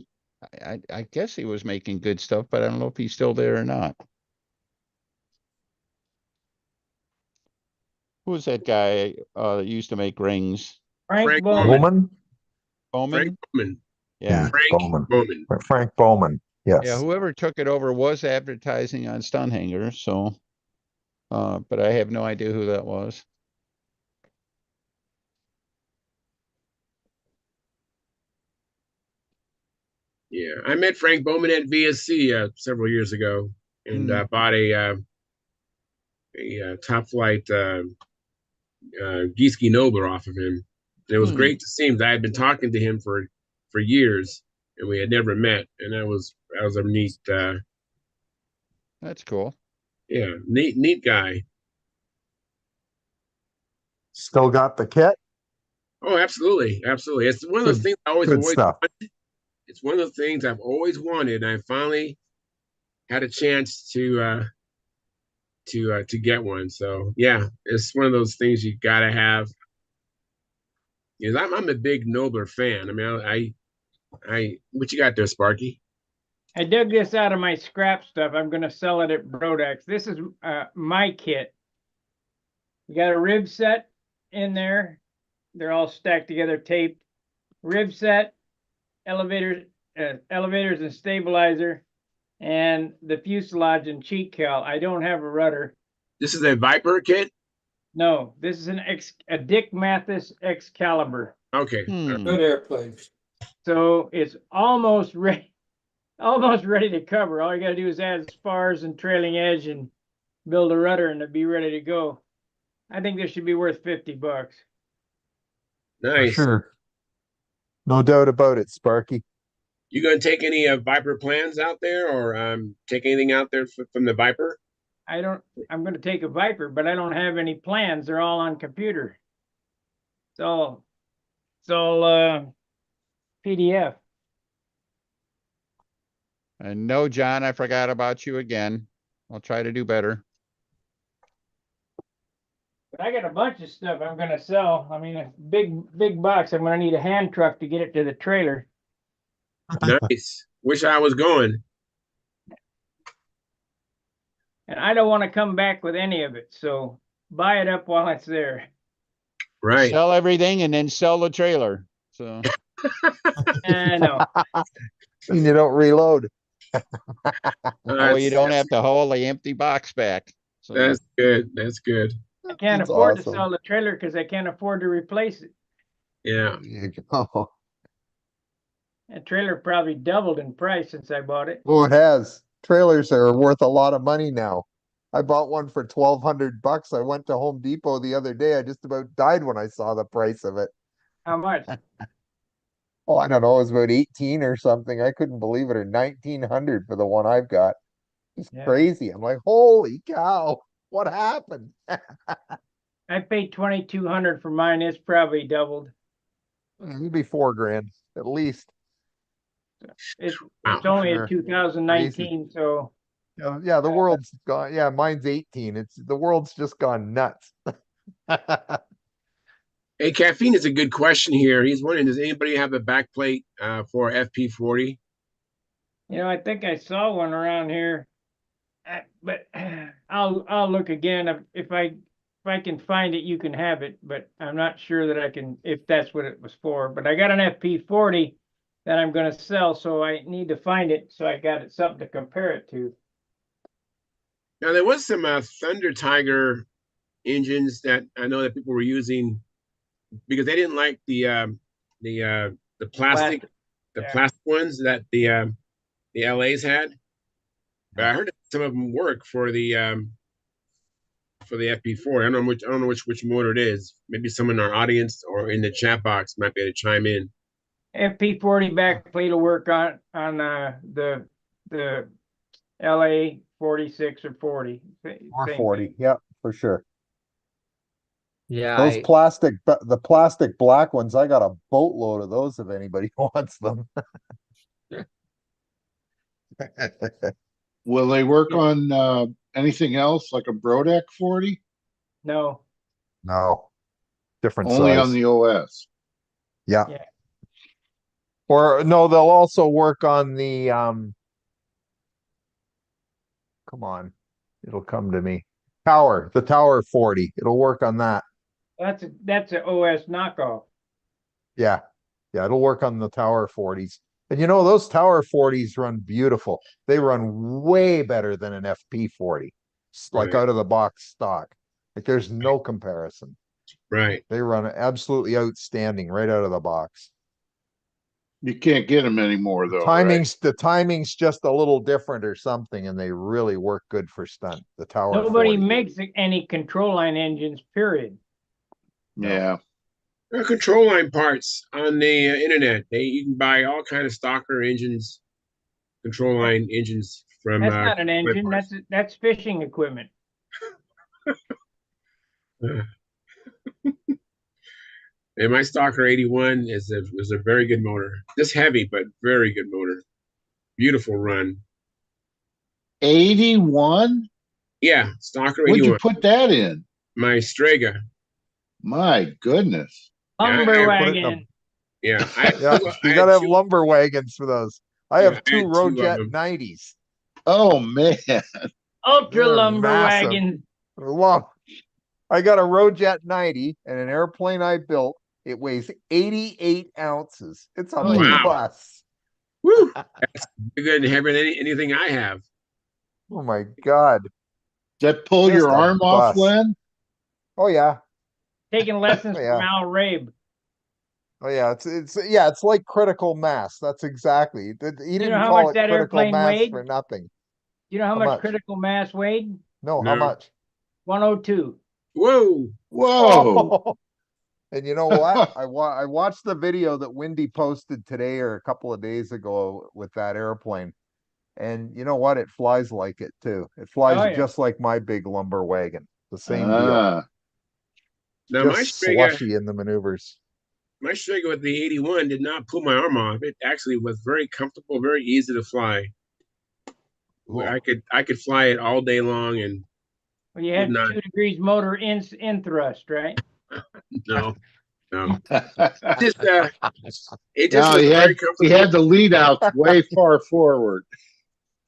I guess he was making good stuff, but I don't know if he's still there or not. Who was that guy that used to make rings? Frank Frank Bowman. Bowman? Frank Bowman? Bowman. Yeah. Frank Bowman. Bowman. Frank Bowman. Yeah, Yes. whoever took it over was advertising on Stunt Hangar, so, but I have no idea who that was. Yeah, I met Frank Bowman at VSC several years ago, and bought a top flight Gieske Nobler off of him. And it was Hmm. great to see him. I had been talking to him for years, and we had never met, and that was a neat. That's cool. Yeah, neat guy. Still got the kit? Oh, absolutely, absolutely. It's one of those Good, things I always good avoid. stuff. It's one of those things I've always wanted, and I finally had a chance to get one. So yeah, it's one of those things you gotta have. Because I'm a big Nobler fan. I mean, I what you got there, Sparky? I dug this out of my scrap stuff. I'm going to sell it at Brodex. This is my kit. You got a rib set in there. They're all stacked together, taped. Rib set, elevators, elevators and stabilizer, and the fuselage and cheek cal. I don't have a rudder. This is a Viper kit. No, this is a Dick Mathis Excalibur. Okay, Hmm. Good airplane. So it's almost ready, almost ready to cover. All you got to do is add spars and trailing edge and build a rudder, and it'll be ready to go. I think this should be worth $50. For nice. sure. No doubt about it, Sparky. You gonna take any Viper plans out there, or take anything out there from the Viper? I'm going to take a Viper, but I don't have any plans. They're all on computer. It's all PDF. And no, John, I forgot about you again. I'll try to do better. But I got a bunch of stuff I'm going to sell. I mean, a big box. I'm going to need a hand truck to get it to the trailer. Nice. Wish I was going. And I don't want to come back with any of it. So buy it up while it's there. Right. Sell everything and then sell the trailer. So I know. And you don't reload. oh, you don't have to haul the empty box back. So That's good. That's good. I can't That's afford to awesome. sell the trailer because I can't afford to replace it. Yeah. There you go. That trailer probably doubled in price since I bought it. Oh, it has. Trailers are worth a lot of money now. I bought one for $1,200. I went to Home Depot the other day. I just about died when I saw the price of it. How much? Oh, I don't know. It was about 18 or something. I couldn't believe it. Or 1,900 for the one I've got. It's Yeah. crazy. I'm like, holy cow, what happened? I paid 2,200 for mine. It's probably doubled. It'd be $4,000 at least. It's Wow. only Sure. a 2019, so Yeah, the world's gone. Yeah, mine's 18. The world's just gone nuts. Hey, Caffeine is a good question here. He's wondering, does anybody have a backplate for FP40? I think I saw one around here. But I'll look again. If I can find it, you can have it. But I'm not sure that I can, if that's what it was for. But I got an FP40 that I'm going to sell, so I need to find it. So I got it something to compare it to. Now there was some Thunder Tiger engines that I know that people were using because they didn't like the plastic Yeah. plastic ones that the LAs had. But I heard that some of them work for the FP4. I don't know which motor it is. Maybe someone in our audience or in the chat box might be able to chime in. FP40 backplate will work on the LA 46 or 40. Or Same 40. thing. Yeah, for sure. Yeah, Those the plastic black ones, I got a boatload of those if anybody wants them. Will they work Yeah. on anything else like a Brodeck 40? No. No, different Only on size. the OS. Yeah. Yeah. Or no, they'll also work on the come on, it'll come to me. The Tower 40. It'll work on that. That's an OS knockoff. Yeah. Yeah, it'll work on the Tower 40s. And those Tower 40s run beautiful. They run way better than an FP40. Like Right. out of the box stock. Like there's no comparison. Right. They run absolutely outstanding right out of the box. You can't get them anymore though, right? The timing's just a little different or something, and they really work good for stunt. The Tower Nobody 40. makes any control line engines, period. No. Yeah. There are control line parts on the internet. You can buy all kind of stocker engines control line engines from. That's not an engine. That's fishing equipment. And my Stalker 81 is a very good motor. Just heavy, but very good motor. Beautiful run. 81? Yeah, Stalker What'd 81. you put that in? My Strega. My goodness. Lumber I put it in wagon. Yeah, Yeah, you gotta have lumber wagons for those. I Yeah, have I two had two of Rojet them. 90s. Oh man. Ultra They're lumber massive. wagon. Long. I got a Rojet 90 and an airplane I built. It weighs 88 ounces. It's a Wow. bus. Woo! That's bigger and heavier than anything I have. Oh my God. Does that pull Just your a arm off, bus. Len? Oh yeah. Taking lessons Oh, from yeah. Al Rabe. Oh yeah. It's like critical mass. That's exactly. He You know didn't how call much it that critical airplane mass weighed? for nothing. You know how How much much? critical mass weighed? No, No. how much? 102. Whoa! Whoa. And you know what? I watched the video that Wendy posted today or a couple of days ago with that airplane. And you know what? It flies like it too. It flies Oh, yeah. just like my big lumber wagon. The same deal. Ah. Now my Just Strega slushy in the maneuvers. with the 81 did not pull my arm off. It actually was very comfortable, very easy to fly. Cool. I could fly it all day long and Well, you would had not. 2 degrees motor in thrust, right? No. Just it just No, was he very he comfortable. had the lead outs way far forward.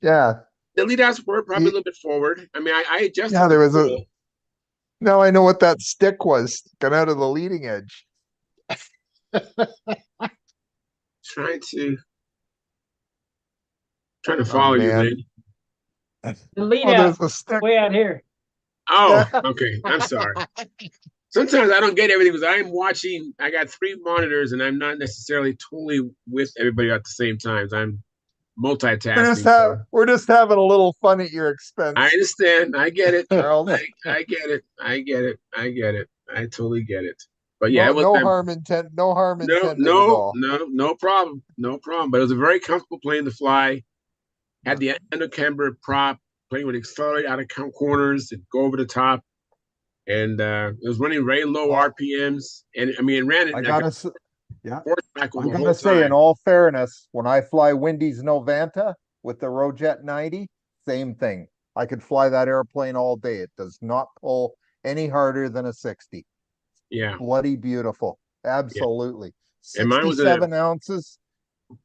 Yeah. The lead outs were probably a Ye- little bit forward. I mean, I adjusted Yeah, the there was a control. now I know what that stick was sticking out of the leading edge. Trying to Oh follow you, man. Lynn. The lead Oh, out there's a stick. way out here. Oh, okay. I'm sorry. Sometimes I don't get everything because I'm watching. I got 3 monitors and I'm not necessarily totally with everybody at the same time. I'm multitasking. So We're just having a little fun at your I expense, understand. I get it. Charles. I get it. I get it. I get it. I totally get it. But yeah, it was No harm intended at all. no problem. No problem. But it was a very comfortable plane to fly. Had the under camber prop, plane would accelerate out of corners, and go over the top. And it was running very low Well, RPMs. And I mean, it ran it I like gotta s- yeah. horseback I the whole gotta say, in time. all fairness, when I fly Wendy's Novanta with the Rojet 90, same thing. I could fly that airplane all day. It does not pull any harder than a 60. Yeah. Bloody beautiful. Absolutely. And mine was a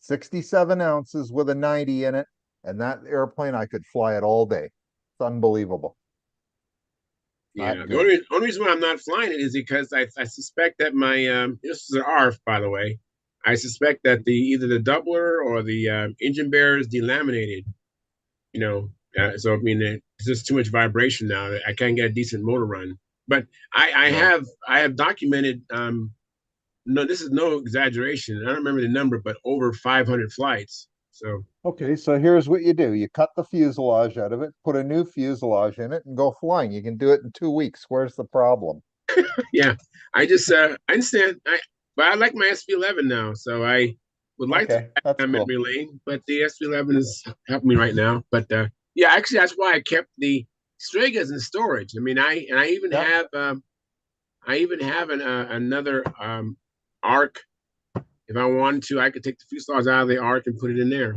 67 ounces with a 90 in it. And that airplane, I could fly it all day. It's unbelievable. yeah. Not The good. only reason why I'm not flying it is because I suspect that my this is an ARF, by the way. I suspect that either the doubler or the engine bearer is delaminated. You know, so I mean it's just too much vibration now. I can't get a decent motor run. But Right. I have documented no, this is no exaggeration. I don't remember the number, but over 500 flights. So Okay, so here's what you do. You cut the fuselage out of it, put a new fuselage in it, and go flying. You can do it in 2 weeks. Where's the problem? yeah, I understand. But I like my SV11 now, so I would like to Okay, that's have cool. memory lane, but the SV11 is helping me right now. But yeah, actually, that's why I kept the Stregas in storage. I mean, I even Yeah. have another arc. If I wanted to, I could take the fuselage out of the arc and put it in there.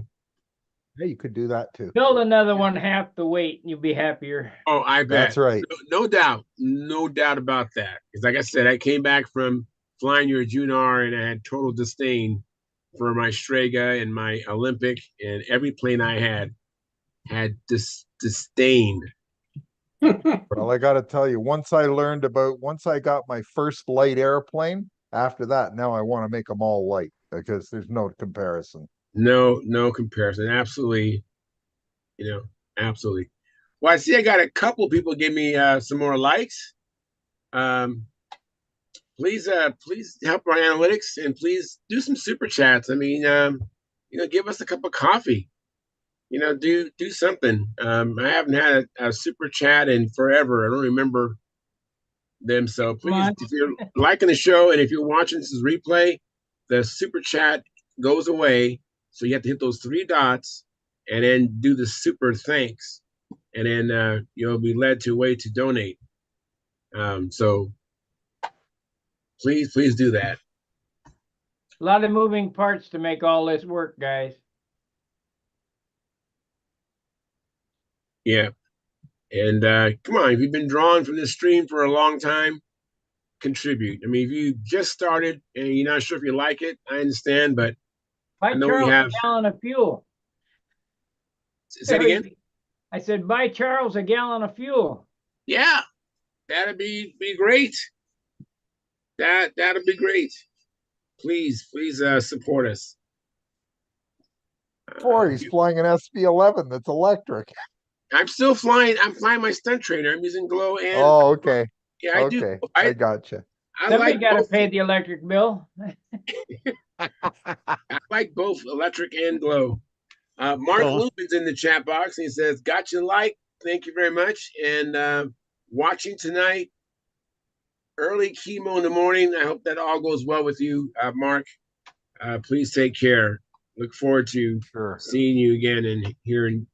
Yeah, you could do that too. Build another one half the weight and you'll be happier. Oh, I bet. That's right. No doubt. No doubt about that. Because like I said, I came back from flying your Junar and I had total disdain for my Strega and my Olympic, and every plane I had disdain. Well, I got to tell you, once I got my first light airplane, after that, now I want to make them all light because there's no comparison. No comparison. Absolutely, absolutely. Well, I see I got a couple people give me some more likes. Um, please help our analytics and please do some super chats. I mean, give us a cup of coffee. Do something. I haven't had a super chat in forever. I don't remember them. So please, if you're liking the show and if you're watching this replay, the super chat goes away. So you have to hit those 3 dots and then do the super thanks, and then you'll be led to a way to donate. So please do that. A lot of moving parts to make all this work, guys. Yeah. And come on, if you've been drawing from this stream for a long time, contribute. I mean, if you just started and you're not sure if you like it, I understand, but I Buy know we Charles have. a gallon of fuel. Say it again. I said, buy Charles a gallon of fuel. Yeah, that'd be great. That'll be great. Please support us. Or he's flying an SV-11 that's electric. I'm still flying. I'm flying my stunt trainer. I'm using Glow and. Oh, okay. Yeah, I do. Okay, I gotcha. I Somebody like got to both. pay the electric bill. I like both electric and Glow. Mark Lubin's in the chat box and he says, "Got you like. Thank you very much." And watching tonight, early chemo in the morning. I hope that all goes well with you, Mark. Please take care. Look forward to seeing you again and hearing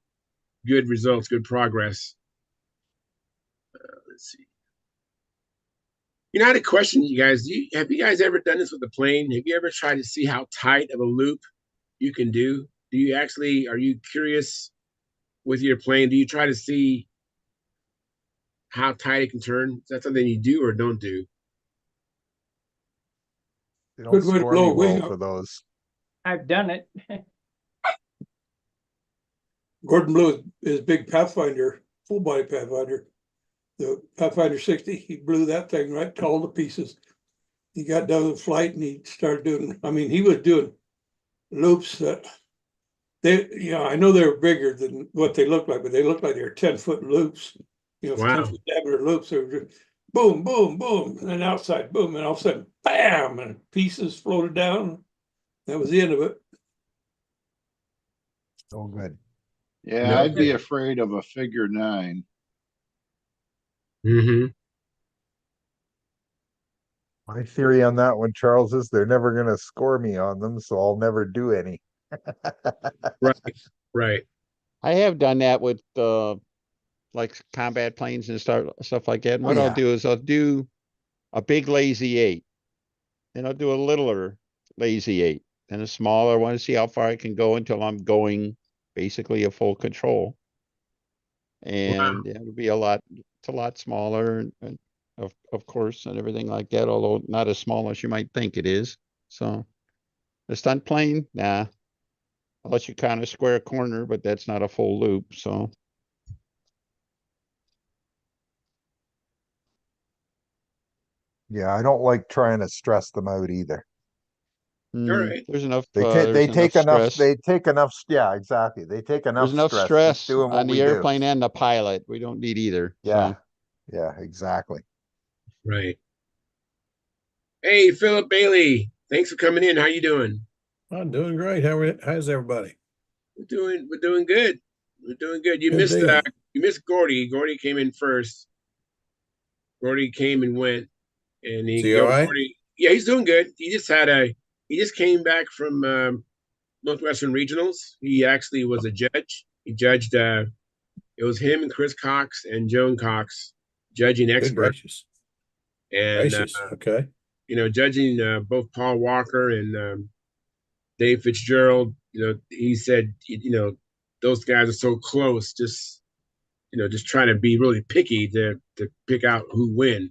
good results, good progress. Let's see. You know, I had a question, you guys. Have you guys ever done this with a plane? Have you ever tried to see how tight of a loop you can do? Are you curious with your plane? Do you try to see how tight it can turn? Is that something you do or don't do? They don't Good way to score blow me a wing well up. for those. I've done it. Gordon blew his big Pathfinder, full body Pathfinder, the Pathfinder 60. He blew that thing right to all the pieces. He got done with flight and he started doing, I mean, he was doing loops that I know they're bigger than what they look like, but they look like they're 10-foot loops, Wow. 10-foot diameter loops. They were just boom, boom, boom, and then outside, boom, and all of a sudden, bam, and pieces floated down. That was the end of it. Oh, good. Yeah, No. I'd be afraid of a figure 9. Mm-hmm. My theory on that one, Charles, is they're never going to score me on them, so I'll never do any. Right. I have done that with like combat planes and stuff like that. And what I'll do is I'll do a big lazy 8. Then I'll do a littler lazy 8. Then a smaller one to see how far I can go until I'm going basically a full control. And it'll be it's a lot smaller and of course and everything like that, although not as small as you might think it is. So the stunt plane, nah. Unless you kind of square a corner, but that's not a full loop, so. Yeah, I don't like trying to stress them out either. All right. There's enough. They There's take enough. stress. They take enough. Yeah, exactly. They take enough. There's enough Just stress doing what on we the do. airplane and the pilot. We don't need either. Yeah, So. yeah, exactly. Right. Hey, Philip Bailey. Thanks for coming in. How you doing? I'm doing great. How's everybody? We're doing good. We're doing good. You Good missed Gordy. Gordy came in first. Gordy came and went, and Is he all right? Gordy, yeah, he's doing good. He just came back from Northwestern Regionals. He actually was a judge. He judged. It was him and Chris Cox and Joan Cox judging Good expert, gracious. and Okay. Judging both Paul Walker and Dave Fitzgerald. He said, those guys are so close. Just trying to be really picky to pick out who won.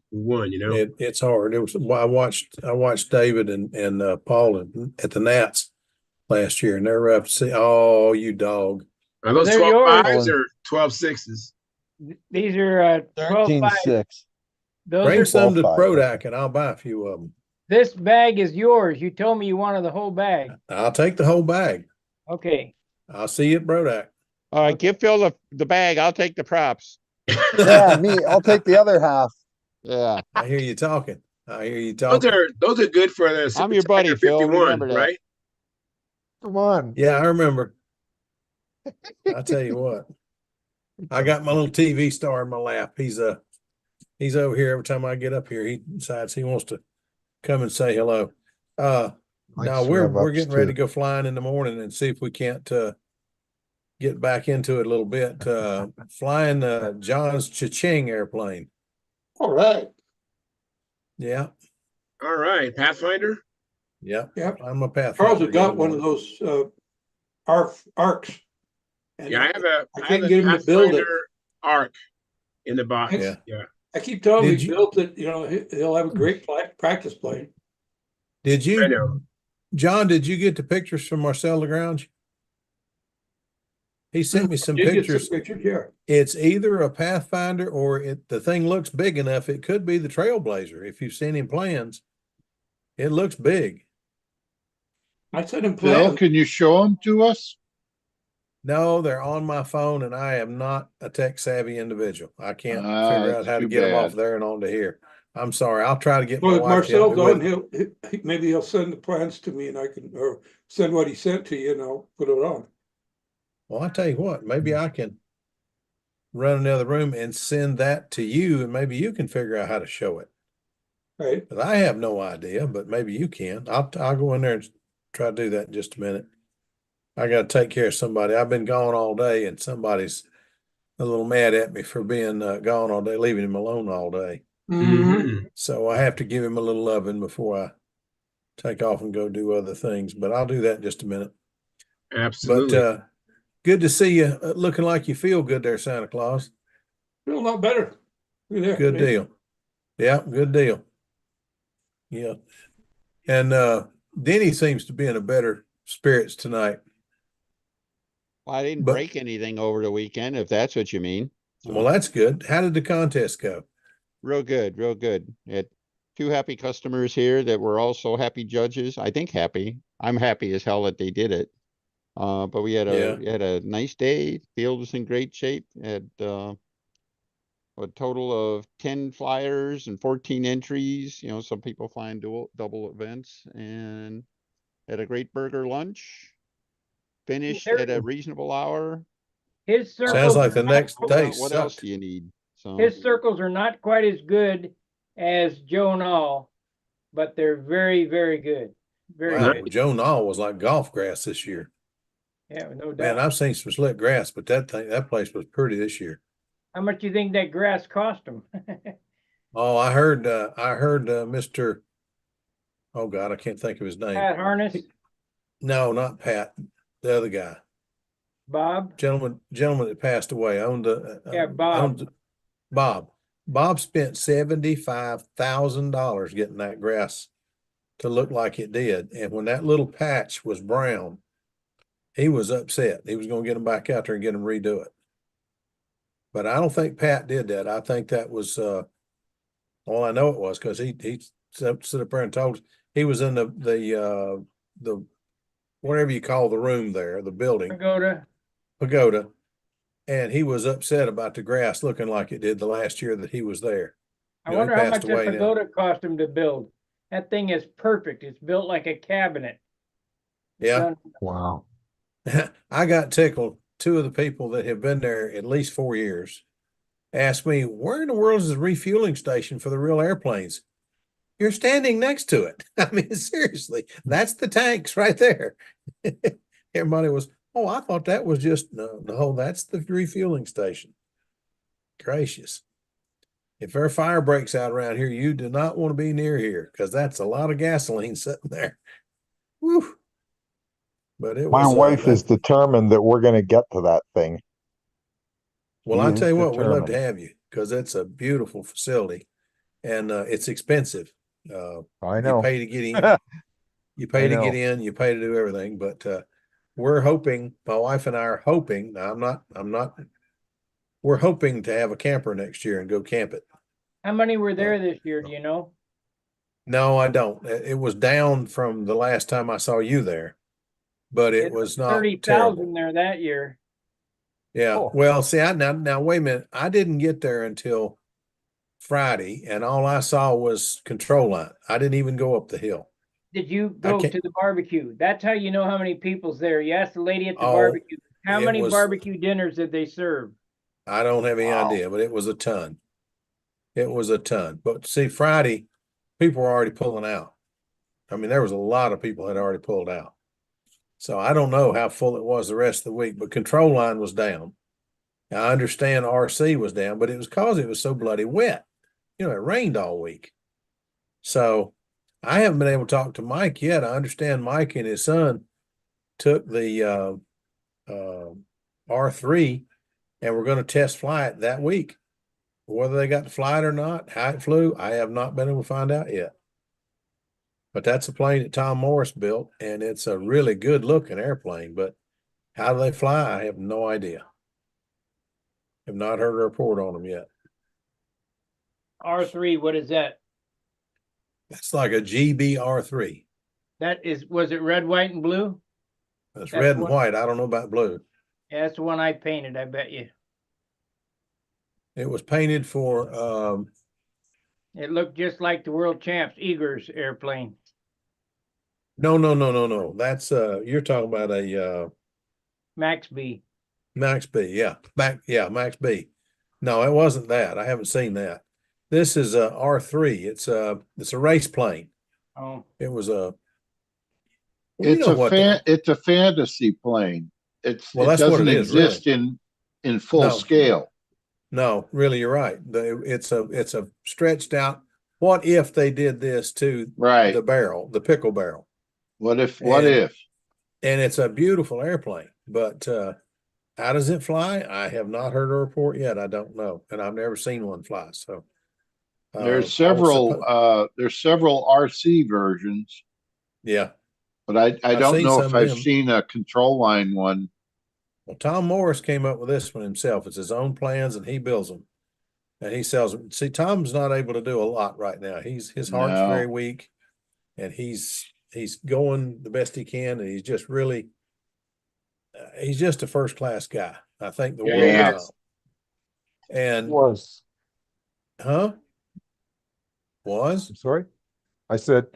It's hard. I watched David and Paul at the Nats last year, and they're up to see. Oh, you dog! Are those They're 12-5s yours. or 12-6s? These are 12.5. 13-6. Those Bring are some to 12.5. Brodak, and I'll buy a few of them. This bag is yours. You told me you wanted the whole bag. I'll take the whole bag. Okay. I'll see you at Brodak. All right, give Phil the bag. I'll take the props. Yeah, me. I'll take the other half. Yeah. I hear you talking. Those are good for the I'm your buddy, Tiger Phil. 51, Remember that. right? Come on. Yeah, I remember. I tell you what, I got my little TV star in my lap. He's over here every time I get up here. He decides he wants to come and say hello. Now we're getting ready to go flying in the morning and see if we can't get get back into it a little bit. Flying John's Cha-Ching airplane. All right. Yeah, All right, Pathfinder. yeah. Yep. I'm a Pathfinder. Charles had got guy. one of those arcs. And Yeah, I have I a can't get him to build it. Pathfinder Arc in the box. Yeah. Yeah. I keep telling him Did he you- built it, he'll have a great practice plane. Did I you, know. John, did you get the pictures from Marcel Lagrange? He sent me some Did get pictures. some pictures, yeah. It's either a Pathfinder or the thing looks big enough. It could be the Trailblazer. If you've seen him plans, it looks big. I sent him Bill, plans. can you show them to us? No, they're on my phone, and I am not a tech savvy individual. I can't figure out That's how to too get them off bad. there and onto here. I'm sorry. I'll try to get my Well, if wife to help Marcel's me on, with it. maybe he'll send the plans to me and I can, or send what he sent to you and I'll put it on. Well, I'll tell you what, maybe I can run another room and send that to you, and maybe you can figure out how to show it. Right? But I have no idea, but maybe you can. I'll go in there and try to do that in just a minute. I got to take care of somebody. I've been gone all day, and somebody's a little mad at me for being gone all day, leaving him alone all day. Mm-hmm. So I have to give him a little loving before I take off and go do other things. But I'll do that in just a minute. Absolutely. But good to see you looking like you feel good there, Santa Claus. Feel a lot better. Look at that. Good deal. Yeah, good deal. Yeah. And Denny seems to be in a better spirits tonight. Well, I didn't But- break anything over the weekend, if that's what you mean. So, Well, that's good. How did the contest go? real good, real good. Had two happy customers here that were also happy judges. I think happy. I'm happy as hell that they did it. But we had Yeah. we had a nice day. Field was in great shape. Had a total of 10 flyers and 14 entries. You know, some people flying double events, and had a great burger lunch. Finished at a reasonable hour. His circles. Sounds like are the not- next day What else sucked. do you need? So His circles are not quite as good as Joe Nall, but they're very, very good. Very Wow, good. Joe Nall was like golf grass this year. Yeah, no doubt. Man, I've seen some slick grass, but that place was pretty this year. How much do you think that grass cost him? Oh, I heard Mr. Oh God, I can't think of his name. Pat Harness, No, not Pat. The other guy. Bob. Gentleman that passed away owned Yeah, Bob. Bob. Bob spent $75,000 getting that grass to look like it did. And when that little patch was brown, he was upset. He was going to get them back out there and get them redo it. But I don't think Pat did that. I think that was, well, I know it was because he stood up there and told us he was in the whatever you call the room there, the building. Pagoda. And he was upset about the grass looking like it did the last year that he was there. I You know, he wonder how passed much a away now. pagoda cost him to build. That thing is perfect. It's built like a cabinet. Yeah. Done- Wow. I got tickled. Two of the people that have been there at least 4 years asked me, where in the world is the refueling station for the real airplanes? You're standing next to it. I mean, seriously, that's the tanks right there. Everybody was, oh, I thought that was just, no, that's the refueling station. Gracious. If there fire breaks out around here, you do not want to be near here because that's a lot of gasoline sitting there. Whew. But it My was, wife is determined that we're going to get to that thing. well, She I is tell you what, we'd love to determined. have you because it's a beautiful facility and it's expensive. I You know. pay to get in, you pay I to get know. in, you pay to do everything. But we're hoping, my wife and I are hoping. Now, we're hoping to have a camper next year and go camp it. How many were there this year? Do you know? No, I don't. It was down from the last time I saw you there, but it was not 30,000 terrible. there that year. Yeah. Oh. Well, see, now wait a minute. I didn't get there until Friday, and all I saw was control line. I didn't even go up the hill. Did you go can't- to the barbecue? That's how you know how many people's there. You asked the lady at the Oh, barbecue, how it many was- barbecue dinners did they serve? I don't have any Wow. idea, but it was a ton. It was a ton. But see, Friday, people were already pulling out. I mean, there was a lot of people had already pulled out. So I don't know how full it was the rest of the week, but control line was down. Now, I understand RC was down, but it was because it was so bloody wet. You know, it rained all week. So I haven't been able to talk to Mike yet. I understand Mike and his son took the R3 and we're going to test fly it that week. Whether they got to fly it or not, how it flew, I have not been able to find out yet. But that's a plane that Tom Morris built, and it's a really good looking airplane. But how do they fly? I have no idea. Have not heard a report on them yet. R3, what is that? It's like a GBR3. Was it red, white, and blue? It's That's red and what- white. I don't know about blue. Yeah, that's the one I painted, I bet you. It was painted for It looked just like the world champs Eagers airplane. no. That's you're talking about a Max B. Max B, yeah. Max B. No, it wasn't that. I haven't seen that. This is a R3. It's a race plane. Oh, It was a It's it's a fantasy plane. It Well, that's what doesn't it is, really. exist in full No. scale. No, really, you're right. It's a stretched out. What if they did this to Right. the pickle barrel? What if? And it's a beautiful airplane, but how does it fly? I have not heard a report yet. I don't know, and I've never seen one fly. So There's several RC versions, yeah. but I I've don't seen know some if of I've them. seen a control line one. Well, Tom Morris came up with this one himself. It's his own plans, and he builds them, and he sells them. See, Tom's not able to do a lot right now. His heart's No. very weak, and he's going the best he can, and he's just really he's just a first class guy. I think the Yeah, world he of is. Tom. And Was. huh? Was? I'm sorry. I said,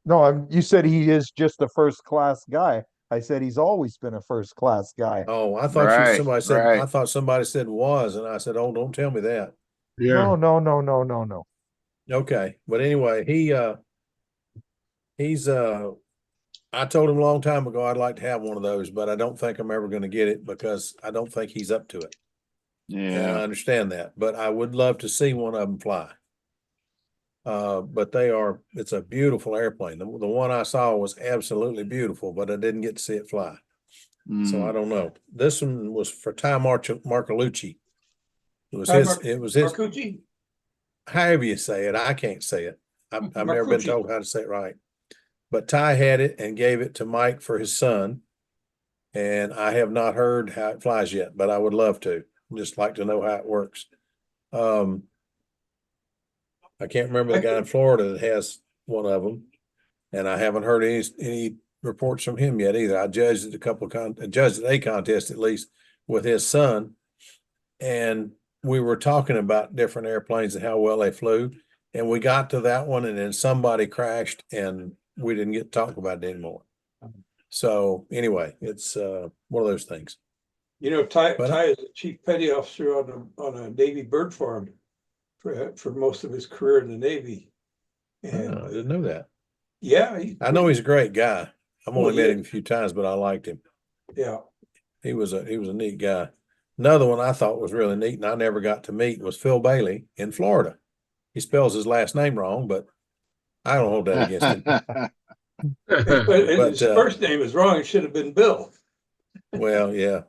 no, you said he is just a first class guy. I said he's always been a first class guy. Oh, I thought Right, somebody said right. I thought somebody said was, and I said, oh, don't tell me that. Yeah. No. Okay. But anyway, he's I told him a long time ago I'd like to have one of those, but I don't think I'm ever going to get it because I don't think he's up to it. And I Yeah. understand that, but I would love to see one of them fly. But it's a beautiful airplane. The one I saw was absolutely beautiful, but I didn't get to see it fly. So I Mm. don't know. This one was for Ty Marcolucci. It was Ty his, Marcucci? however you say it. I can't say it. I've never been Marcucci. told how to say it right. But Ty had it and gave it to Mike for his son. And I have not heard how it flies yet, but I would love to. Just like to know how it works. I can't remember the guy in Florida that has one of them, and I haven't heard any reports from him yet either. I judged it judged a contest at least with his son, and we were talking about different airplanes and how well they flew, and we got to that one, and then somebody crashed, and we didn't get to talk about it anymore. So anyway, it's one of those things. You know, Ty But is a chief petty officer on a Navy bird farm for most of his career in the Navy. And I didn't know that. yeah, I know he's a great guy. I've only Well, met yeah. him a few times, but I liked him. yeah. He was a neat guy. Another one I thought was really neat and I never got to meet was Phil Bailey in Florida. He spells his last name wrong, but I don't hold that against him. But his But, first name is wrong. It should have been Bill. Well, yeah.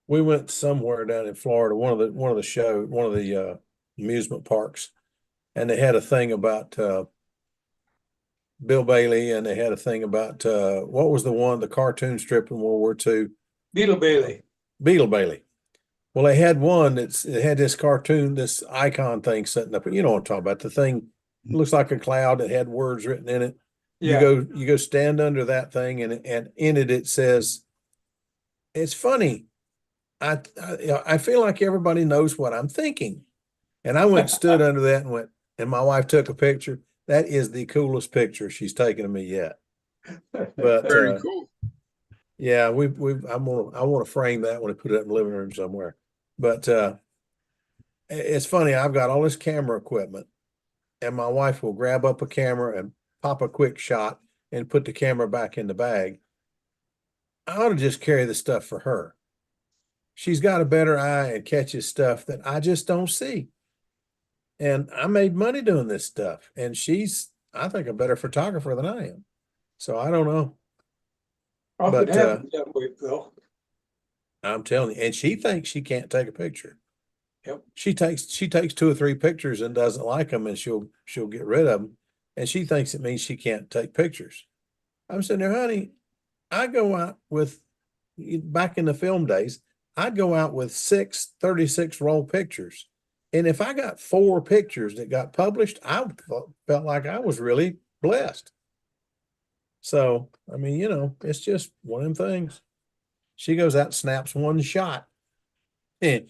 We went somewhere down in Florida, one of the amusement parks, and they had a thing about Bill Bailey, and they had a thing about what was the cartoon strip in World War II? Beetle Bailey. Beetle Bailey. Well, they had one it had this cartoon, this icon thing sitting up. You know what I'm talking about? The thing looks like a cloud that had words written in it. Yeah. You go stand under that thing, and in it says, it's funny. I feel like everybody knows what I'm thinking. And I went and stood under that and my wife took a picture. That is the coolest picture she's taken of me yet. But Very cool. yeah, I want to frame that one and put it up in the living room somewhere. But it's funny, I've got all this camera equipment, and my wife will grab up a camera and pop a quick shot, and put the camera back in the bag. I ought to just carry the stuff for her. She's got a better eye and catches stuff that I just don't see. And I made money doing this stuff. And she's, I think, a better photographer than I am. So I don't know. Often But, happens that way, Phil. I'm telling you, and she thinks she can't take a picture. Yep. She takes 2 or 3 pictures and doesn't like them, and she'll get rid of them. And she thinks it means she can't take pictures. I'm sitting there, honey, I go out with, back in the film days, I'd go out with 36 roll pictures. And if I got 4 pictures that got published, I felt like I was really blessed. So, I mean, it's just one of them things. She goes out and snaps one shot. Better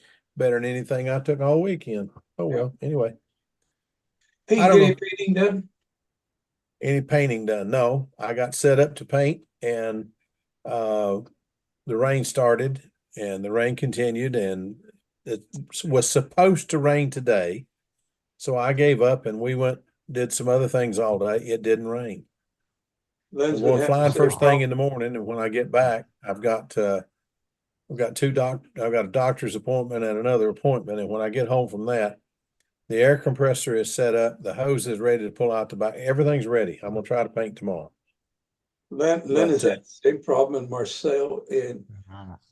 than anything I took all weekend. Oh, well, anyway. Hey, I you don't get know. any painting done? Any painting done? No, I got set up to paint, and the rain started, and the rain continued, and it was supposed to rain today. So I gave up, and we did some other things all day. It didn't rain. Len's I'm going been flying having the first thing in the morning, and when I get back, I've got a doctor's appointment and another appointment. And when I get home from that, the air compressor is set up, the hose is ready to pull out the back. Everything's ready. I'm gonna try to paint tomorrow. Len has had the same problem in Marseille in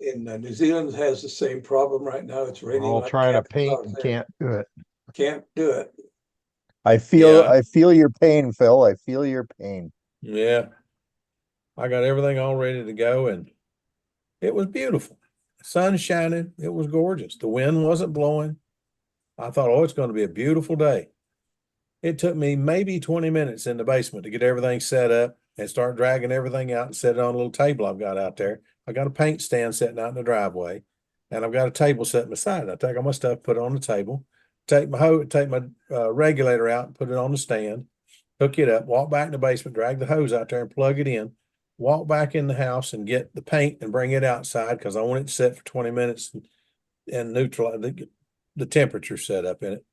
New Zealand has the same problem right now. It's raining. All like trying to cats paint out and there. can't do it. Can't do it. I feel your pain, Phil. I feel your pain. Yeah. I got everything all ready to go, and it was beautiful. Sun shining. It was gorgeous. The wind wasn't blowing. I thought, oh, it's going to be a beautiful day. It took me maybe 20 minutes in the basement to get everything set up and start dragging everything out and set it on a little table I've got out there. I got a paint stand sitting out in the driveway, and I've got a table sitting beside it. I take all my stuff, put it on the table, take my regulator out and put it on the stand, hook it up, walk back in the basement, drag the hose out there and plug it in, walk back in the house and get the paint and bring it outside because I want it to sit for 20 minutes and neutralize the temperature set up in it.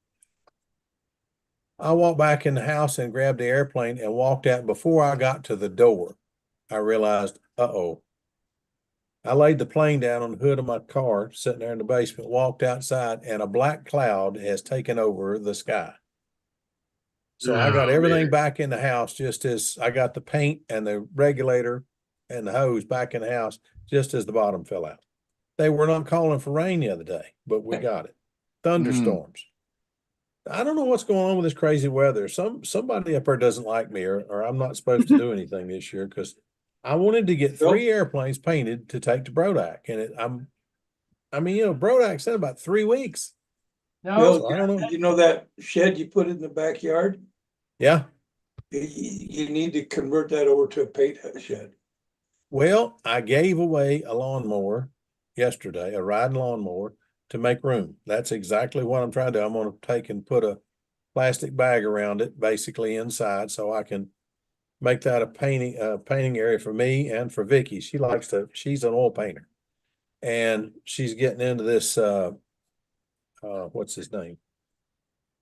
I walked back in the house and grabbed the airplane and walked out. Before I got to the door, I realized, uh-oh. I laid the plane down on the hood of my car, sitting there in the basement, walked outside, and a black cloud has taken over the sky. So I got everything back in the house just as I got the paint and the regulator and the hose back in the house just as the bottom fell out. They were not calling for rain the other day, but we got it. Thunderstorms. I don't know what's going on with this crazy weather. Somebody up there doesn't like me, or I'm not supposed to do anything this year because I wanted to get 3 airplanes painted to take to Brodak, and Brodak's in about 3 weeks. No, So I don't know. You know that shed you put in the backyard? Yeah. You need to convert that over to a paint shed. Well, I gave away a lawnmower yesterday, a riding lawnmower, to make room. That's exactly what I'm trying to do. I'm going to take and put a plastic bag around it, basically inside, so I can make that a painting area for me and for Vicky. She's an oil painter, and she's getting into this, what's his name?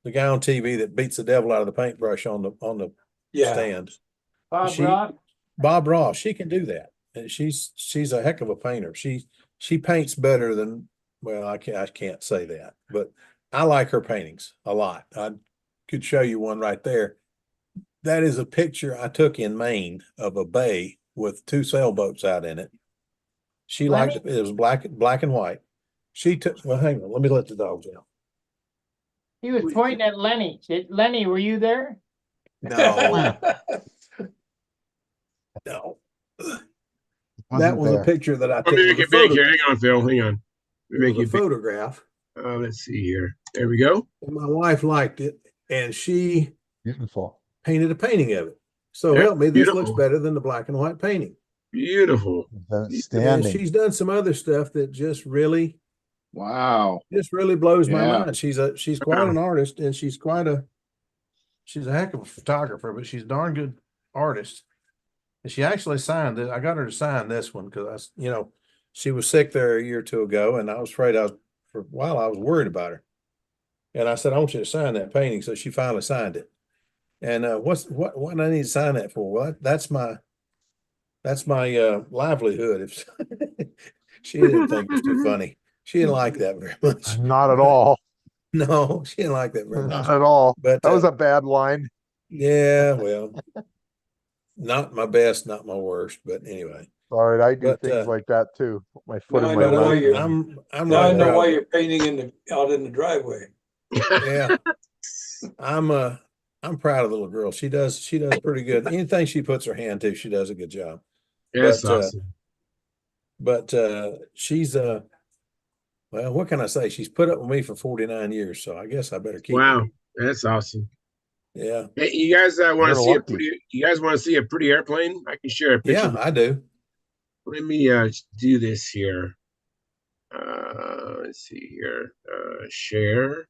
The guy on TV that beats the devil out of the paintbrush on the stand. Bob Ross, she can do that. And she's a heck of a painter. She paints better than, well, I can't say that, but I like her paintings a lot. I could show you one right there. That is a picture I took in Maine of a bay with 2 sailboats out in it. She liked it. It was black and white. Well, hang on. Let me let the dogs out. he was pointing at Lenny. Lenny, were you there? No. No. That was a picture that I took. Let me make it big here. Hang on, Phil. Hang on. Let me make a it big. photograph. Let's see here. There we go. And my wife liked it, and she Beautiful. painted a painting of it. So Yeah, help me, this beautiful. looks better than the black and white painting. Beautiful. And Standing. she's done some other stuff that just really Wow. blows my Yeah. mind. She's quite an artist, and she's a heck of a photographer, but she's a darn good artist. And she actually signed it. I got her to sign this one because she was sick there a year or 2 ago, and I was afraid for a while I was worried about her. And I said, I want you to sign that painting. So she finally signed it. And what do I need to sign that for? Well, that's my That's my livelihood. If she didn't think it was too funny, she didn't like that very much. Not at all. No, she didn't like that very Not much. at all. But That was a bad line. yeah, well, not my best, not my worst, but anyway. All right, I do But things like that too. Put my foot Now in I my know but why mouth. you're. I'm Now I really know why proud. you're painting out in the driveway. Yeah, I'm proud of the little girl. She does pretty good. Anything she puts her hand to, she does a good job. That's But awesome. she's well, what can I say? She's put up with me for 49 years, so I guess I better keep her. Wow, that's awesome. Yeah. Hey, you guys want to You're see a lucky. pretty? You guys want to see a pretty airplane? I can share a picture. Yeah, I do. Let me do this here. Let's see here. Share,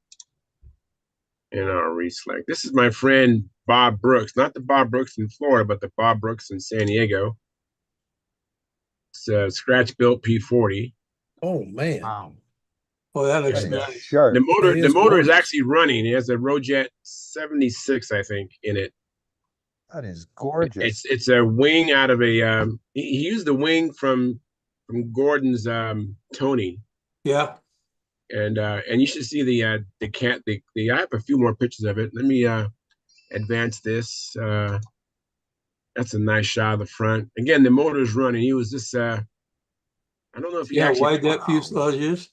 and I'll reselect. This is my friend Bob Brooks, not the Bob Brooks in Florida, but the Bob Brooks in San Diego. It's a scratch built P40. Oh man. Wow. Oh, that looks That is nice. sharp. The motor, It the is motor is gorgeous. actually running. It has a Rojet 76, I think, in it. That is gorgeous. It's a wing out of a. He used the wing from Gordon's Tony, Yeah. and you should see the cat. The I have a few more pictures of it. Let me advance this. That's a nice shot of the front. Again, the motor is running. He was just I don't know if he Yeah. actually. Wide that fuselage is.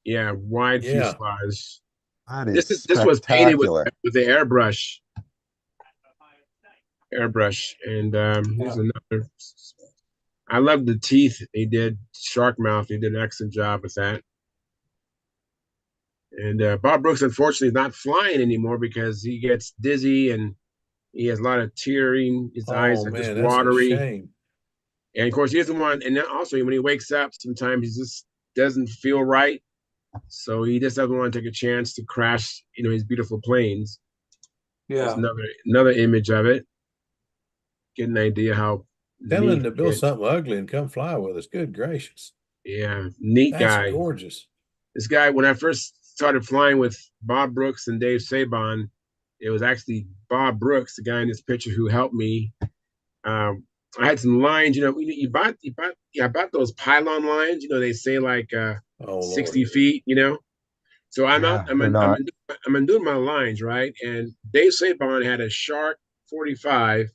Yeah, wide Yeah. fuselage. That is This was painted spectacular. with the airbrush. And here's another. I love the teeth they did. Shark mouth. They did an excellent job with that. And Bob Brooks, unfortunately, is not flying anymore because he gets dizzy and he has a lot of tearing. His eyes Oh are just man, that's a watery. shame. And of course, he doesn't want. And then also, when he wakes up, sometimes he just doesn't feel right. So he just doesn't want to take a chance to crash, his beautiful planes. There's Yeah. another image of it. Get an idea how Tell him neat. to build something ugly and come fly with us. Good gracious. Yeah, neat That's guy. gorgeous. This guy, when I first started flying with Bob Brooks and Dave Sabon, it was actually Bob Brooks, the guy in this picture, who helped me. I had some lines, you bought those pylon lines, they say like Oh 60 Lord. feet, So I'm Yeah, out, I'm they're in, not. I'm in doing my lines, right? And Dave Sabon had a Shark 45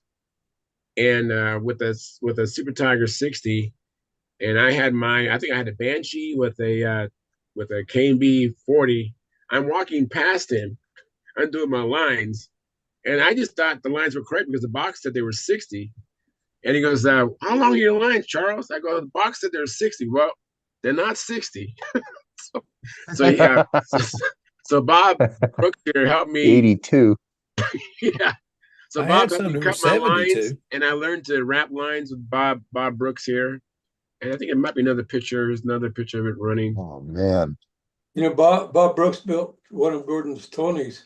and with a Super Tiger 60, and I think I had a Banshee with a K&B 40. I'm walking past him, I'm doing my lines, and I just thought the lines were correct because the box said they were 60. And he goes, how long are your lines, Charles? I go, the box said they're 60. Well, they're not 60. So Bob Brooks here helped me. 82. Yeah. So I Bob had helped some me that were cut my lines, 72. and I learned to wrap lines with Bob Brooks here. And I think it might be another picture. There's another picture of it running. Oh man. Bob Brooks built one of Gordon's Tonys,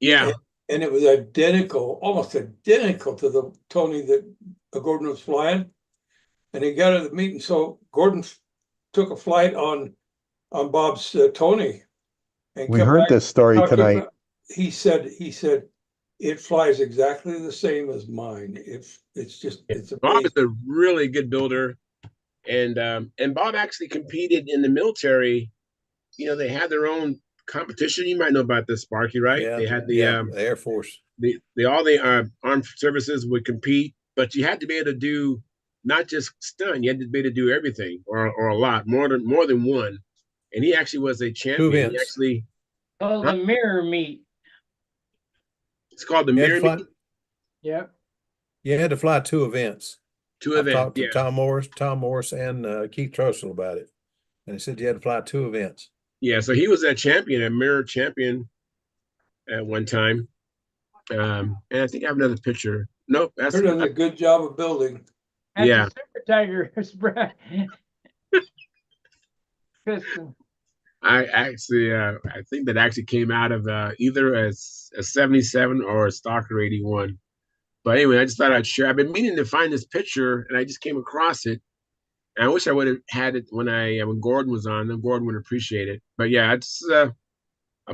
Yeah. and it was identical, almost identical to the Tony that Gordon was flying. And he got at the meeting, so Gordon took a flight on Bob's Tony, and We come heard back. this story tonight. He said it flies exactly the same as mine. It's Bob amazing. is a really good builder, and Bob actually competed in the military. They had their own competition. You might know about this, Sparky, right? Yeah. They had the Air Force. all the armed services would compete, but you had to be able to do not just stunt. You had to be able to do everything or a lot more than one. And he actually was a champion. He events. actually, Oh, the mirror meet. it's called the You had Mirror to fly, Meet. Yep. you had to fly 2 events. Two I've events. talked to Yeah. Tom Morris and Keith Trussell about it. And he said you had to fly 2 events. Yeah. So he was a champion, a mirror champion at one time. And I think I have another picture. Nope. That's They're doing a good job of building. That's Yeah. a Super Tiger piston. I actually, I think that actually came out of either a 77 or a Stalker 81. But anyway, I just thought I'd share. I've been meaning to find this picture, and I just came across it. And I wish I would have had it when Gordon was on. Then Gordon would appreciate it. But yeah, it's a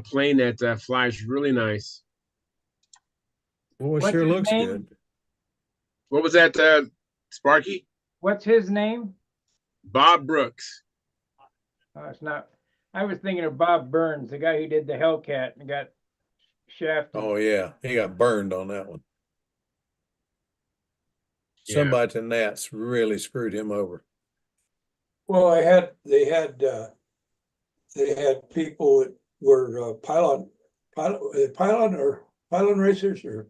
plane that flies really nice. Boy, What's sure his looks name? good. What was that, Sparky? What's his name? Bob Brooks. Oh, it's not. I was thinking of Bob Burns, the guy who did the Hellcat and got shafted. Oh yeah, he got burned on that one. Yeah. Somebody to Nats really screwed him over. Well, they had people that were pylon racers, or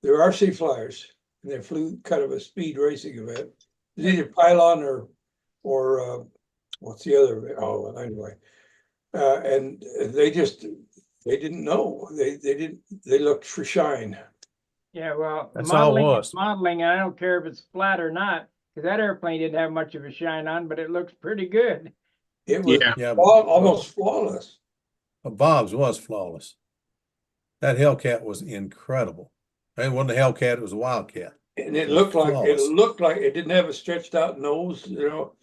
they're RC flyers, and they flew kind of a speed racing event. It's either pylon or what's the other? Oh, anyway, and they didn't know. They looked for shine. Yeah, well, That's all it modeling was. is modeling. I don't care if it's flat or not, because that airplane didn't have much of a shine on, but it looks pretty good. It was Yeah. Yeah, almost flawless. Bob's was flawless. That Hellcat was incredible. It wasn't a Hellcat; it was a Wildcat. And it was looked like flawless. it didn't have a stretched out nose, you know.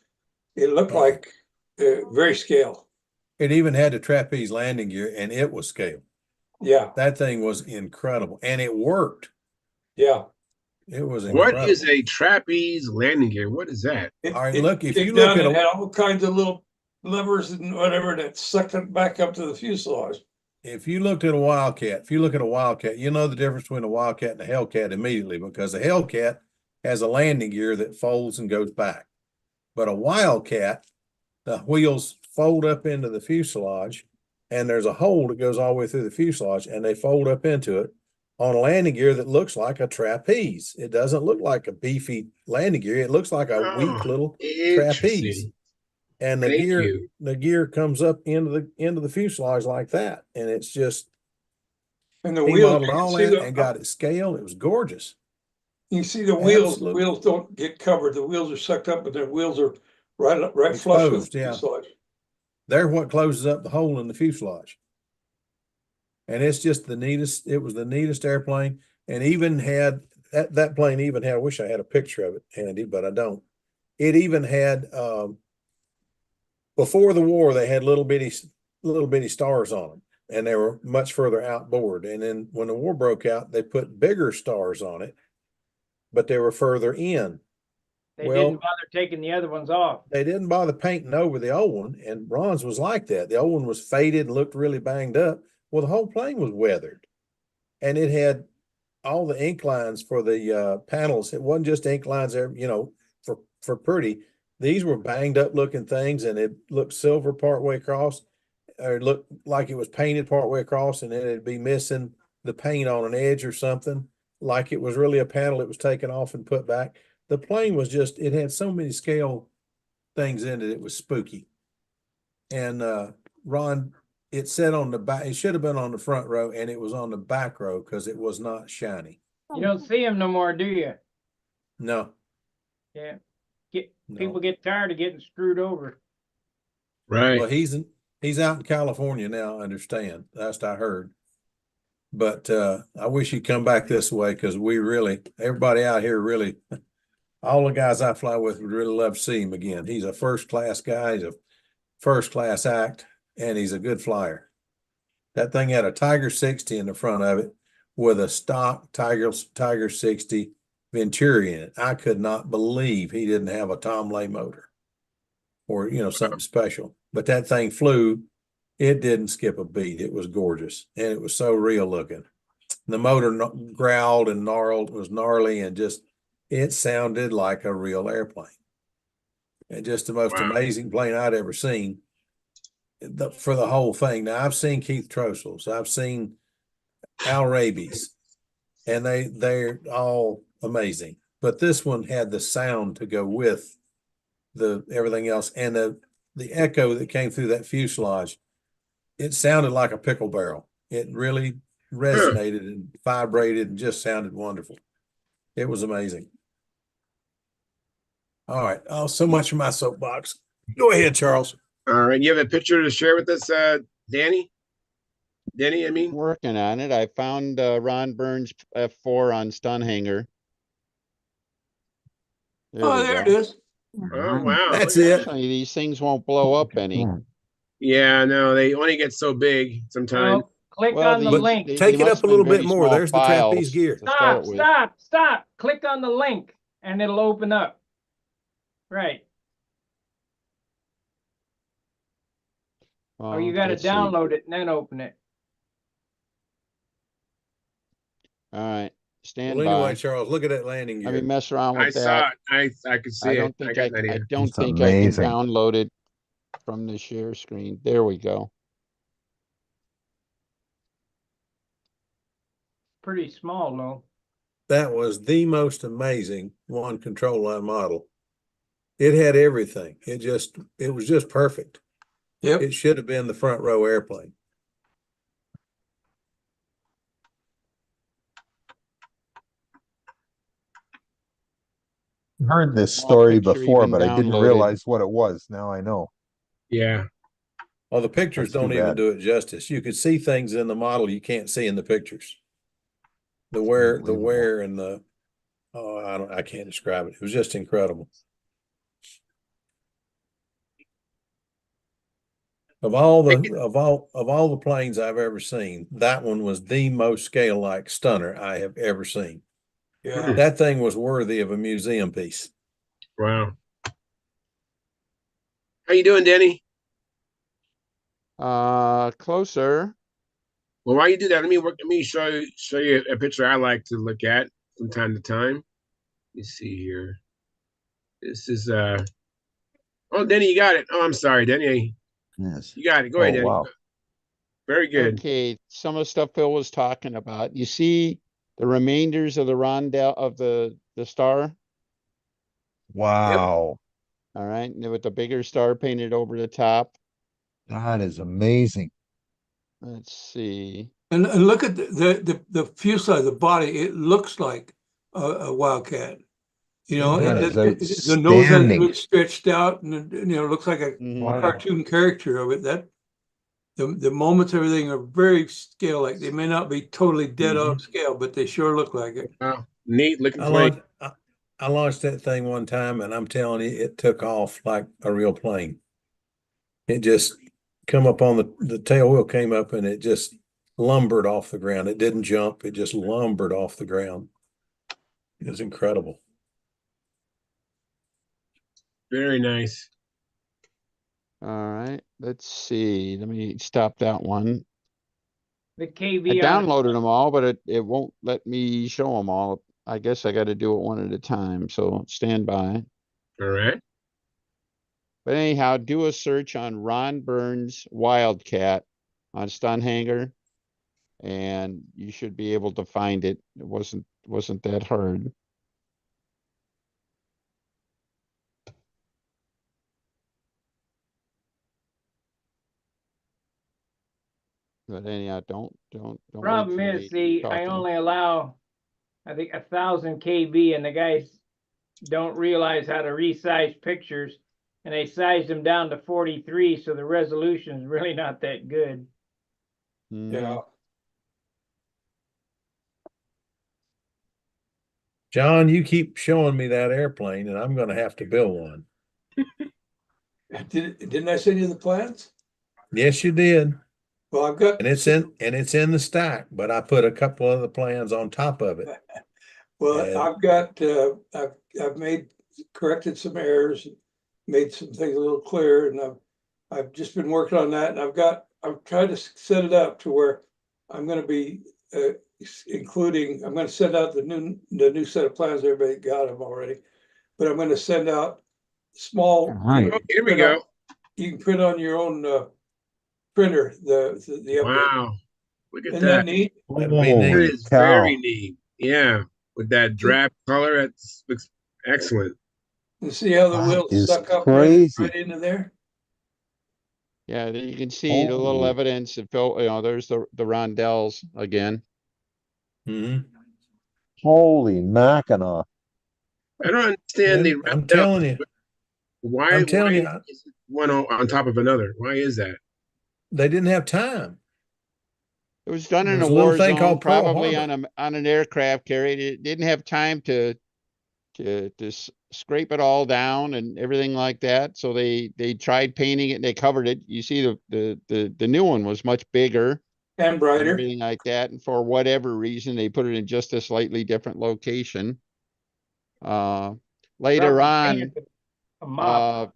It looked Uh-uh. like very scale. It even had a trapeze landing gear, and it was scale. Yeah, That thing was incredible, and it worked. yeah. It was What incredible. is a trapeze landing gear? What is that? All right, look, if dig you look down, at it a- had all kinds of little levers and whatever that sucked it back up to the fuselage. If you looked at a Wildcat, if you look at a Wildcat, you know the difference between a Wildcat and a Hellcat immediately, because a Hellcat has a landing gear that folds and goes back. But a Wildcat, the wheels fold up into the fuselage, and there's a hole that goes all the way through the fuselage, and they fold up into it on a landing gear that looks like a trapeze. It doesn't look like a beefy landing gear. It looks like a weak little trapeze. Interesting. And Thank you. the gear comes up into the fuselage like that. And it's just, And the he wheels, modeled all that and got it scale. It was gorgeous. you see the wheels. Absolutely. The wheels don't get covered. The wheels are sucked up, but the wheels are right flush with Exposed, the yeah. fuselage. They're what closes up the hole in the fuselage. And it's just the neatest, it was the neatest airplane, and even had, that plane even had, I wish I had a picture of it handy, but I don't. It even had, before the war, they had little bitty stars on them, and they were much further outboard. And then when the war broke out, they put bigger stars on it, but they were further in. They Well, didn't bother taking the other ones off. They didn't bother painting over the old one, and Ron's was like that. The old one was faded and looked really banged up. Well, the whole plane was weathered, and it had all the ink lines for the panels. It wasn't just ink lines there, you know, for pretty. These were banged up looking things, and it looked silver partway across, or it looked like it was painted partway across, and then it'd be missing the paint on an edge or something, like it was really a panel that was taken off and put back. The plane was just, it had so many scale things in it, it was spooky. And Ron, it said on the back, it should have been on the front row, and it was on the back row because it was not shiny. You don't see them no more, do you? No, Yeah. no. People get tired of getting screwed over. Right. Well, he's out in California now, I understand. That's what I heard. But I wish he'd come back this way, because everybody out here really, all the guys I fly with would really love to see him again. He's a first-class guy. He's a first-class act, and he's a good flyer. That thing had a Tiger 60 in the front of it with a stock Tiger 60 Venturi in it. I could not believe he didn't have a Tom Lay motor or, you know, something special. But that thing flew. It didn't skip a beat. It was gorgeous, and it was so real looking. The motor growled and gnarled, was gnarly, and just, it sounded like a real airplane. And just the most amazing plane I'd ever seen for the whole thing. Now, I've seen Keith Trostles, I've seen Al Rabies, and they're all amazing. But this one had the sound to go with the everything else, and the echo that came through that fuselage, it sounded like a pickle barrel. It really resonated and vibrated and just sounded wonderful. It was amazing. All right. Oh, so much for my soapbox. Go ahead, Charles. All right. You have a picture to share with us, Danny? Denny, I mean? Working on it. I found Ron Burns F4 on Stunt Hangar. There it is. Oh, wow. That's it. Actually, these things won't blow up any. Yeah, no, they only get so big sometimes. Well, click Well, on the the- link. they Take it must up a have little been bit very more. small There's the trapeze files gear. to start with. Stop. Click on the link. and it'll open up. Right. Or you got to Let's see. download it and then open it. All right, stand Well, anyway, by. Charles, look at that landing Let me gear. mess around I with saw that. it. I could see I it. don't I think got I an idea. don't It's think I can amazing. download it from the share screen. There we go. Pretty small though. That was the most amazing one control line model. It had everything. It was just perfect. Yep. It should have been the front row airplane. Heard this Small story picture before, even but I didn't downloaded. realize what it was. Now I know. Yeah. Well, the pictures That's too don't even bad. do it justice. You could see things in the model you can't see in the pictures. The wear Unbelievable. and the I can't describe it. It was just incredible. Of all the planes I've ever seen, that one was the most scale-like stunner I have ever seen. Yeah. That thing was worthy of a museum piece. Wow. How you doing, Danny? Closer. Well, while you do that, let me show you a picture I like to look at from time to time. Let me see here. This is oh, Danny, you got it. Oh, I'm sorry, Danny. Yes. You got it. Go Oh, ahead, Danny. wow. Very good. Okay, some of the stuff Phil was talking about. You see the remainders of the rondelle of the star. Wow. All right, and with the bigger star painted over the top. That is amazing. Let's see. And look at the fuselage, the body. It looks like a Wildcat. You know, It That does. is the nose hasn't outstanding. been stretched out, and you know, looks like a Mhm. Wow. cartoon character of it. That the moments, everything are very scale like. They may not be totally dead on scale, but they sure look like it. Wow. Neat looking I plane. launched that thing one time, and I'm telling you, it took off like a real plane. It just come up on the tail wheel came up, and it just lumbered off the ground. It didn't jump. It just lumbered off the ground. It was incredible. Very nice. All right, let's see. Let me stop that one. The I KV on downloaded them all, but it won't let me show them all. I guess I got to do it one at a time. So stand by. All right. But anyhow, do a search on Ron Burns Wildcat on Stunt Hangar, and you should be able to find it. It wasn't that hard. But anyhow, don't wait problem for me is, to keep see, I talking. only allow, I think, 1,000 KB, and the guys don't realize how to resize pictures, and they sized them down to 43, so the resolution is really not that good. Mhm. Yeah. John, you keep showing me that airplane, and I'm going to have to build one. Didn't I send you the plans? Yes, you did. Well, I've got. And it's in the stack, but I put a couple of the plans on top of it. Well, And I've got. I've corrected some errors, made some things a little clearer, and I've just been working on that, and I've tried to set it up to where I'm going to be including. I'm going to send out the new set of plans. Everybody got them already, but I'm going to send out small. Right. Oh, here we go. You can print on your own printer the update. Wow. Look at Isn't that that. neat? that'd be That neat. Holy is cow. very neat. Yeah. With that drab color, that looks excellent. And see how the That wheels is suck up crazy. right into there? Yeah, you can see the little Holy. evidence that Phil, there's the rondelles again. Mhm. Holy Mackinac. I don't understand the I'm rondelles. telling you, Why I'm telling you, is one on top of another? Why is that? they didn't have time. It was done There in was a a little war thing zone, called Pearl probably Harbor. on an aircraft carrier. It didn't have time to scrape it all down and everything like that. So they tried painting it and they covered it. You see the new one was much bigger And and brighter. everything like that. And for whatever reason, they put it in just a slightly different location. Later Something on, painted with a mop.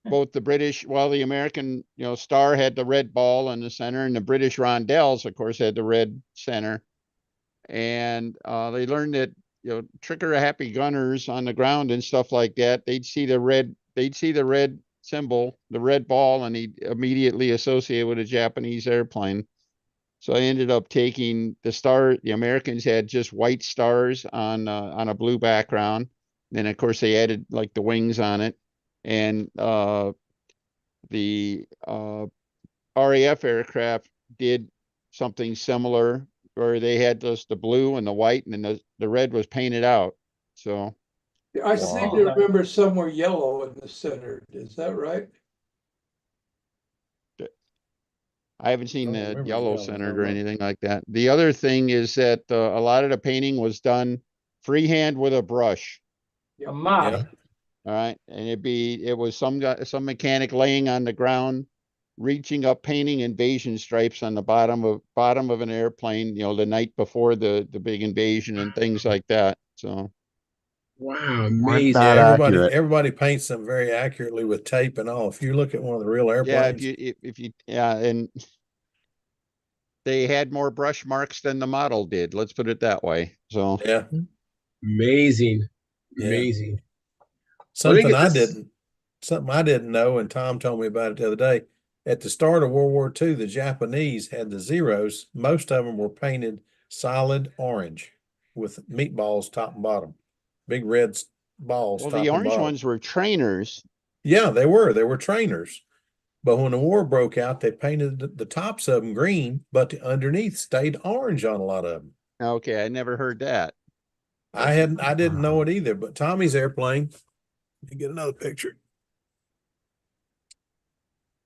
both the British, well, the American, star had the red ball in the center, and the British rondelles, of course, had the red center. And they learned that, trigger happy gunners on the ground and stuff like that, they'd see the red symbol, the red ball, and he'd immediately associate with a Japanese airplane. So I ended up taking the star. The Americans had just white stars on a blue background. Then of course they added like the wings on it, and the RAF aircraft did something similar where they had just the blue and the white, and then the red was painted out. So I seem to remember somewhere yellow in the center. Is that right? I haven't seen I don't the remember yellow yellow, centered no, or no. anything like that. The other thing is that a lot of the painting was done freehand with a brush. A mop. Yeah. All right, and it was some mechanic laying on the ground, reaching up, painting invasion stripes on the bottom of an airplane, the night before the big invasion and things like that. So Wow, Weren't amazing. that Yeah, accurate? everybody paints them very accurately with tape and all. If you look at one of the real yeah, airplanes, and they had more brush marks than the model did. Let's put it that way. So yeah, Amazing. yeah. Amazing. Let me Something get I this. didn't, something I didn't know, and Tom told me about it the other day. At the start of World War II, the Japanese had the Zeros. Most of them were painted solid orange with meatballs top and bottom, big red balls well, the top and orange bottom. ones were trainers. Yeah, they were trainers. But when the war broke out, they painted the tops of them green, but the underneath stayed orange on a lot of them. Okay, I never heard that. I didn't know it either, but Tommy's airplane, let me get another picture.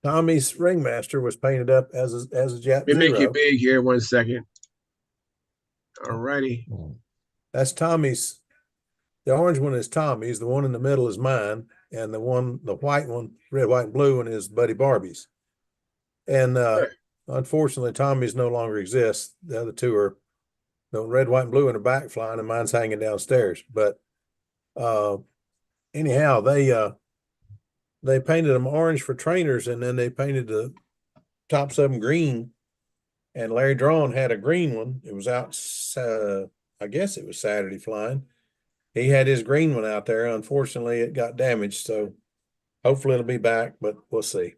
Tommy's ringmaster was painted up as a Jap Let me make it Zero. big here 1 second. All righty. That's Tommy's. The orange one is Tommy's. The one in the middle is mine, and the white one, red, white, and blue one is Buddy Barbie's. And unfortunately, Tommy's no longer exists. The other two are the red, white, and blue in the back flying, and mine's hanging downstairs. But anyhow, they painted them orange for trainers, and then they painted the tops of them green. And Larry Drawn had a green one. It was out, I guess it was Saturday flying. He had his green one out there. Unfortunately, it got damaged. So hopefully it'll be back, but we'll see.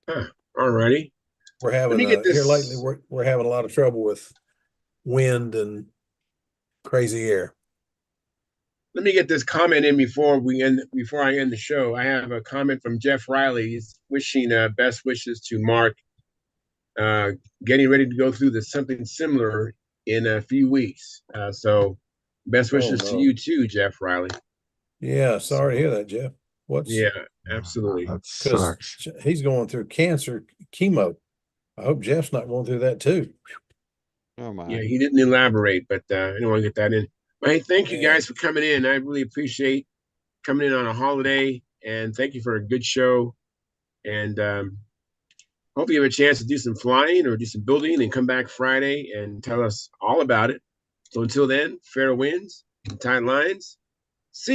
All righty. We're Let having me get here lately. this. We're having a lot of trouble with wind and crazy air. Let me get this comment in before I end the show. I have a comment from Jeff Riley. He's wishing best wishes to Mark, getting ready to go through something similar in a few weeks. So best Oh, wishes to no. you too, Jeff Riley. Yeah, sorry to hear that, Jeff. Yeah, absolutely. That Because sucks. he's going through cancer chemo. I hope Jeff's not going through that too. Oh my. Yeah, he didn't elaborate, but I didn't want to get that in. But hey, thank you Yeah. guys for coming in. I really appreciate coming in on a holiday, and thank you for a good show. And hope you have a chance to do some flying or do some building and come back Friday and tell us all about it. So until then, fair winds and tight lines.